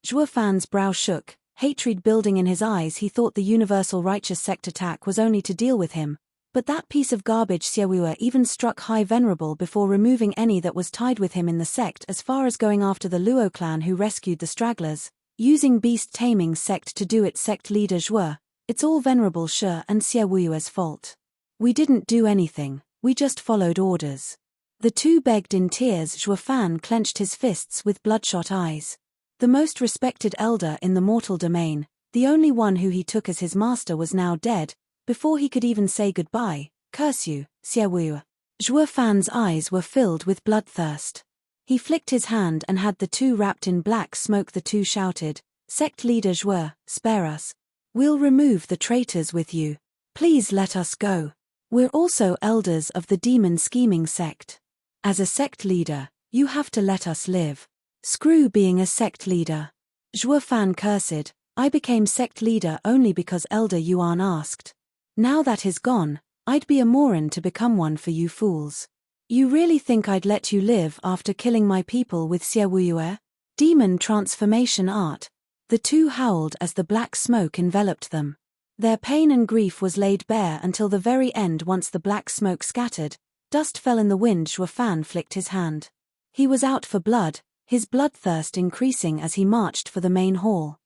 Zhuefan's brow shook, hatred building in his eyes. He thought the Universal Righteous Sect attack was only to deal with him, but that piece of garbage Xie Wuyue even struck High Venerable before removing any that was tied with him in the sect, as far as going after the Luo clan who rescued the stragglers, using beast taming sect to do it. Sect leader Zhuo, it's all Venerable Shi and Xie Wuyue's fault. We didn't do anything, we just followed orders. The two begged in tears. Zhuefan clenched his fists with bloodshot eyes. The most respected elder in the mortal domain, the only one who he took as his master, was now dead. Before he could even say goodbye, curse you, Xie Wuyue. Zhuefan's eyes were filled with bloodthirst. He flicked his hand and had the two wrapped in black smoke. The two shouted, Sect leader Zhuo, spare us. We'll remove the traitors with you. Please let us go. We're also elders of the Demon Scheming Sect. As a sect leader, you have to let us live. Screw being a sect leader. Zhuefan cursed, I became sect leader only because Elder Yuan asked. Now that is gone, I'd be a moron to become one for you fools. You really think I'd let you live after killing my people with Xie Wuyue? Demon transformation art. The two howled as the black smoke enveloped them. Their pain and grief was laid bare until the very end. Once the black smoke scattered, dust fell in the wind. Zhuefan flicked his hand. He was out for blood, his bloodthirst increasing as he marched for the main hall.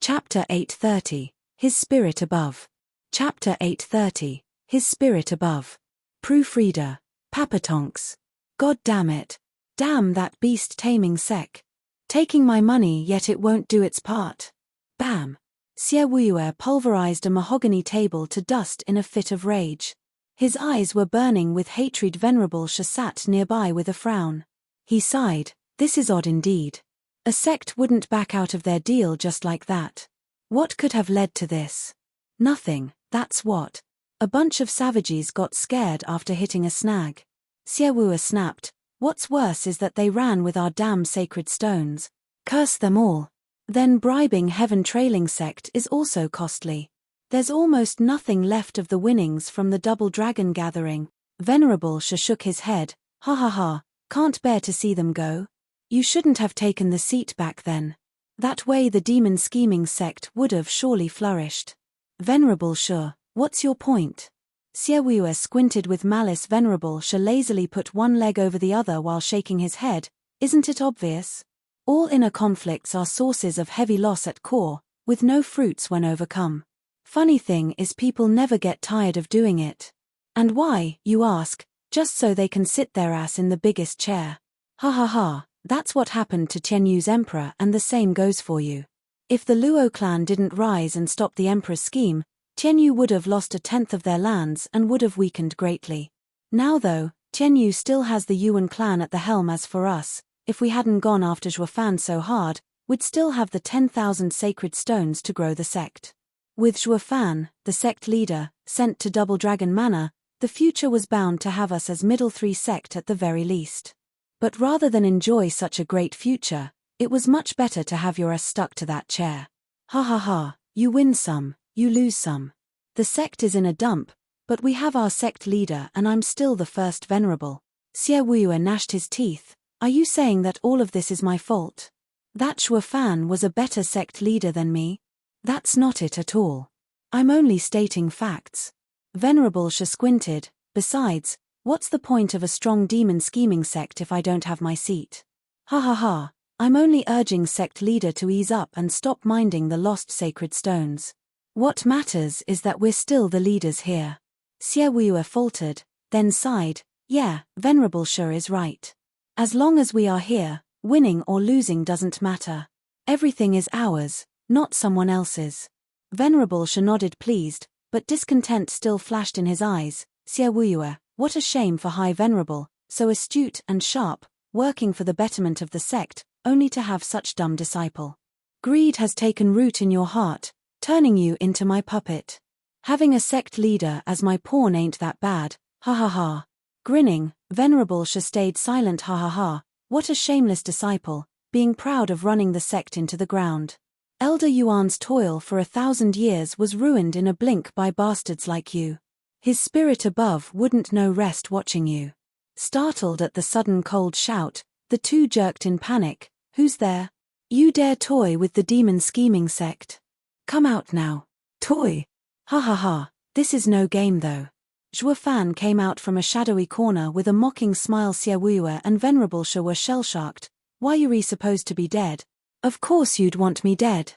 Chapter 830, His Spirit Above. Chapter 830, His Spirit Above. Proofreader. Papatonks. God damn it. Damn that beast taming sec. Taking my money yet it won't do its part. Bam. Xie Wuyue pulverized a mahogany table to dust in a fit of rage. His eyes were burning with hatred. Venerable Shi sat nearby with a frown. He sighed, this is odd indeed. A sect wouldn't back out of their deal just like that. What could have led to this? Nothing, that's what. A bunch of savages got scared after hitting a snag. Xie Wuyue snapped, what's worse is that they ran with our damn sacred stones. Curse them all. Then bribing Heaven Trailing Sect is also costly. There's almost nothing left of the winnings from the Double Dragon gathering. Venerable Shi shook his head, ha ha ha, can't bear to see them go. You shouldn't have taken the seat back then. That way the Demon Scheming Sect would have surely flourished. Venerable Shi, what's your point? Xie Wuyue squinted with malice. Venerable Shi lazily put one leg over the other while shaking his head. Isn't it obvious? All inner conflicts are sources of heavy loss at core, with no fruits when overcome. Funny thing is people never get tired of doing it. And why, you ask, just so they can sit their ass in the biggest chair. Ha ha ha. That's what happened to Tianyu's emperor, and the same goes for you. If the Luo clan didn't rise and stop the emperor's scheme, Tianyu would have lost 1/10 of their lands and would have weakened greatly. Now though, Tianyu still has the Yuan clan at the helm. As for us, if we hadn't gone after Zhuefan so hard, we'd still have the 10,000 sacred stones to grow the sect. With Zhuofan, the sect leader, sent to Double Dragon Manor, the future was bound to have us as middle three sect at the very least. But rather than enjoy such a great future, it was much better to have your ass stuck to that chair. Ha ha ha, you win some, you lose some. The sect is in a dump, but we have our sect leader and I'm still the first venerable. Xie Wuyue gnashed his teeth. Are you saying that all of this is my fault? That Zhuofan was a better sect leader than me? That's not it at all. I'm only stating facts. Venerable Shi squinted. Besides, what's the point of a strong demon scheming sect if I don't have my seat? Ha ha ha, I'm only urging sect leader to ease up and stop minding the lost sacred stones. What matters is that we're still the leaders here. Xie Wuyue faltered, then sighed. Yeah, Venerable Shi is right. As long as we are here, winning or losing doesn't matter. Everything is ours, not someone else's. Venerable Shi nodded pleased, but discontent still flashed in his eyes. Xie Wuyue, what a shame for High Venerable, so astute and sharp, working for the betterment of the sect, only to have such dumb disciple. Greed has taken root in your heart, turning you into my puppet. Having a sect leader as my pawn ain't that bad, ha ha ha. Grinning, Venerable Shi stayed silent. Ha ha ha, what a shameless disciple, being proud of running the sect into the ground. Elder Yuan's toil for 1,000 years was ruined in a blink by bastards like you. His spirit above wouldn't know rest watching you. Startled at the sudden cold shout, the two jerked in panic. Who's there? You dare toy with the demon scheming sect? Come out now. Toy? Ha ha ha, this is no game though. Zhuofan came out from a shadowy corner with a mocking smile. Xie Wuyue and Venerable Shi were shell-shocked. Why you supposed to be dead? Of course you'd want me dead.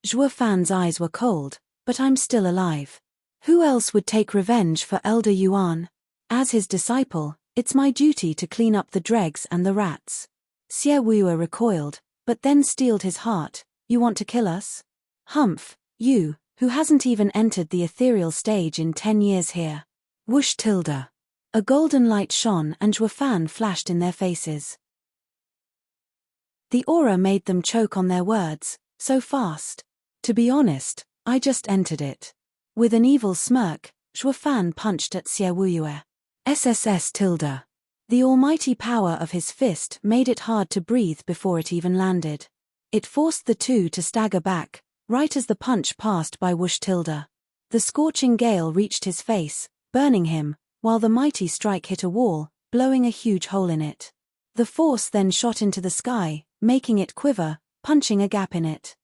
Zhuofan's eyes were cold, but I'm still alive. Who else would take revenge for Elder Yuan? As his disciple, it's my duty to clean up the dregs and the rats. Xie Wuyue recoiled, but then steeled his heart. You want to kill us? Humph, you, who hasn't even entered the ethereal stage in 10 years here. Whoosh tilde. A golden light shone and Zhuofan flashed in their faces. The aura made them choke on their words, so fast. To be honest, I just entered it. With an evil smirk, Zhuofan punched at Xie Wuyue. SSS tilde. The almighty power of his fist made it hard to breathe before it even landed. It forced the two to stagger back, right as the punch passed by whoosh tilde. The scorching gale reached his face, burning him, while the mighty strike hit a wall, blowing a huge hole in it. The force then shot into the sky, making it quiver, punching a gap in it.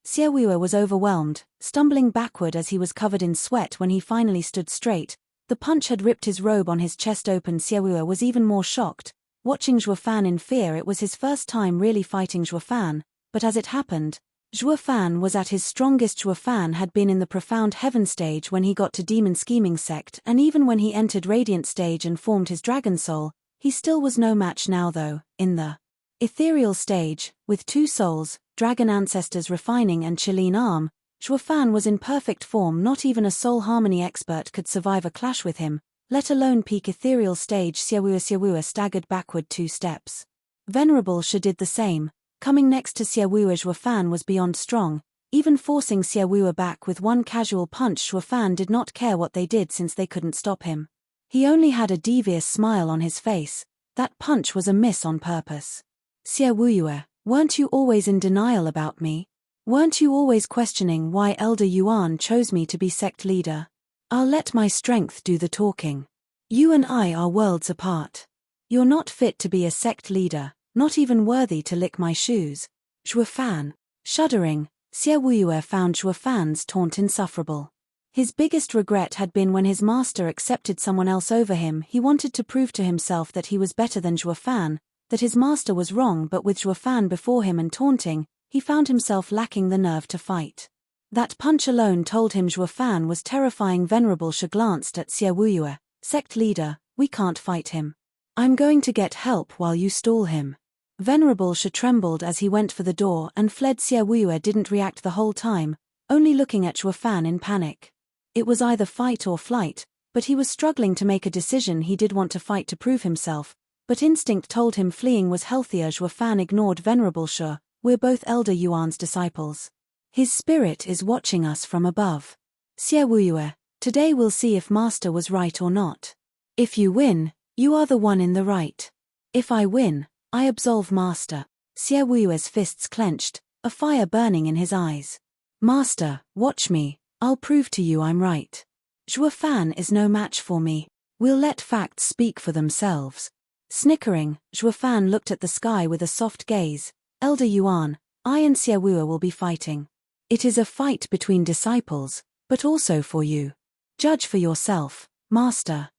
Xie Wuyue was overwhelmed, stumbling backward as he was covered in sweat when he finally stood straight. The punch had ripped his robe on his chest open. Xie Wuyue was even more shocked, watching Zhuofan in fear. It was his first time really fighting Zhuofan, but as it happened, Zhuofan was at his strongest. Zhuofan had been in the profound heaven stage when he got to demon scheming sect, and even when he entered radiant stage and formed his dragon soul, he still was no match now though. In the ethereal stage, with two souls, dragon ancestors refining and Chilean arm, Zhuofan was in perfect form. Not even a soul harmony expert could survive a clash with him, let alone peak ethereal stage. Xie Wuyue staggered backward 2 steps. Venerable Shi did the same. Coming next to Xie Wuyue, Zhuofan was beyond strong, even forcing Xie Wuyue back with one casual punch. Zhuofan did not care what they did since they couldn't stop him. He only had a devious smile on his face. That punch was a miss on purpose. Xie Wuyue, weren't you always in denial about me? Weren't you always questioning why Elder Yuan chose me to be sect leader? I'll let my strength do the talking. You and I are worlds apart. You're not fit to be a sect leader, not even worthy to lick my shoes. Zhuofan. Shuddering, Xie Wuyue found Zhuofan's taunt insufferable. His biggest regret had been when his master accepted someone else over him. He wanted to prove to himself that he was better than Zhuofan, that his master was wrong, but with Zhuofan before him and taunting, he found himself lacking the nerve to fight. That punch alone told him Zhuofan was terrifying. Venerable Shi glanced at Xie Wuyue. Sect leader, we can't fight him. I'm going to get help while you stall him. Venerable Shi trembled as he went for the door and fled. Xie Wuyue didn't react the whole time, only looking at Zhuofan in panic. It was either fight or flight, but he was struggling to make a decision. He did want to fight to prove himself, but instinct told him fleeing was healthier. Zhuofan ignored Venerable Shi. We're both Elder Yuan's disciples. His spirit is watching us from above. Xie Wuyue, today we'll see if Master was right or not. If you win, you are the one in the right. If I win, I absolve Master. Xie Wuyue's fists clenched, a fire burning in his eyes. Master, watch me, I'll prove to you I'm right. Zhuo Fan is no match for me. We'll let facts speak for themselves. Snickering, Zhuo Fan looked at the sky with a soft gaze. Elder Yuan, I and Xie Wuyue will be fighting. It is a fight between disciples, but also for you. Judge for yourself, Master.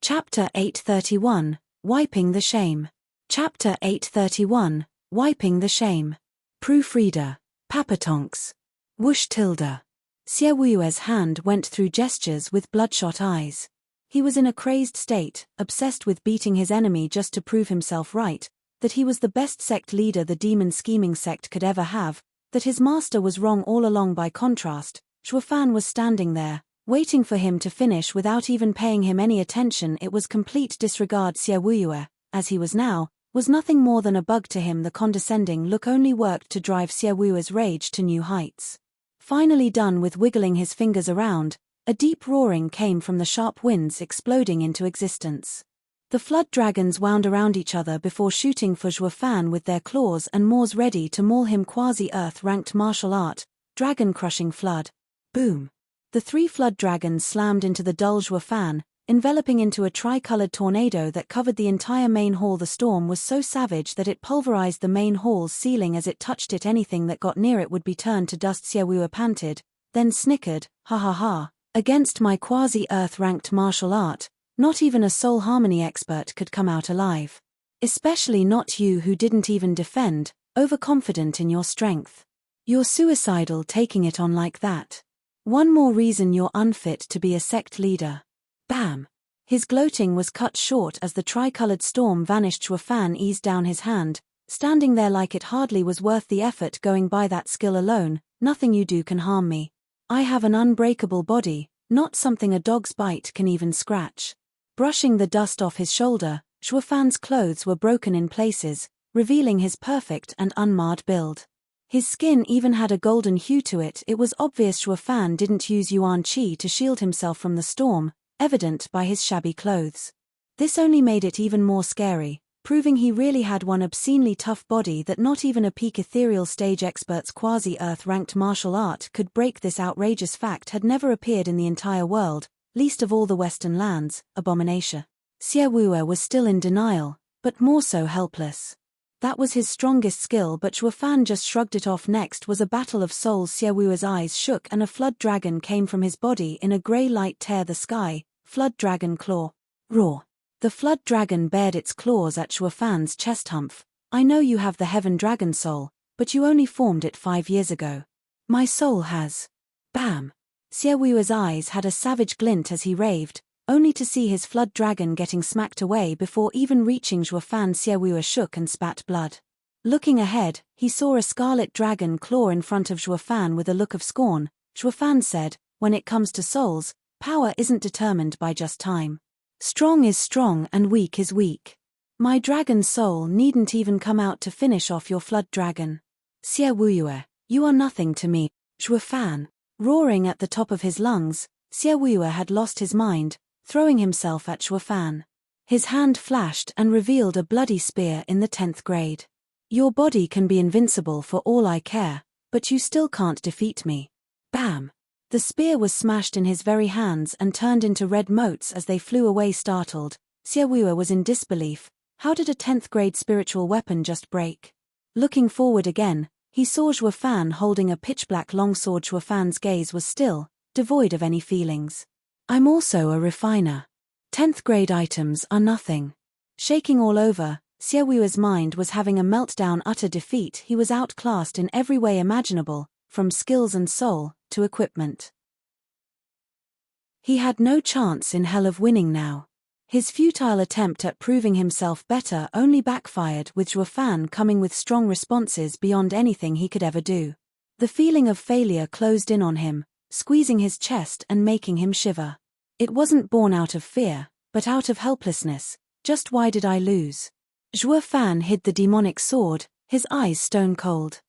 Chapter 831, Wiping the Shame. Chapter 831, Wiping the Shame. Proofreader, Papatonks. Whoosh tilde. Xie Wuyue's hand went through gestures with bloodshot eyes. He was in a crazed state, obsessed with beating his enemy just to prove himself right, that he was the best sect leader the demon scheming sect could ever have, that his master was wrong all along. By contrast, Zhuo Fan was standing there, waiting for him to finish without even paying him any attention. It was complete disregard. Xie Wuyue, as he was now, was nothing more than a bug to him. The condescending look only worked to drive Xie Wuyue's rage to new heights. Finally done with wiggling his fingers around, a deep roaring came from the sharp winds exploding into existence. The flood dragons wound around each other before shooting for Zhuo Fan with their claws and maws, ready to maul him. Quasi-Earth ranked martial art, dragon-crushing flood. Boom. The three flood dragons slammed into the dull Zhuo Fan, enveloping into a tricolored tornado that covered the entire main hall. The storm was so savage that it pulverized the main hall's ceiling as it touched it. Anything that got near it would be turned to dust. Xie Wuyue panted, then snickered, ha ha ha. Against my quasi-Earth ranked martial art, not even a soul harmony expert could come out alive. Especially not you, who didn't even defend, overconfident in your strength. You're suicidal taking it on like that. One more reason you're unfit to be a sect leader. Bam! His gloating was cut short as the tricolored storm vanished. Zhuo Fan eased down his hand, standing there like it hardly was worth the effort. Going by that skill alone, nothing you do can harm me. I have an unbreakable body, not something a dog's bite can even scratch. Brushing the dust off his shoulder, Zhuo Fan's clothes were broken in places, revealing his perfect and unmarred build. His skin even had a golden hue to it. It was obvious Zhuo Fan didn't use Yuan Qi to shield himself from the storm, evident by his shabby clothes. This only made it even more scary, proving he really had one obscenely tough body that not even a peak ethereal stage expert's quasi-Earth ranked martial art could break. This outrageous fact had never appeared in the entire world, least of all the Western lands. Abomination. Xie Wuyue was still in denial, but more so helpless. That was his strongest skill, but Zhuo Fan just shrugged it off. Next was a battle of souls. Xie Wuyue's eyes shook and a flood dragon came from his body in a grey light. Tear the sky, flood dragon claw. Roar. The flood dragon bared its claws at Zhuo Fan's chest. Humph. I know you have the heaven dragon soul, but you only formed it 5 years ago. My soul has. Bam. Xie Wuyue's eyes had a savage glint as he raved, only to see his flood dragon getting smacked away before even reaching Zhuo Fan. Xie Wuyue shook and spat blood. Looking ahead, he saw a scarlet dragon claw in front of Zhuo Fan with a look of scorn. Zhuo Fan said, when it comes to souls, power isn't determined by just time. Strong is strong and weak is weak. My dragon soul needn't even come out to finish off your flood dragon. Xie Wuyue, you are nothing to me. Zhuo Fan. Roaring at the top of his lungs, Xie Wuyue had lost his mind, throwing himself at Zhuo Fan. His hand flashed and revealed a bloody spear in the 10th grade. Your body can be invincible for all I care, but you still can't defeat me. Bam! The spear was smashed in his very hands and turned into red motes as they flew away. Startled, Xie Wuyue was in disbelief. How did a 10th grade spiritual weapon just break? Looking forward again, he saw Zhuo Fan holding a pitch-black longsword. Zhuo Fan's gaze was still, devoid of any feelings. I'm also a refiner. 10th grade items are nothing. Shaking all over, Xie Wuyue's mind was having a meltdown. Utter defeat. He was outclassed in every way imaginable, from skills and soul to equipment. He had no chance in hell of winning now. His futile attempt at proving himself better only backfired, with Zhuo Fan coming with strong responses beyond anything he could ever do. The feeling of failure closed in on him, squeezing his chest and making him shiver. It wasn't born out of fear, but out of helplessness. Just why did I lose? Zhuo Fan hid the demonic sword, his eyes stone cold.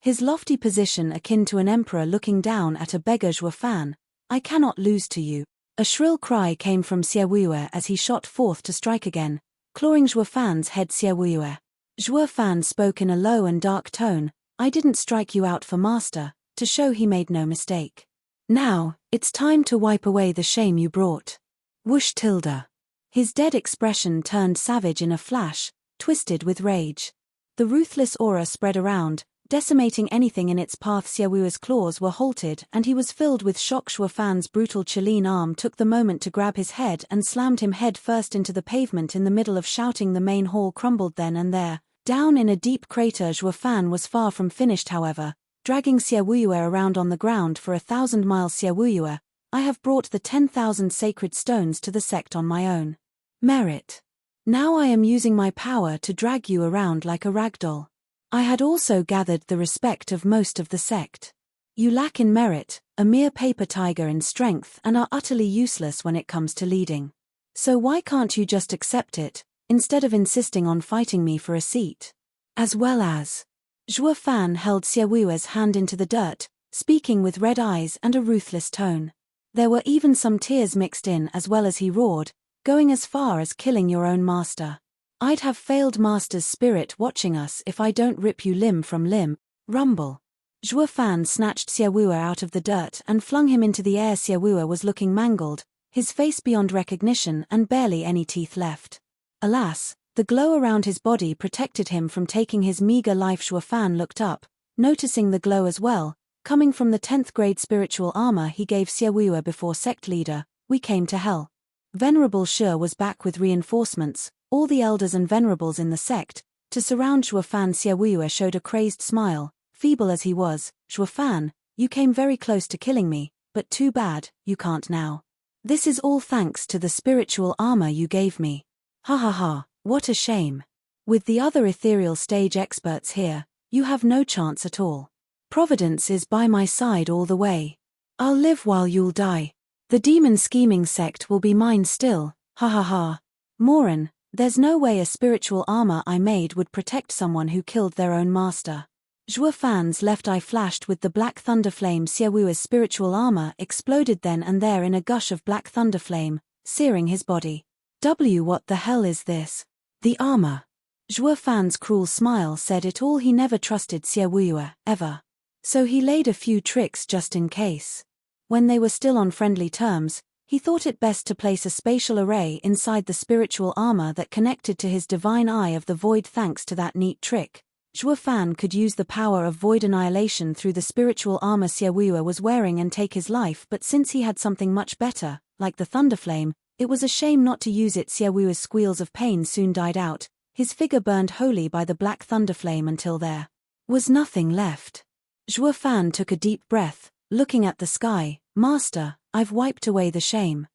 His lofty position akin to an emperor looking down at a beggar. Zhuo Fan, I cannot lose to you. A shrill cry came from Xie Wuyue as he shot forth to strike again, clawing Zhuo Fan's head. Xie Wuyue. Zhuo Fan spoke in a low and dark tone, I didn't strike you out for master, to show he made no mistake. Now, it's time to wipe away the shame you brought. Whoosh tilde. His dead expression turned savage in a flash, twisted with rage. The ruthless aura spread around, decimating anything in its path. Xie Wuyue's claws were halted and he was filled with shock. Zhuo Fan's brutal Qilin arm took the moment to grab his head and slammed him head first into the pavement in the middle of shouting. The main hall crumbled then and there. Down in a deep crater. Zhuo Fan was far from finished however, dragging Xie Wuyue around on the ground for 1,000 miles. Xie Wuyue, I have brought the 10,000 sacred stones to the sect on my own merit. Now I am using my power to drag you around like a ragdoll. I had also gathered the respect of most of the sect. You lack in merit, a mere paper tiger in strength, and are utterly useless when it comes to leading. So why can't you just accept it, instead of insisting on fighting me for a seat? As well as... Zhuo Fan held Xie Wuyue's hand into the dirt, speaking with red eyes and a ruthless tone. There were even some tears mixed in as well as he roared, going as far as killing your own master. I'd have failed master's spirit watching us if I don't rip you limb from limb. Rumble. Zhuo Fan snatched Xie Wuyue out of the dirt and flung him into the air. Xie Wuyue was looking mangled, his face beyond recognition and barely any teeth left. Alas, the glow around his body protected him from taking his meager life. Zhuo Fan looked up, noticing the glow as well, coming from the 10th grade spiritual armor he gave Xie Wuyue before sect leader. We came to hell. Venerable Shi was back with reinforcements, all the elders and venerables in the sect, to surround Zhuo Fan. Xie Wuyue showed a crazed smile, feeble as he was. Zhuo Fan, you came very close to killing me, but too bad, you can't now. This is all thanks to the spiritual armor you gave me. Ha ha ha, what a shame. With the other ethereal stage experts here, you have no chance at all. Providence is by my side all the way. I'll live while you'll die. The demon scheming sect will be mine still, ha ha ha. Morin, there's no way a spiritual armor I made would protect someone who killed their own master. Zhuo Fan's left eye flashed with the black thunder flame. Xie Wuyue's spiritual armor exploded then and there in a gush of black thunder flame, searing his body. What the hell is this? The armor. Zhuo Fan's cruel smile said it all. He never trusted Xie Wuyue, ever. So he laid a few tricks just in case. When they were still on friendly terms, he thought it best to place a spatial array inside the spiritual armor that connected to his divine eye of the void. Thanks to that neat trick, Zhuo Fan could use the power of void annihilation through the spiritual armor Xie Wuyue was wearing and take his life. But since he had something much better, like the thunder flame, it was a shame not to use it. Xie Wuyue's squeals of pain soon died out, his figure burned wholly by the black thunder flame until there was nothing left. Zhuo Fan took a deep breath, looking at the sky. Master, I've wiped away the shame.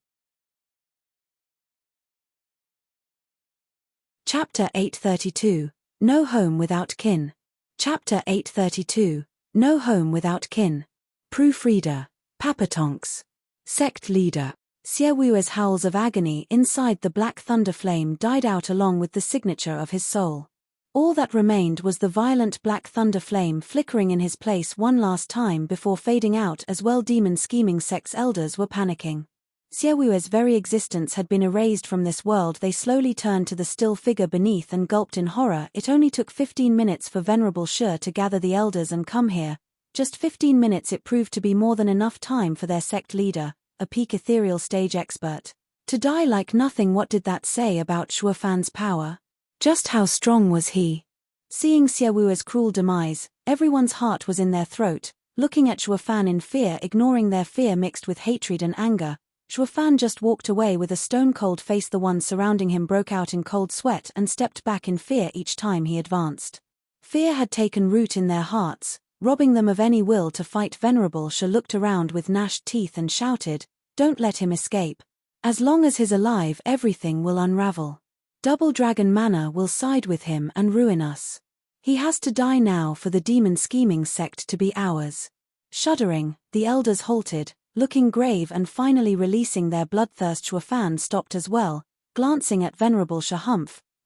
Chapter 832, No Home Without Kin. Chapter 832, No Home Without Kin. Proofreader, Papa Tonks. Sect leader. Xie Wuyue's howls of agony inside the black thunder flame died out along with the signature of his soul. All that remained was the violent black thunder flame flickering in his place one last time before fading out as well. Demon scheming sect's elders were panicking. Xie Wuyue's very existence had been erased from this world. They slowly turned to the still figure beneath and gulped in horror. It only took 15 minutes for Venerable Shi to gather the elders and come here. Just 15 minutes. It proved to be more than enough time for their sect leader, a peak ethereal stage expert, to die like nothing. What did that say about Zhuo Fan's power? Just how strong was he? Seeing Xie Wuyue's cruel demise, everyone's heart was in their throat, looking at Zhuo Fan in fear, ignoring their fear mixed with hatred and anger. Zhuo Fan just walked away with a stone-cold face. The ones surrounding him broke out in cold sweat and stepped back in fear each time he advanced. Fear had taken root in their hearts, robbing them of any will to fight. Venerable Shi looked around with gnashed teeth and shouted, "Don't let him escape. As long as he's alive, everything will unravel. Double Dragon Manor will side with him and ruin us. He has to die now for the demon scheming sect to be ours." Shuddering, the elders halted, looking grave and finally releasing their bloodthirst. Zhuo Fan stopped as well, glancing at Venerable Shi.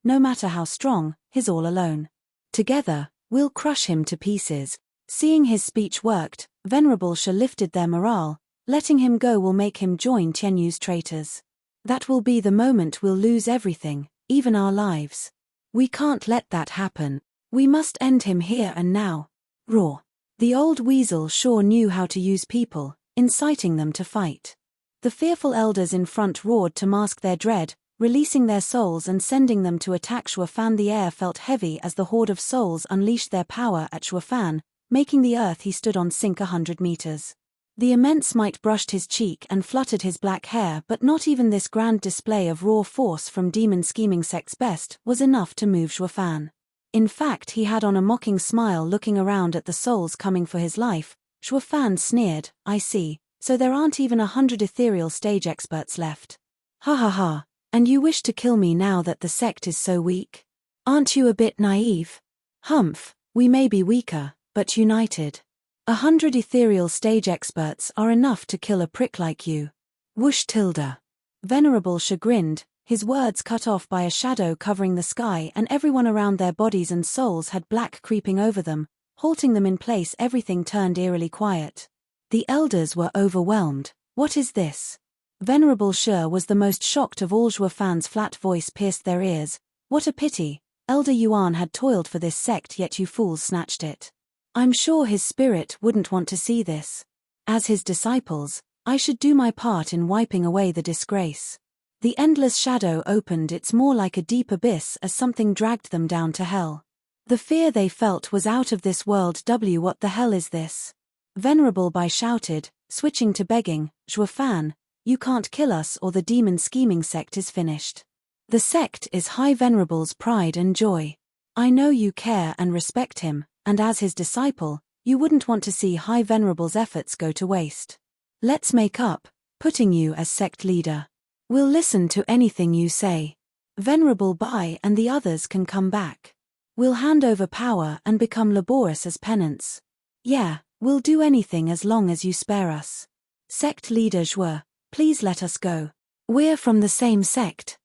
"No matter how strong, his all alone. Together, we'll crush him to pieces. Seeing his speech worked, Venerable Sha lifted their morale. Letting him go will make him join Tianyu's traitors. That will be the moment we'll lose everything, even our lives. We can't let that happen. We must end him here and now. Roar. The old weasel sure knew how to use people, inciting them to fight. The fearful elders in front roared to mask their dread, releasing their souls and sending them to attack Shuo Fan. The air felt heavy as the horde of souls unleashed their power at Shuo Fan, making the earth he stood on sink 100 meters. The immense might brushed his cheek and fluttered his black hair, but not even this grand display of raw force from demon scheming sect's best was enough to move Shuo Fan. In fact, he had on a mocking smile looking around at the souls coming for his life. Shuo Fan sneered, I see, so there aren't even 100 ethereal stage experts left. Ha ha ha, and you wish to kill me now that the sect is so weak? Aren't you a bit naive? Humph, we may be weaker, but united. 100 ethereal stage experts are enough to kill a prick like you. Whoosh tilde. Venerable Sha grinned, his words cut off by a shadow covering the sky, and everyone around their bodies and souls had black creeping over them, halting them in place. Everything turned eerily quiet. The elders were overwhelmed. What is this? Venerable Sha was the most shocked of all. Shuo Fan's flat voice pierced their ears. What a pity. Elder Yuan had toiled for this sect, yet you fools snatched it. I'm sure his spirit wouldn't want to see this. As his disciples, I should do my part in wiping away the disgrace. The endless shadow opened. It's more like a deep abyss as something dragged them down to hell. The fear they felt was out of this world. What the hell is this? Venerable Bai shouted, switching to begging, Shuo Fan, you can't kill us or the demon scheming sect is finished. The sect is High Venerable's pride and joy. I know you care and respect him, and as his disciple, you wouldn't want to see High Venerable's efforts go to waste. Let's make up, putting you as sect leader. We'll listen to anything you say. Venerable Bai and the others can come back. We'll hand over power and become laborious as penance. Yeah, we'll do anything as long as you spare us. Sect leader Zhuo, please let us go. We're from the same sect.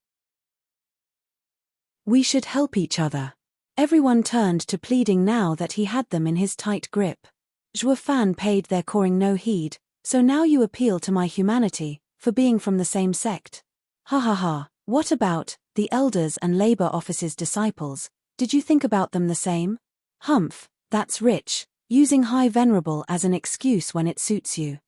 We should help each other. Everyone turned to pleading now that he had them in his tight grip. Shuo Fan paid their cawing no heed. So now you appeal to my humanity, for being from the same sect. Ha ha ha, what about the elders and labor office's disciples? Did you think about them the same? Humph, that's rich, using High Venerable as an excuse when it suits you.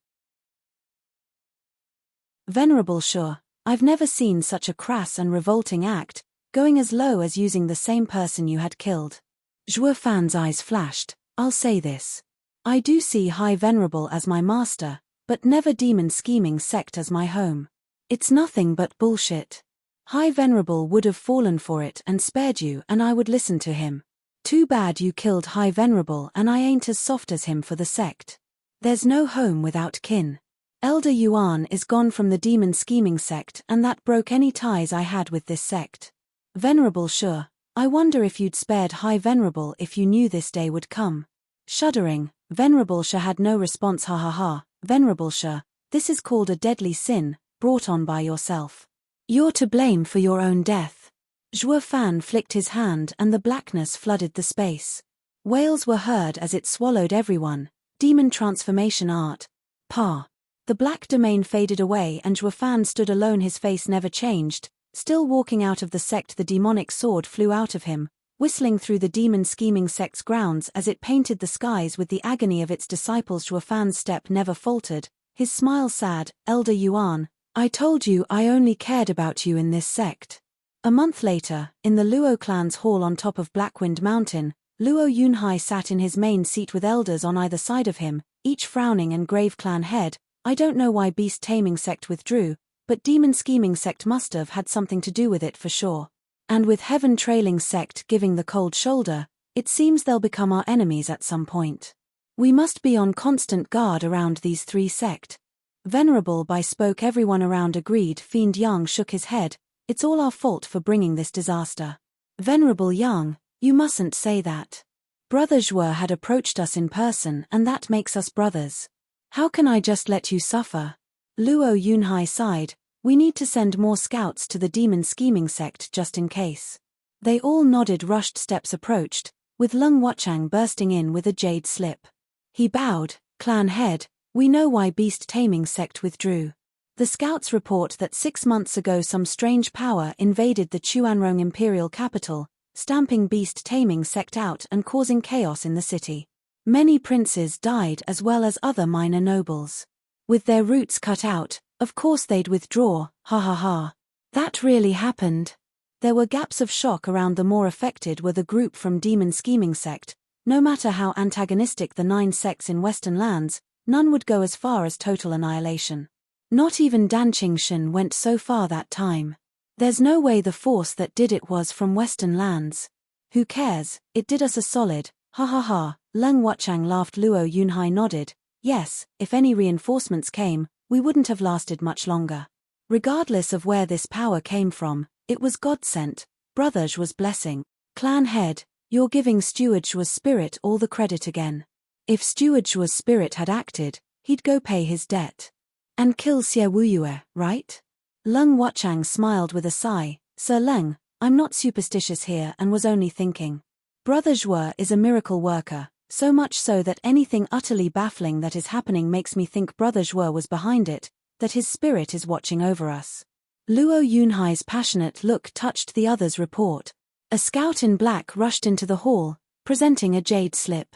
Venerable Sha, I've never seen such a crass and revolting act, going as low as using the same person you had killed. Shuo Fan's eyes flashed, I'll say this. I do see High Venerable as my master, but never demon scheming sect as my home. It's nothing but bullshit. High Venerable would have fallen for it and spared you, and I would listen to him. Too bad you killed High Venerable and I ain't as soft as him for the sect. There's no home without kin. Elder Yuan is gone from the demon scheming sect, and that broke any ties I had with this sect. Venerable Sha, I wonder if you'd spared High Venerable if you knew this day would come. Shuddering, Venerable Sha had no response. Ha ha ha, Venerable Sha, this is called a deadly sin, brought on by yourself. You're to blame for your own death. Shuo Fan flicked his hand and the blackness flooded the space. Wails were heard as it swallowed everyone. Demon transformation art. Pa. The black domain faded away and Shuo Fan stood alone, his face never changed, still walking out of the sect. The demonic sword flew out of him, whistling through the demon scheming sect's grounds as it painted the skies with the agony of its disciples. Shuo Fan's step never faltered, his smile sad. Elder Yuan, I told you I only cared about you in this sect. A month later, in the Luo clan's hall on top of Blackwind Mountain, Luo Yunhai sat in his main seat with elders on either side of him, each frowning and grave. Clan head, I don't know why beast taming sect withdrew, but demon scheming sect must have had something to do with it for sure. And with heaven trailing sect giving the cold shoulder, it seems they'll become our enemies at some point. We must be on constant guard around these three sect. Venerable Bai spoke. Everyone around agreed. Fiend Yang shook his head. It's all our fault for bringing this disaster. Venerable Yang, you mustn't say that. Brother Zhuo had approached us in person and that makes us brothers. How can I just let you suffer? Luo Yunhai sighed. We need to send more scouts to the demon scheming sect just in case. They all nodded. Rushed steps approached, with Lung Wuchang bursting in with a jade slip. He bowed, clan head, we know why beast taming sect withdrew. The scouts report that 6 months ago some strange power invaded the Chuanrong imperial capital, stamping beast taming sect out and causing chaos in the city. Many princes died as well as other minor nobles. With their roots cut out, of course they'd withdraw, ha ha ha. That really happened. There were gaps of shock around. The more affected were the group from Demon Scheming Sect. No matter how antagonistic the 9 sects in Western lands, none would go as far as total annihilation. Not even Danqing Shen went so far that time. There's no way the force that did it was from Western lands. Who cares, it did us a solid, ha ha ha. Lung Wuchang laughed. Luo Yunhai nodded. Yes, if any reinforcements came, we wouldn't have lasted much longer. Regardless of where this power came from, it was God-sent. Brothers was blessing. Clan head, you're giving Steward's spirit all the credit again. If Steward's spirit had acted, he'd go pay his debt. And kill Xie Wuyue, right? Lung Wuchang smiled with a sigh. Sir Leng, I'm not superstitious here and was only thinking. Brother Zhuo is a miracle worker. So much so that anything utterly baffling that is happening makes me think Brother Zhuo was behind it, that his spirit is watching over us. Luo Yunhai's passionate look touched the others' report. A scout in black rushed into the hall, presenting a jade slip.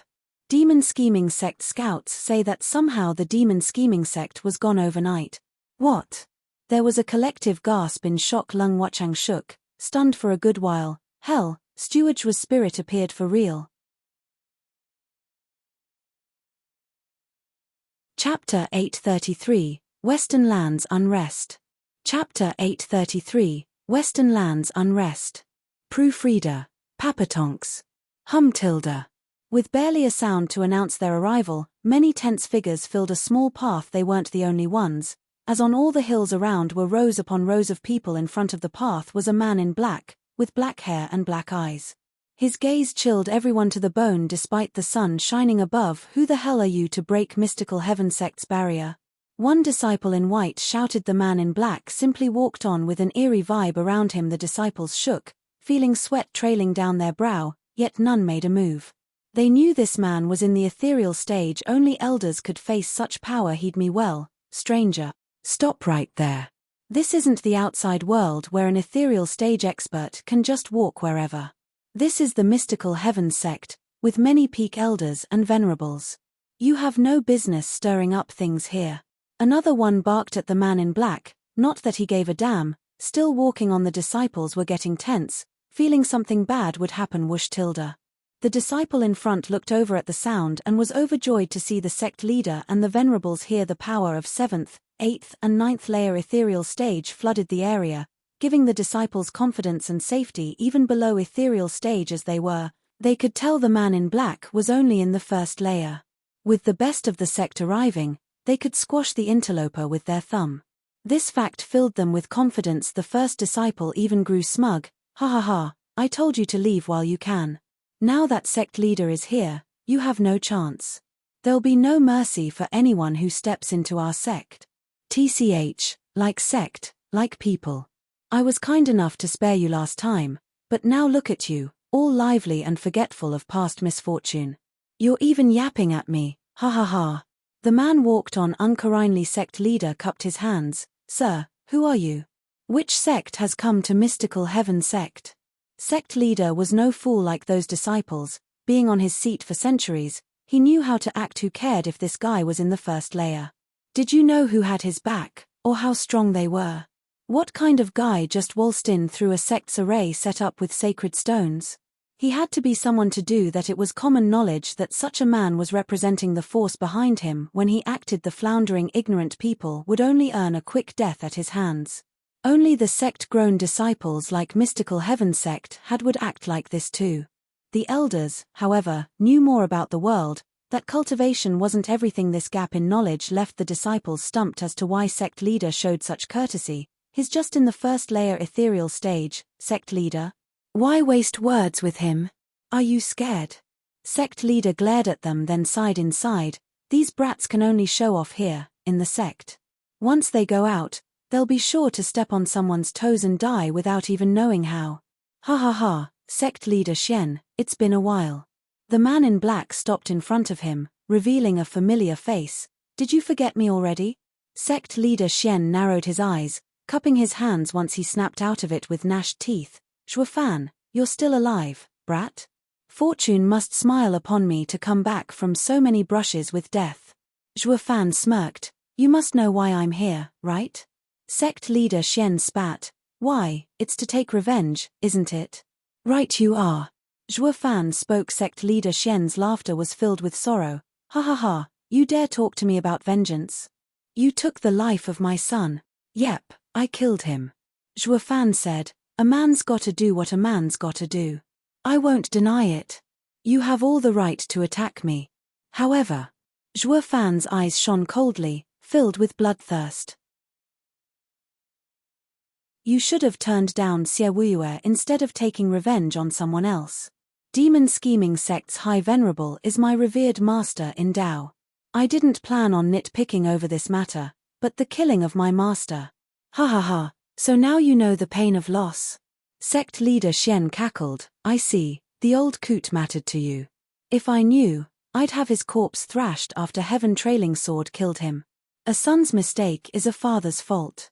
Demon Scheming Sect scouts say that somehow the Demon Scheming Sect was gone overnight. What? There was a collective gasp in shock. Lung Wuchang shook, stunned for a good while. Hell, Steward's spirit appeared for real. Chapter 833, Western Lands Unrest. Chapter 833, Western Lands Unrest. Proofreader, Papatonks. Tilda. With barely a sound to announce their arrival, many tense figures filled a small path. They weren't the only ones, as on all the hills around were rows upon rows of people. In front of the path was a man in black, with black hair and black eyes. His gaze chilled everyone to the bone despite the sun shining above. Who the hell are you to break mystical heaven sect's barrier? One disciple in white shouted. The man in black simply walked on with an eerie vibe around him. The disciples shook, feeling sweat trailing down their brow, yet none made a move. They knew this man was in the ethereal stage. Only elders could face such power. Heed me well, stranger. Stop right there. This isn't the outside world where an ethereal stage expert can just walk wherever. This is the mystical heaven sect, with many peak elders and venerables. You have no business stirring up things here. Another one barked at the man in black, not that he gave a damn. Still walking on. The disciples were getting tense, feeling something bad would happen. Whoosh tilde. The disciple in front looked over at the sound and was overjoyed to see the sect leader and the venerables here. The power of 7th, 8th and 9th layer ethereal stage flooded the area, giving the disciples confidence and safety. Even below ethereal stage as they were, they could tell the man in black was only in the 1st layer. With the best of the sect arriving, they could squash the interloper with their thumb. This fact filled them with confidence. The first disciple even grew smug. Ha ha ha, I told you to leave while you can. Now that sect leader is here, you have no chance. There'll be no mercy for anyone who steps into our sect. TCH, like sect, like people. I was kind enough to spare you last time, but now look at you, all lively and forgetful of past misfortune. You're even yapping at me, ha ha ha. The man walked on. Uncarinely sect leader cupped his hands. Sir, who are you? Which sect has come to mystical heaven sect? Sect leader was no fool like those disciples. Being on his seat for centuries, he knew how to act. Who cared if this guy was in the 1st layer? Did you know who had his back, or how strong they were? What kind of guy just waltzed in through a sect's array set up with sacred stones? He had to be someone to do that. It was common knowledge that such a man was representing the force behind him. When he acted, the floundering ignorant people would only earn a quick death at his hands. Only the sect-grown disciples like mystical heaven sect would act like this too. The elders, however, knew more about the world, that cultivation wasn't everything. This gap in knowledge left the disciples stumped as to why sect leader showed such courtesy. He's just in the 1st layer ethereal stage, sect leader. Why waste words with him? Are you scared? Sect leader glared at them, then sighed inside. These brats can only show off here, in the sect. Once they go out, they'll be sure to step on someone's toes and die without even knowing how. Ha ha ha, Sect leader Xian, it's been a while. The man in black stopped in front of him, revealing a familiar face. Did you forget me already? Sect leader Xian narrowed his eyes, cupping his hands once he snapped out of it with gnashed teeth. Zhuofan, you're still alive, brat? Fortune must smile upon me to come back from so many brushes with death. Zhuofan smirked. You must know why I'm here, right? Sect leader Xian spat. Why, it's to take revenge, isn't it? Right you are. Zhuofan spoke. Sect leader Xian's laughter was filled with sorrow. Ha ha ha, you dare talk to me about vengeance? You took the life of my son. Yep, I killed him. Zhuofan said, a man's gotta do what a man's gotta do. I won't deny it. You have all the right to attack me. However, Zhuofan's eyes shone coldly, filled with bloodthirst. You should have turned down Xie Wuyue instead of taking revenge on someone else. Demon Scheming Sect's High Venerable is my revered master in Dao. I didn't plan on nitpicking over this matter, but the killing of my master. Ha ha ha, so now you know the pain of loss. Sect leader Xian cackled. I see, the old coot mattered to you. If I knew, I'd have his corpse thrashed after Heaven Trailing Sword killed him. A son's mistake is a father's fault.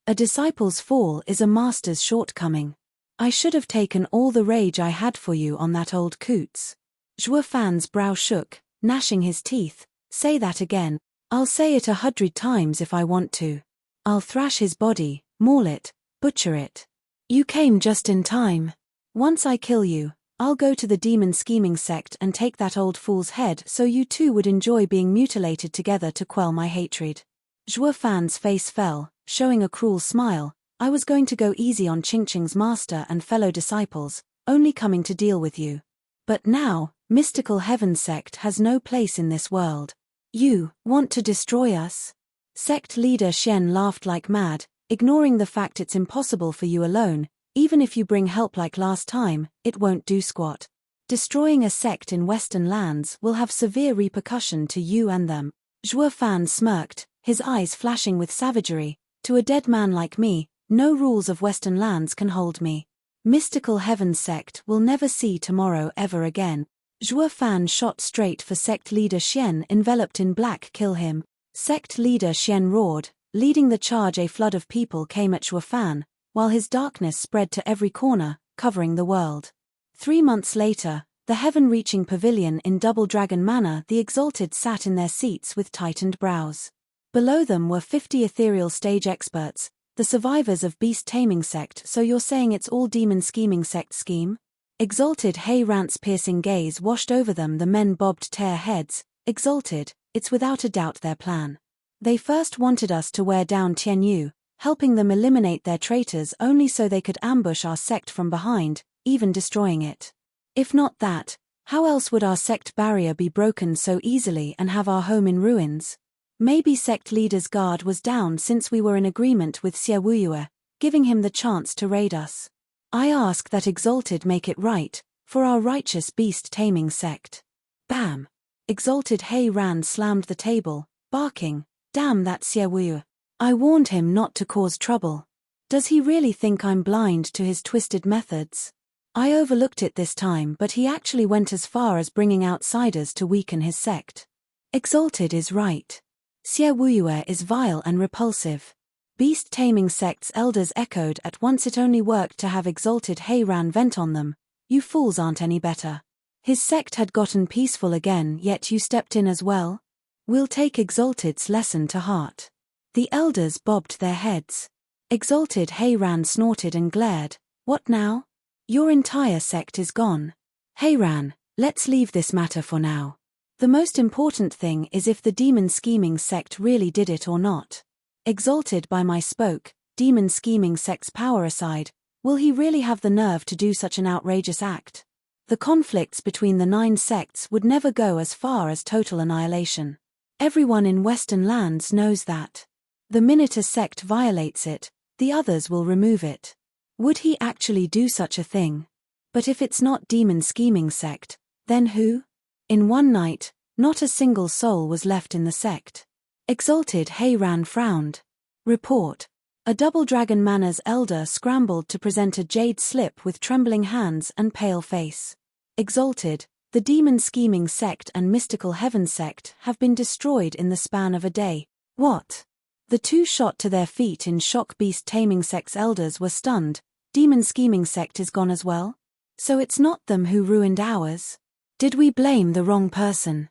A disciple's fall is a master's shortcoming. I should have taken all the rage I had for you on that old coots. Zhuofan's brow shook, gnashing his teeth. Say that again. I'll say it 100 times if I want to. I'll thrash his body, maul it, butcher it. You came just in time. Once I kill you, I'll go to the Demon Scheming Sect and take that old fool's head so you two would enjoy being mutilated together to quell my hatred. Zhuofan's face fell, showing a cruel smile. I was going to go easy on Qingqing's master and fellow disciples, only coming to deal with you. But now, Mystical Heaven Sect has no place in this world. You want to destroy us? Sect leader Xian laughed like mad, ignoring the fact it's impossible for you alone. Even if you bring help like last time, it won't do squat. Destroying a sect in Western lands will have severe repercussion to you and them. Zhuofan smirked, his eyes flashing with savagery. To a dead man like me, no rules of Western lands can hold me. Mystical Heaven Sect will never see tomorrow ever again. Zhuofan shot straight for sect leader Xian enveloped in black. Kill him. Sect leader Xian roared, leading the charge. A flood of people came at Zhuofan, while his darkness spread to every corner, covering the world. 3 months later, the heaven-reaching pavilion in Double Dragon Manor, the Exalted sat in their seats with tightened brows. Below them were 50 ethereal stage experts, the survivors of Beast Taming Sect. So you're saying it's all Demon Scheming Sect scheme? Exalted Hei Rant's piercing gaze washed over them. The men bobbed their heads. Exalted, it's without a doubt their plan. They first wanted us to wear down Tianyu, helping them eliminate their traitors only so they could ambush our sect from behind, even destroying it. If not that, how else would our sect barrier be broken so easily and have our home in ruins? Maybe sect leader's guard was down since we were in agreement with Xie Wuyue, giving him the chance to raid us. I ask that Exalted make it right, for our righteous beast taming sect. Bam! Exalted Hei Ran slammed the table, barking, damn that Xie Wuyue. I warned him not to cause trouble. Does he really think I'm blind to his twisted methods? I overlooked it this time, but he actually went as far as bringing outsiders to weaken his sect. Exalted is right. Xie Wuyue is vile and repulsive. Beast Taming Sect's elders echoed at once. It only worked to have Exalted Hei Ran vent on them. You fools aren't any better. His sect had gotten peaceful again, yet you stepped in as well? We'll take Exalted's lesson to heart. The elders bobbed their heads. Exalted Hei Ran snorted and glared. What now? Your entire sect is gone. Hei Ran, let's leave this matter for now. The most important thing is if the Demon Scheming Sect really did it or not. Exalted by my spoke, Demon Scheming Sect's power aside, will he really have the nerve to do such an outrageous act? The conflicts between the 9 sects would never go as far as total annihilation. Everyone in Western lands knows that. The minute a sect violates it, the others will remove it. Would he actually do such a thing? But if it's not Demon Scheming Sect, then who? In one night, not a single soul was left in the sect. Exalted Hei Ran frowned. Report. A Double Dragon Manor's elder scrambled to present a jade slip with trembling hands and pale face. Exalted, the demon scheming sect and mystical heaven sect have been destroyed in the span of a day. What? The two shot to their feet in shock. Beast taming sect's elders were stunned. Demon scheming sect is gone as well? So it's not them who ruined ours? Did we blame the wrong person?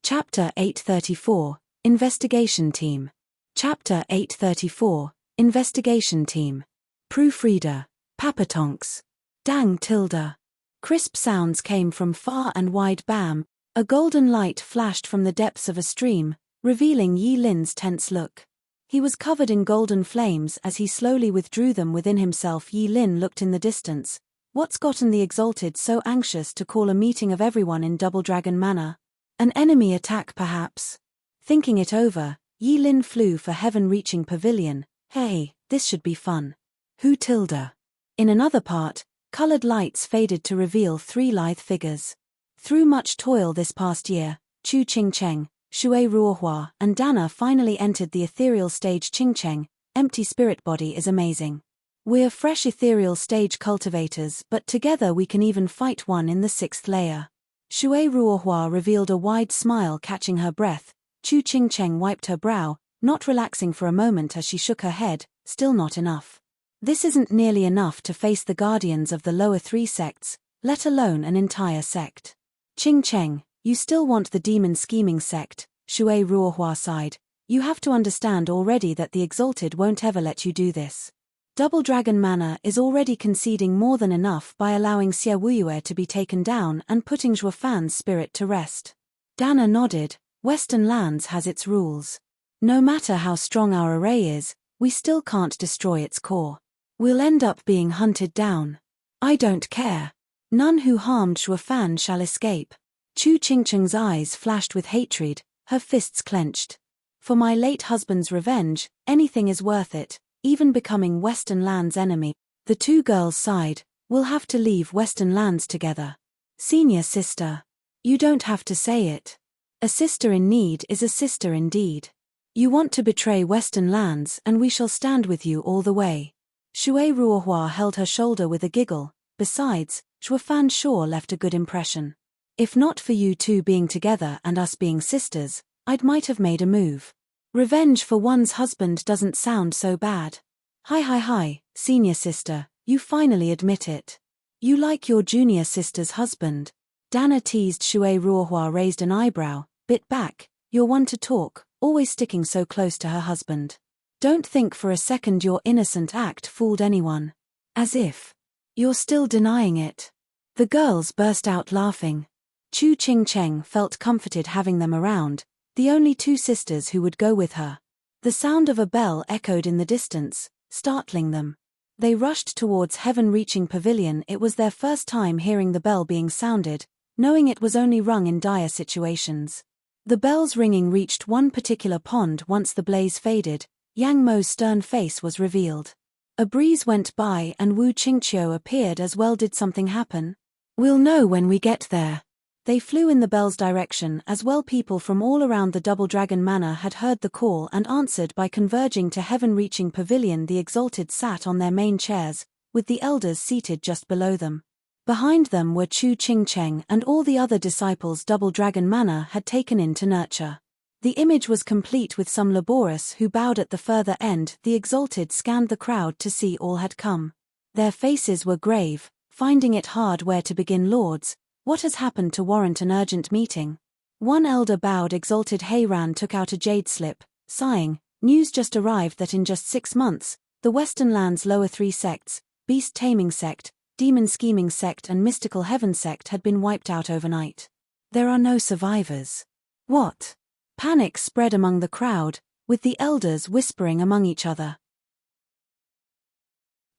Chapter 834, Investigation Team. Chapter 834, Investigation Team. Proofreader, Papatonks. Dang tilde. Crisp sounds came from far and wide. Bam, a golden light flashed from the depths of a stream, revealing Yi Lin's tense look. He was covered in golden flames as he slowly withdrew them within himself. Yi Lin looked in the distance. What's gotten the Exalted so anxious to call a meeting of everyone in Double Dragon Manor? An enemy attack perhaps? Thinking it over, Yi Lin flew for heaven-reaching pavilion. Hey, this should be fun. Who tilde? In another part, colored lights faded to reveal three lithe figures. Through much toil this past year, Chu Qingcheng, Shui Ruohua, and Dana finally entered the ethereal stage. Qingcheng, empty spirit body is amazing. We're fresh ethereal stage cultivators, but together we can even fight one in the 6th layer. Shui Ruohua revealed a wide smile, catching her breath. Chu Qingcheng wiped her brow, not relaxing for a moment as she shook her head. Still not enough. This isn't nearly enough to face the guardians of the lower 3 sects, let alone an entire sect. Qingcheng, you still want the demon scheming sect, Shui Ruohua sighed. You have to understand already that the Exalted won't ever let you do this. Double Dragon Manor is already conceding more than enough by allowing Xie Wuyue to be taken down and putting Zhuo Fan's spirit to rest. Dana nodded. Western Lands has its rules. No matter how strong our array is, we still can't destroy its core. We'll end up being hunted down. I don't care. None who harmed Zhuo Fan shall escape. Chu Qingcheng's eyes flashed with hatred, her fists clenched. For my late husband's revenge, anything is worth it, even becoming Western Lands' enemy. The two girls sighed. We'll have to leave Western Lands together. Senior sister. You don't have to say it. A sister in need is a sister indeed. You want to betray Western Lands and we shall stand with you all the way. Shui Ruohua held her shoulder with a giggle. Besides, Zhuo Fan sure left a good impression. If not for you two being together and us being sisters, might have made a move. Revenge for one's husband doesn't sound so bad. Hi, senior sister, you finally admit it. You like your junior sister's husband. Dana teased. Shui Ruohua raised an eyebrow, bit back. You're one to talk, always sticking so close to her husband. Don't think for a second your innocent act fooled anyone. As if. You're still denying it. The girls burst out laughing. Chu Qingcheng felt comforted having them around, the only two sisters who would go with her. The sound of a bell echoed in the distance, startling them. They rushed towards heaven-reaching pavilion. It was their first time hearing the bell being sounded, knowing it was only rung in dire situations. The bell's ringing reached one particular pond. Once the blaze faded, Yang Mo's stern face was revealed. A breeze went by and Wu Qingqiu appeared as well. Did something happen? We'll know when we get there. They flew in the bell's direction as well. People from all around the Double Dragon Manor had heard the call and answered by converging to heaven-reaching pavilion. The Exalted sat on their main chairs, with the elders seated just below them. Behind them were Chu Qingcheng and all the other disciples Double Dragon Manor had taken in to nurture. The image was complete with some laborious who bowed at the further end. The Exalted scanned the crowd to see all had come. Their faces were grave, finding it hard where to begin. Lords, what has happened to warrant an urgent meeting? One elder bowed. Exalted Heiran took out a jade slip, sighing. News just arrived that in just 6 months, the Western Lands' lower 3 sects, Beast Taming Sect, Demon Scheming Sect and Mystical Heaven Sect had been wiped out overnight. There are no survivors. What? Panic spread among the crowd, with the elders whispering among each other.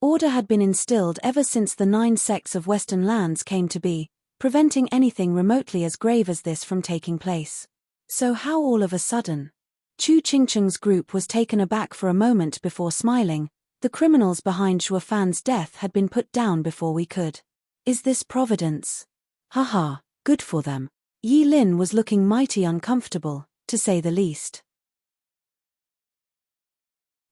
Order had been instilled ever since the 9 sects of Western Lands came to be, preventing anything remotely as grave as this from taking place. So how all of a sudden? Chu Qingcheng's group was taken aback for a moment before smiling. The criminals behind Zhuo Fan's death had been put down before we could. Is this providence? Haha, good for them. Yi Lin was looking mighty uncomfortable. to say the least.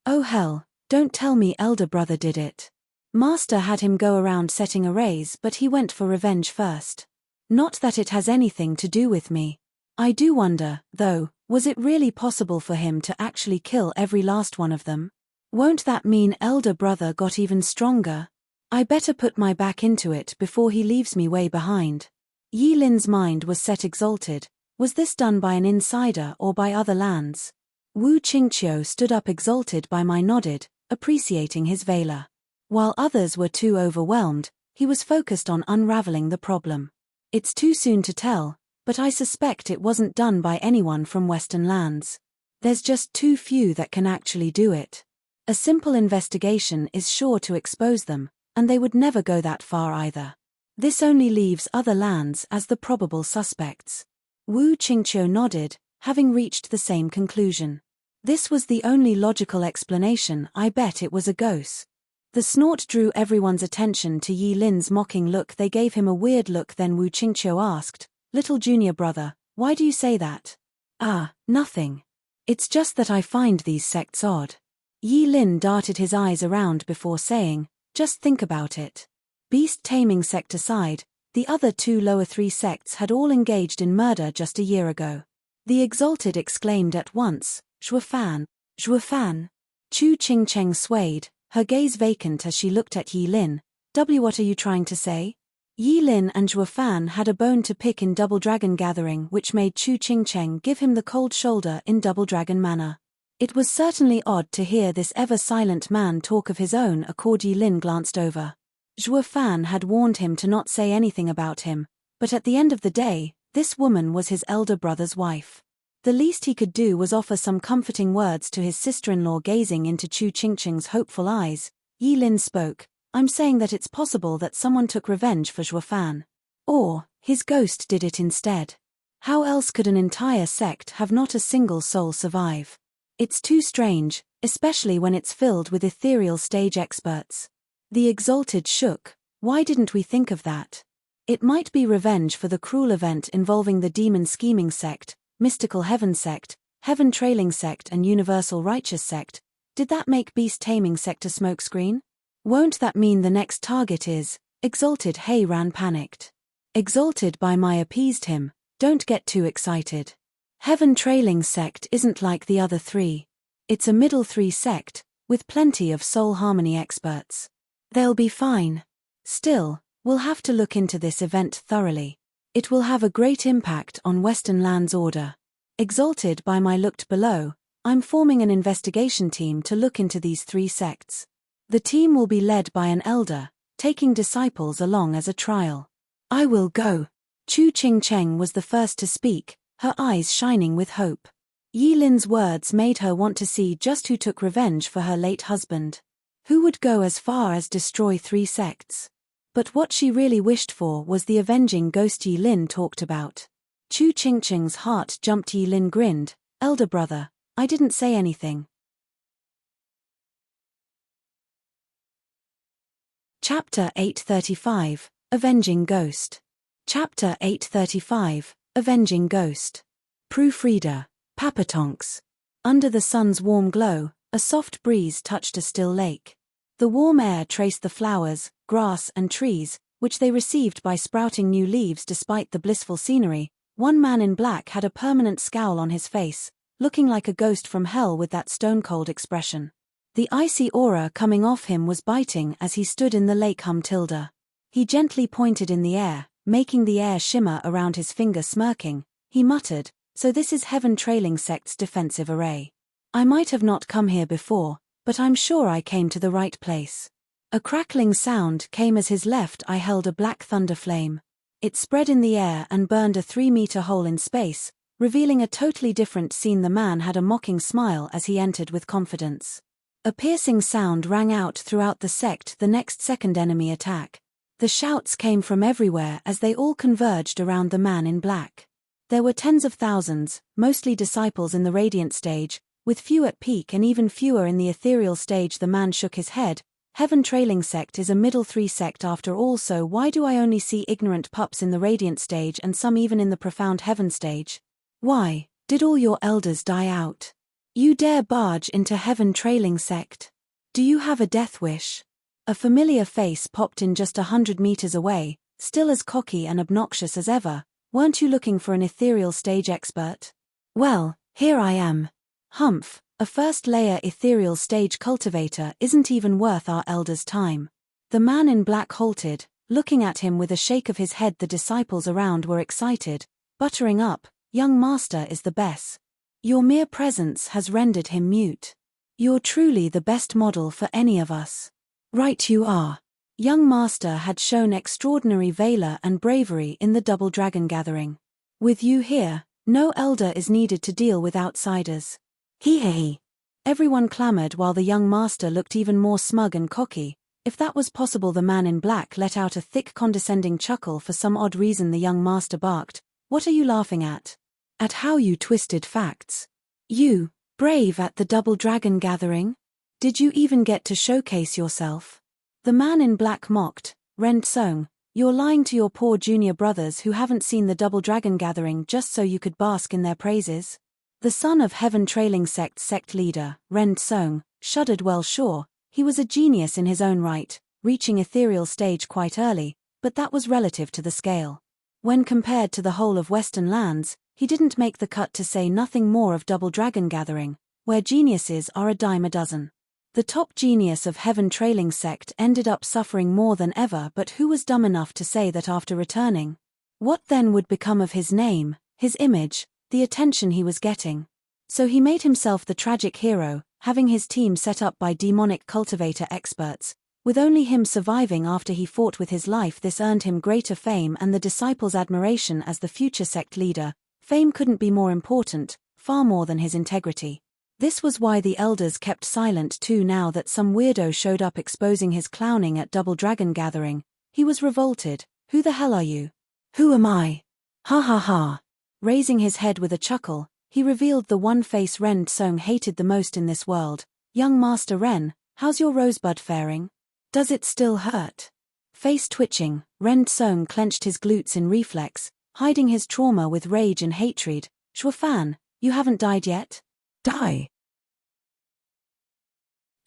Oh hell, don't tell me elder brother did it. Master had him go around setting arrays, but he went for revenge first. Not that it has anything to do with me. I do wonder, though, was it really possible for him to actually kill every last one of them? Won't that mean elder brother got even stronger? I better put my back into it before he leaves me way behind. Yi Lin's mind was set exalted. Was this done by an insider or by other lands? Wu Qingqiu stood up exalted by my nodded, appreciating his valor. While others were too overwhelmed, he was focused on unraveling the problem. It's too soon to tell, but I suspect it wasn't done by anyone from Western lands. There's just too few that can actually do it. A simple investigation is sure to expose them, and they would never go that far either. This only leaves other lands as the probable suspects. Wu Qingqiu nodded, having reached the same conclusion. This was the only logical explanation. I bet it was a ghost. The snort drew everyone's attention to Yi Lin's mocking look. They gave him a weird look. Then Wu Qingqiu asked, "Little junior brother, why do you say that?" "Ah, nothing. It's just that I find these sects odd." Yi Lin darted his eyes around before saying, "Just think about it. Beast taming sect aside, the other two lower three sects had all engaged in murder just a year ago." The exalted exclaimed at once, "Zhuofan! Zhuofan!" Chu Qingcheng swayed, her gaze vacant as she looked at Yi Lin. What are you trying to say?" Yi Lin and Zhuofan had a bone to pick in Double Dragon gathering, which made Chu Qingcheng give him the cold shoulder in Double Dragon manner. It was certainly odd to hear this ever-silent man talk of his own accord. Yi Lin glanced over. Zhuofan had warned him to not say anything about him, but at the end of the day, this woman was his elder brother's wife. The least he could do was offer some comforting words to his sister-in-law. Gazing into Chu Qingcheng's hopeful eyes, Yi Lin spoke, "I'm saying that it's possible that someone took revenge for Zhuofan. Or, his ghost did it instead. How else could an entire sect have not a single soul survive? It's too strange, especially when it's filled with ethereal stage experts." The exalted shook. "Why didn't we think of that? It might be revenge for the cruel event involving the demon scheming sect, mystical heaven sect, heaven trailing sect and universal righteous sect. Did that make beast taming sect a smokescreen? Won't that mean the next target is?" Exalted Hei Ran panicked. Exalted by my appeased him, "Don't get too excited. Heaven trailing sect isn't like the other three. It's a middle three sect, with plenty of soul harmony experts. They'll be fine. Still, we'll have to look into this event thoroughly. It will have a great impact on Western Land's order." Exalted by my looked below. "I'm forming an investigation team to look into these three sects. The team will be led by an elder, taking disciples along as a trial." "I will go." Chu Qingcheng was the first to speak, her eyes shining with hope. Yi Lin's words made her want to see just who took revenge for her late husband. Who would go as far as destroy three sects? But what she really wished for was the avenging ghost Yi Lin talked about. Chu Qingcheng's heart jumped. Yi Lin grinned, "Elder brother, I didn't say anything." Chapter 835, Avenging Ghost. Chapter 835, Avenging Ghost. Proofreader, Papatonks. Under the sun's warm glow, a soft breeze touched a still lake. The warm air traced the flowers, grass and trees, which they received by sprouting new leaves. Despite the blissful scenery, one man in black had a permanent scowl on his face, looking like a ghost from hell with that stone-cold expression. The icy aura coming off him was biting as he stood in the lake. Tilda. He gently pointed in the air, making the air shimmer around his finger. Smirking, he muttered, "So this is Heaven Trailing Sect's defensive array. I might have not come here before, but I'm sure I came to the right place." A crackling sound came as his left eye held a black thunder flame. It spread in the air and burned a 3-meter hole in space, revealing a totally different scene. The man had a mocking smile as he entered with confidence. A piercing sound rang out throughout the sect the next second. Enemy attack. The shouts came from everywhere as they all converged around the man in black. There were tens of thousands, mostly disciples in the radiant stage, with few at peak and even fewer in the ethereal stage. The man shook his head. "Heaven Trailing Sect is a middle three sect after all, so why do I only see ignorant pups in the radiant stage and some even in the profound heaven stage? Why, Did all your elders die out? You dare barge into heaven trailing sect? Do you have a death wish? A familiar face popped in just 100 meters away, still as cocky and obnoxious as ever. Weren't you looking for an ethereal stage expert? Well, here I am. Humph, a first-layer ethereal stage cultivator isn't even worth our elders' time. The man in black halted, looking at him with a shake of his head. The disciples around were excited, buttering up. Young master is the best. Your mere presence has rendered him mute. You're truly the best model for any of us. Right you are. Young master had shown extraordinary valor and bravery in the Double Dragon gathering. With you here, no elder is needed to deal with outsiders. Hee. Everyone clamored while the young master looked even more smug and cocky. If that was possible, the man in black let out a thick condescending chuckle. For some odd reason the young master barked, "What are you laughing at? At how you twisted facts. You, brave at the Double Dragon gathering? Did you even get to showcase yourself?" The man in black mocked, "Rend Song, you're lying to your poor junior brothers who haven't seen the Double Dragon gathering just so you could bask in their praises." The son of Heaven Trailing sect leader, Rend Song, shuddered. Well, sure, he was a genius in his own right, reaching ethereal stage quite early, but that was relative to the scale. When compared to the whole of Western lands, he didn't make the cut, to say nothing more of Double Dragon gathering, where geniuses are a dime a dozen. The top genius of Heaven Trailing sect ended up suffering more than ever, but who was dumb enough to say that after returning? What then would become of his name, his image, the attention he was getting? So he made himself the tragic hero, having his team set up by demonic cultivator experts. With only him surviving after he fought with his life, this earned him greater fame and the disciples' admiration as the future sect leader. Fame couldn't be more important, far more than his integrity. This was why the elders kept silent too. Now that some weirdo showed up exposing his clowning at Double Dragon gathering, he was revolted. "Who the hell are you?" "Who am I?" Ha ha ha. Raising his head with a chuckle, he revealed the one face Rend Song hated the most in this world. "Young Master Ren, how's your rosebud faring? Does it still hurt?" Face twitching, Rend Song clenched his glutes in reflex, hiding his trauma with rage and hatred. "Zhuo you haven't died yet?" "Die?"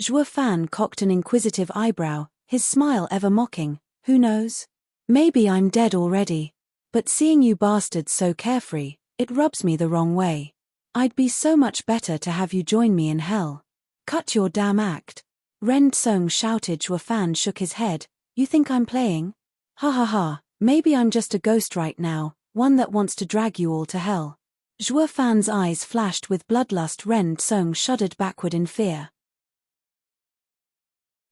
Zhuo cocked an inquisitive eyebrow, his smile ever mocking. "Who knows? Maybe I'm dead already. But seeing you bastards so carefree, it rubs me the wrong way. I'd be so much better to have you join me in hell." "Cut your damn act." Rend Song shouted. Zhuo shook his head. "You think I'm playing? Ha ha ha, maybe I'm just a ghost right now, one that wants to drag you all to hell." Zhuo eyes flashed with bloodlust. Rend Song shuddered backward in fear.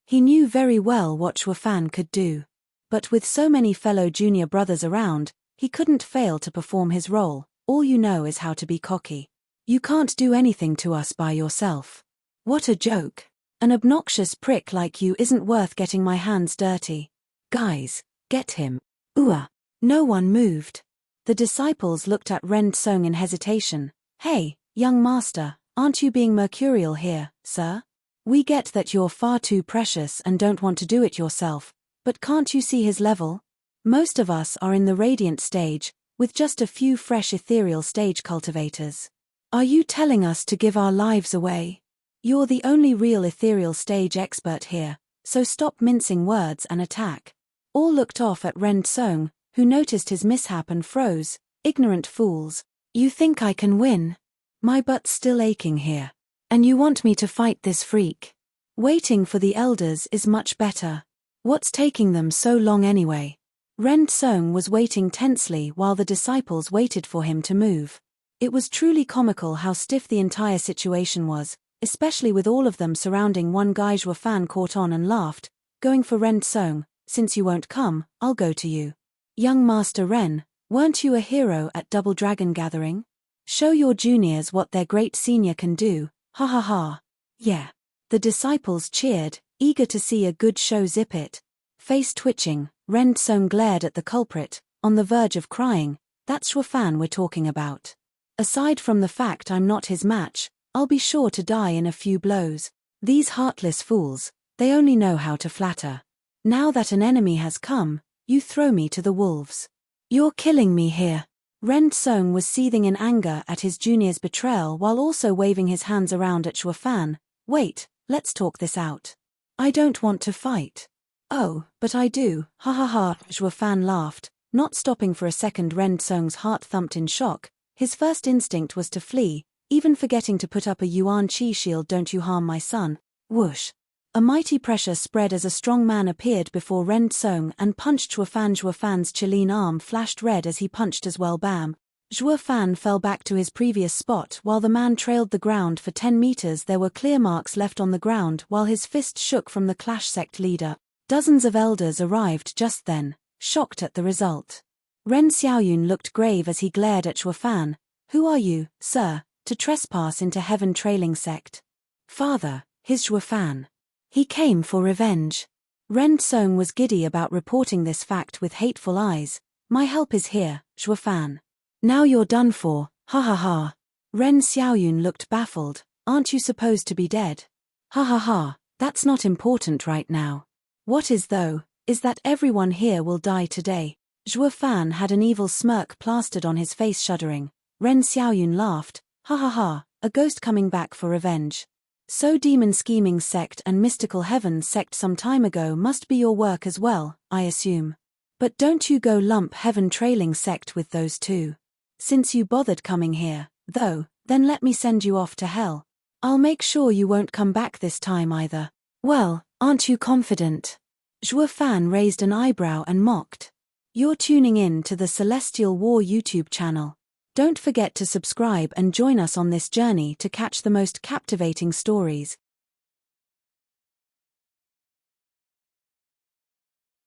He knew very well what Zhuo could do. But with so many fellow junior brothers around, he couldn't fail to perform his role. "All you know is how to be cocky. You can't do anything to us by yourself." "What a joke. An obnoxious prick like you isn't worth getting my hands dirty. Guys, get him." "Ooh." No one moved. The disciples looked at Rend Song in hesitation. "Hey, young master, aren't you being mercurial here, sir? We get that you're far too precious and don't want to do it yourself, but can't you see his level? Most of us are in the radiant stage, with just a few fresh ethereal stage cultivators. Are you telling us to give our lives away? You're the only real ethereal stage expert here, so stop mincing words and attack." All looked off at Rend Song, who noticed his mishap and froze. "Ignorant fools. You think I can win? My butt's still aching here. And you want me to fight this freak? Waiting for the elders is much better. What's taking them so long anyway?" Rend Song was waiting tensely while the disciples waited for him to move. It was truly comical how stiff the entire situation was, especially with all of them surrounding one guy. Zhuo caught on and laughed. "Going for Rend Song, since you won't come, I'll go to you. Young Master Ren, weren't you a hero at Double Dragon gathering? Show your juniors what their great senior can do, ha ha ha." "Yeah." The disciples cheered, eager to see a good show. "Zip it." Face twitching, Rend Song glared at the culprit, on the verge of crying. "That's Zhuo we're talking about. Aside from the fact I'm not his match, I'll be sure to die in a few blows. These heartless fools, they only know how to flatter. Now that an enemy has come, you throw me to the wolves. You're killing me here." Ren Song was seething in anger at his junior's betrayal while also waving his hands around at Zhuo Fan. Wait, let's talk this out. I don't want to fight. Oh, but I do, ha ha ha, Zhuo Fan laughed, not stopping for a second. Ren Song's heart thumped in shock. His first instinct was to flee, even forgetting to put up a Yuan Qi shield. Don't you harm my son. Whoosh. A mighty pressure spread as a strong man appeared before Ren Song and punched Zhuo Fan. Zhuo Fan's Chilean arm flashed red as he punched as well. Bam. Zhuo Fan fell back to his previous spot while the man trailed the ground for 10 meters. There were clear marks left on the ground while his fist shook from the clash sect leader. Dozens of elders arrived just then, shocked at the result. Ren Xiaoyun looked grave as he glared at Zhuo Fan. Who are you, sir, to trespass into heaven trailing sect? Father, his Zhuo Fan. He came for revenge. Ren Song was giddy about reporting this fact with hateful eyes. My help is here, Zhuo Fan. Now you're done for, ha ha ha. Ren Xiaoyun looked baffled. Aren't you supposed to be dead? Ha ha ha, that's not important right now. What is though, is that everyone here will die today. Zhuo Fan had an evil smirk plastered on his face. Shuddering, Ren Xiaoyun laughed. Ha ha ha, a ghost coming back for revenge. So demon scheming sect and mystical heavens sect some time ago must be your work as well, I assume. But don't you go lump heaven trailing sect with those two. Since you bothered coming here, though, then let me send you off to hell. I'll make sure you won't come back this time either. Well, aren't you confident? Zhuo Fan raised an eyebrow and mocked. You're tuning in to the Celestial War YouTube channel. Don't forget to subscribe and join us on this journey to catch the most captivating stories.